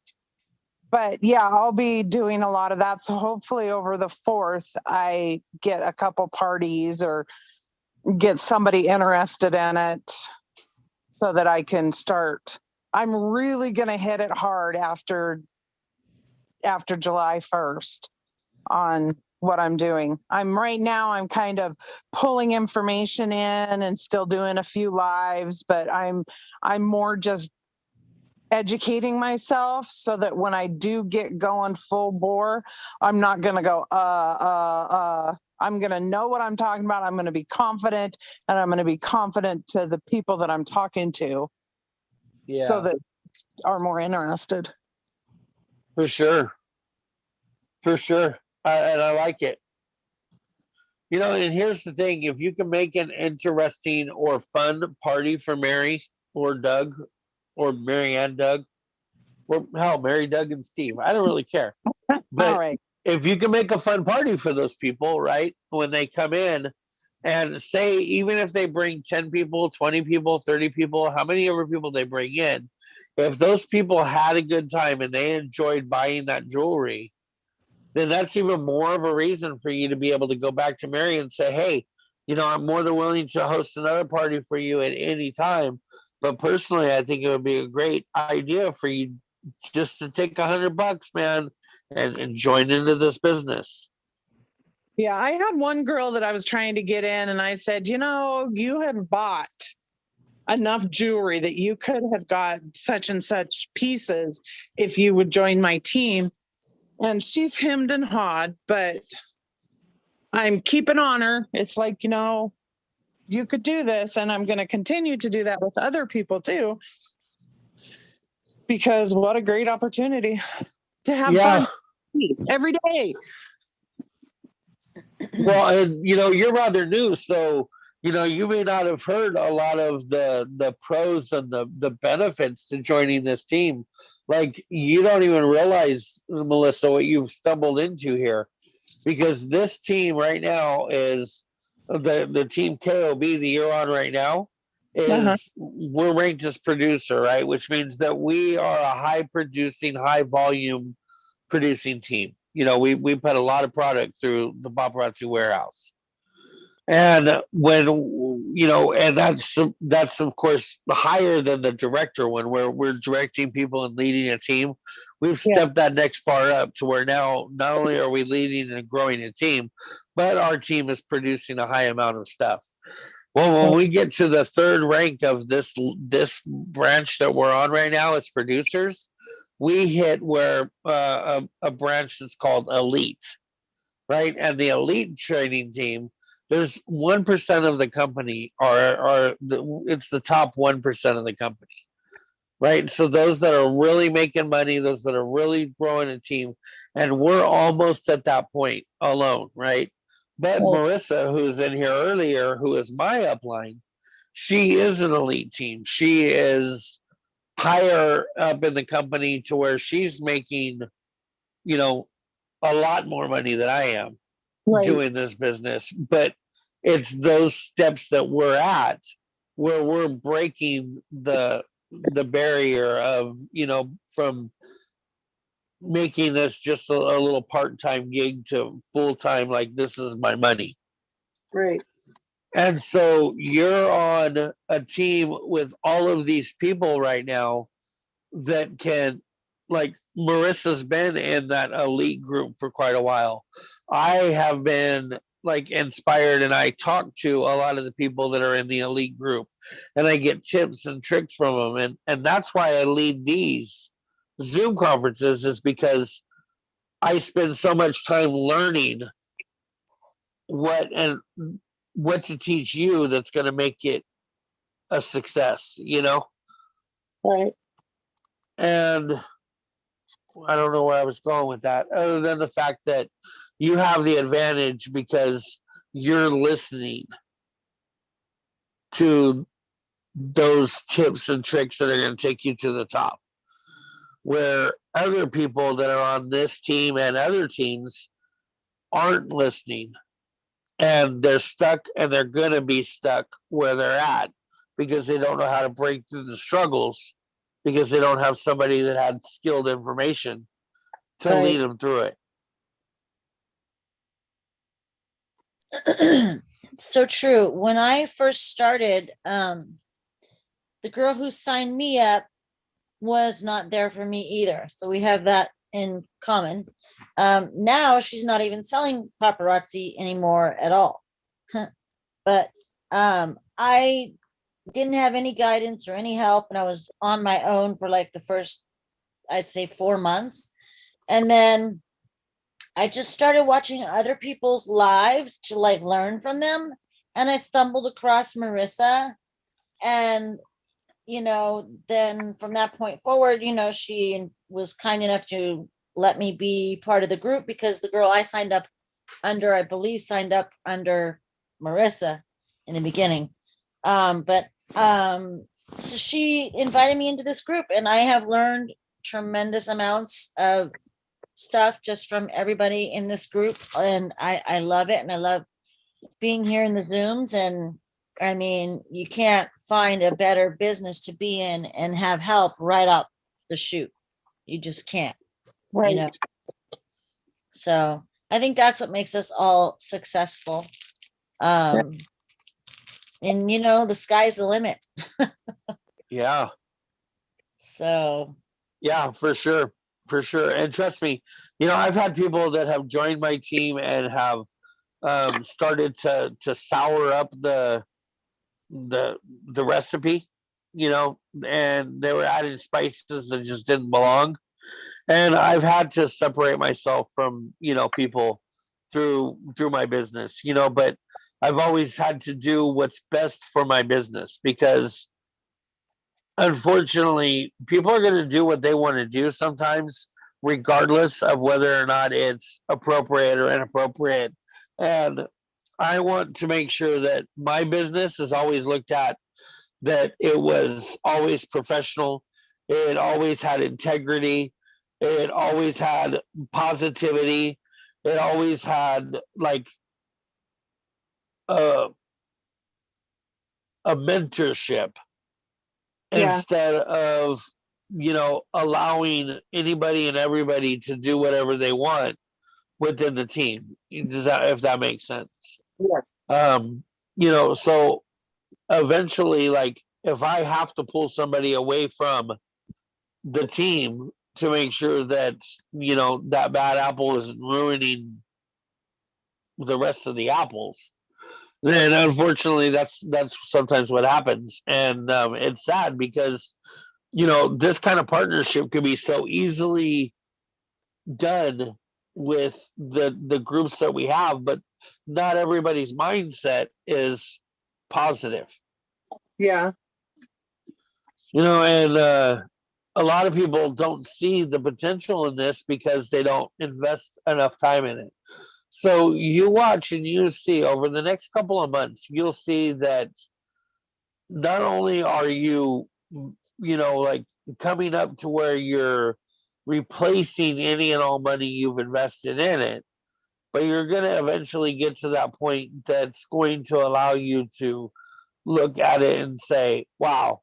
S10: But yeah, I'll be doing a lot of that. So hopefully over the 4th, I get a couple parties or get somebody interested in it so that I can start. I'm really going to hit it hard after July 1st on what I'm doing. I'm kind of pulling information in and still doing a few lives, but I'm more just educating myself so that when I do get going full bore, I'm not going to go, I'm going to know what I'm talking about. I'm going to be confident, and I'm going to be confident to the people that I'm talking to, so that are more interested.
S2: For sure. And I like it. You know, and here's the thing: if you can make an interesting or fun party for Mary or Doug, or Mary and Doug, or hell, Mary, Doug, and Steve, I don't really care.
S10: All
S2: But
S10: right.
S2: if you can make a fun party for those people, right, when they come in, and say, even if they bring 10 people, 20 people, 30 people, how many ever people they bring in, if those people had a good time and they enjoyed buying that jewelry, then that's even more of a reason for you to be able to go back to Mary and say, hey, you know, I'm more than willing to host another party for you at any time. But personally, I think it would be a great idea for you just to take $100, man, and join into this business.
S10: Yeah, I had one girl that I was trying to get in, and I said, you know, you have bought enough jewelry that you could have got such and such pieces if you would join my team. And she's hemmed and hawed, but I'm keeping on her. It's like, you know, you could do this, and I'm going to continue to do that with other people too, because what a great opportunity to have fun every day.
S2: Well, and you know, you're rather new, so you know, you may not have heard a lot of the pros and the benefits to joining this team. Like, you don't even realize, Melissa, what you've stumbled into here, because this team right now is the team KoB that you're on right now is we're ranked as producer, right? Which means that we are a high producing, high volume producing team. You know, we put a lot of product through the paparazzi warehouse. And when, you know, and that's of course higher than the director one, where we're directing people and leading a team. We've stepped that next far up to where now not only are we leading and growing a team, but our team is producing a high amount of stuff. Well, when we get to the third rank of this branch that we're on right now as producers, we hit where a branch that's called elite, right? And the elite trading team, there's 1% of the company it's the top 1% of the company, right? So those that are really making money, those that are really growing a team, and we're almost at that point alone, right? But Marissa, who's in here earlier, who is my upline, she is an elite team. She is higher up in the company to where she's making, you know, a lot more money than I am doing this business. But it's those steps that we're at where we're breaking the barrier of, you know, from making this just a little part-time gig to full-time, like this is my money.
S5: Right.
S2: And so you're on a team with all of these people right now that can, like, Marissa's been in that elite group for quite a while. I have been like inspired, and I talk to a lot of the people that are in the elite group, and I get tips and tricks from them. And that's why I lead these Zoom conferences, is because I spend so much time learning what to teach you that's going to make it a success, you know?
S5: Right.
S2: And I don't know where I was going with that, other than the fact that you have the advantage because you're listening to those tips and tricks that are going to take you to the top. Where other people that are on this team and other teams aren't listening, and they're stuck, and they're going to be stuck where they're at because they don't know how to break through the struggles, because they don't have somebody that had skilled information to lead them through it.
S6: So true. When I first started, the girl who signed me up was not there for me either. So we have that in common. Now she's not even selling paparazzi anymore at all. But I didn't have any guidance or any help, and I was on my own for like the first, I'd say, 4 months. And then I just started watching other people's lives to like learn from them. And I stumbled across Marissa, and, you know, then from that point forward, you know, she was kind enough to let me be part of the group, because the girl I signed up under, I believe, signed up under Marissa in the beginning. So she invited me into this group, and I have learned tremendous amounts of stuff just from everybody in this group. And I love it. And I love being here in the Zooms. And I mean, you can't find a better business to be in and have help right out the chute. You just can't, you know? So I think that's what makes us all successful. And you know, the sky's the limit.
S2: Yeah.
S6: So
S2: yeah, for sure. For sure. And trust me, you know, I've had people that have joined my team and have started to sour up the recipe, you know, and they were adding spices that just didn't belong. And I've had to separate myself from, you know, people through my business, you know, but I've always had to do what's best for my business, because unfortunately people are going to do what they want to do sometimes, regardless of whether or not it's appropriate or inappropriate. And I want to make sure that my business is always looked at, that it was always professional, it always had integrity, it always had positivity, it always had like a, a mentorship, instead of, you know, allowing anybody and everybody to do whatever they want within the team. Does that, if that makes sense?
S5: Yes.
S2: You know, so eventually, like, if I have to pull somebody away from the team to make sure that, you know, that bad apple isn't ruining the rest of the apples, then unfortunately that's sometimes what happens. And it's sad, because, you know, this kind of partnership could be so easily done with the groups that we have, but not everybody's mindset is positive.
S5: Yeah.
S2: You know, and a lot of people don't see the potential in this because they don't invest enough time in it. So you watch and you see over the next couple of months, you'll see that not only are you, you know, like coming up to where you're replacing any and all money you've invested in it, but you're going to eventually get to that point that's going to allow you to look at it and say, wow,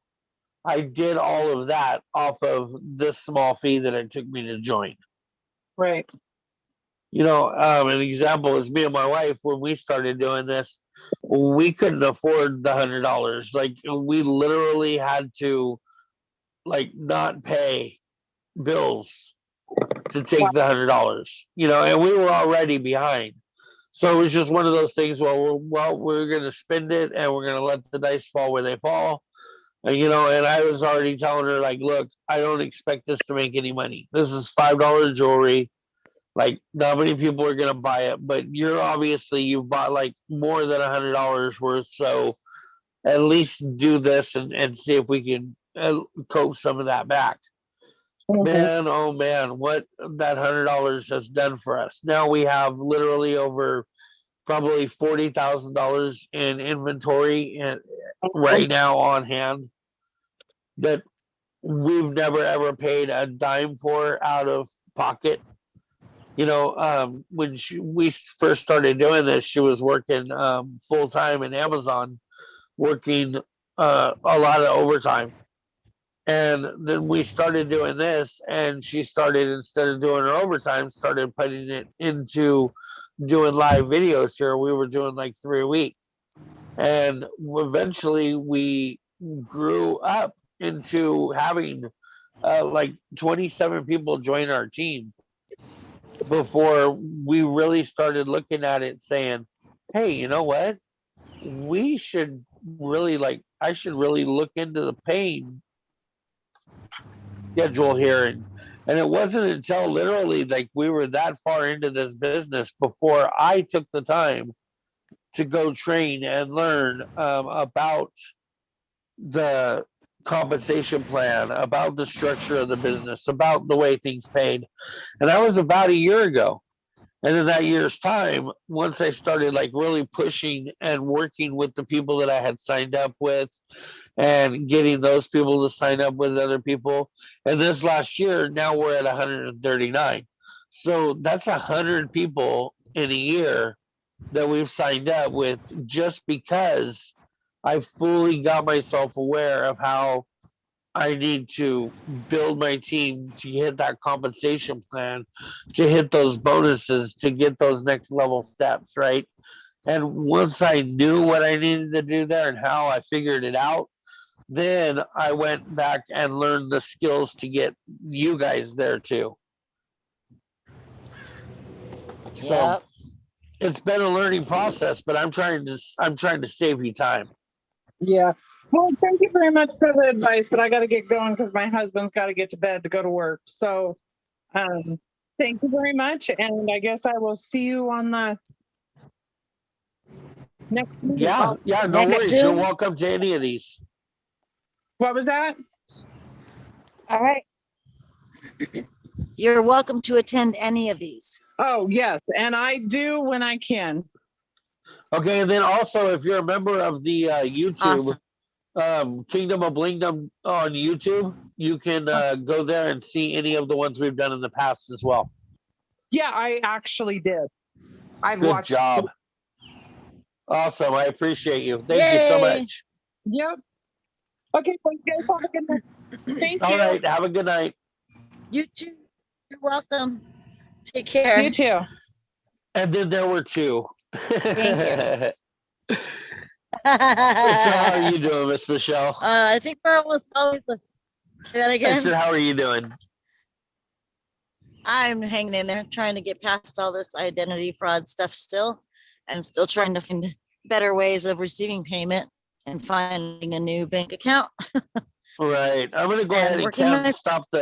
S2: I did all of that off of this small fee that it took me to join.
S5: Right.
S2: You know, an example is me and my wife. When we started doing this, we couldn't afford the $100. Like, we literally had to, like, not pay bills to take the $100. You know, and we were already behind. So it was just one of those things. We're going to spend it, and we're going to let the dice fall where they fall. And, you know, and I was already telling her, like, look, I don't expect this to make any money. This is $5 jewelry. Like, not many people are gonna buy it, but you've bought like more than $100 worth. So at least do this and see if we can cope some of that back. Man, oh man, what that $100 has done for us. Now we have literally over probably $40,000 in inventory and right now on hand that we've never ever paid a dime for out of pocket. You know, when we first started doing this, she was working full time in Amazon, working a lot of overtime. And then we started doing this, and she started, instead of doing her overtime, started putting it into doing live videos here. We were doing like 3 a week. And eventually we grew up into having like 27 people join our team before we really started looking at it saying, hey, you know what? We should really I should really look into the paying schedule here. And it wasn't until literally like we were that far into this business before I took the time to go train and learn about the compensation plan, about the structure of the business, about the way things paid. And that was about a year ago. And in that year's time, once I started like really pushing and working with the people that I had signed up with and getting those people to sign up with other people. And this last year, now we're at 139. So that's 100 people in a year that we've signed up with just because I fully got myself aware of how I need to build my team to hit that compensation plan, to hit those bonuses, to get those next level steps, right? And once I knew what I needed to do there and how I figured it out, then I went back and learned the skills to get you guys there too. So
S6: Yep.
S2: it's been a learning process, but I'm trying to save you time.
S10: Yeah. Well, thank you very much for the advice, but I got to get going because my husband's got to get to bed to go to work. So thank you very much. And I guess I will see you on the next meeting.
S2: Yeah, no
S6: Next
S2: worries.
S6: Zoom.
S2: You're welcome to any of these.
S10: What was that?
S6: All right. You're welcome to attend any of these.
S10: Oh, yes. And I do when I can.
S2: Okay, and then also if you're a member of the YouTube,
S6: Awesome.
S2: Kingdom of Blingdom on YouTube, you can go there and see any of the ones we've done in the past as well.
S10: Yeah, I actually did. I've
S2: Good
S10: watched.
S2: job. Awesome. I appreciate you. Thank you so much.
S10: Yep. Okay, well, you guys have a good night. Thank you.
S2: All right, have a good night.
S6: You too. You're welcome. Take care.
S10: You too.
S2: And then there were two.
S6: Thank you.
S2: So how are you doing, Miss Michelle?
S6: I think we're almost always. Say that
S2: I
S6: again.
S2: said, how are you doing?
S6: I'm hanging in there, trying to get past all this identity fraud stuff still, and still trying to find better ways of receiving payment and finding a new bank account.
S2: Right. I'm going to go ahead and
S6: working my
S2: stop the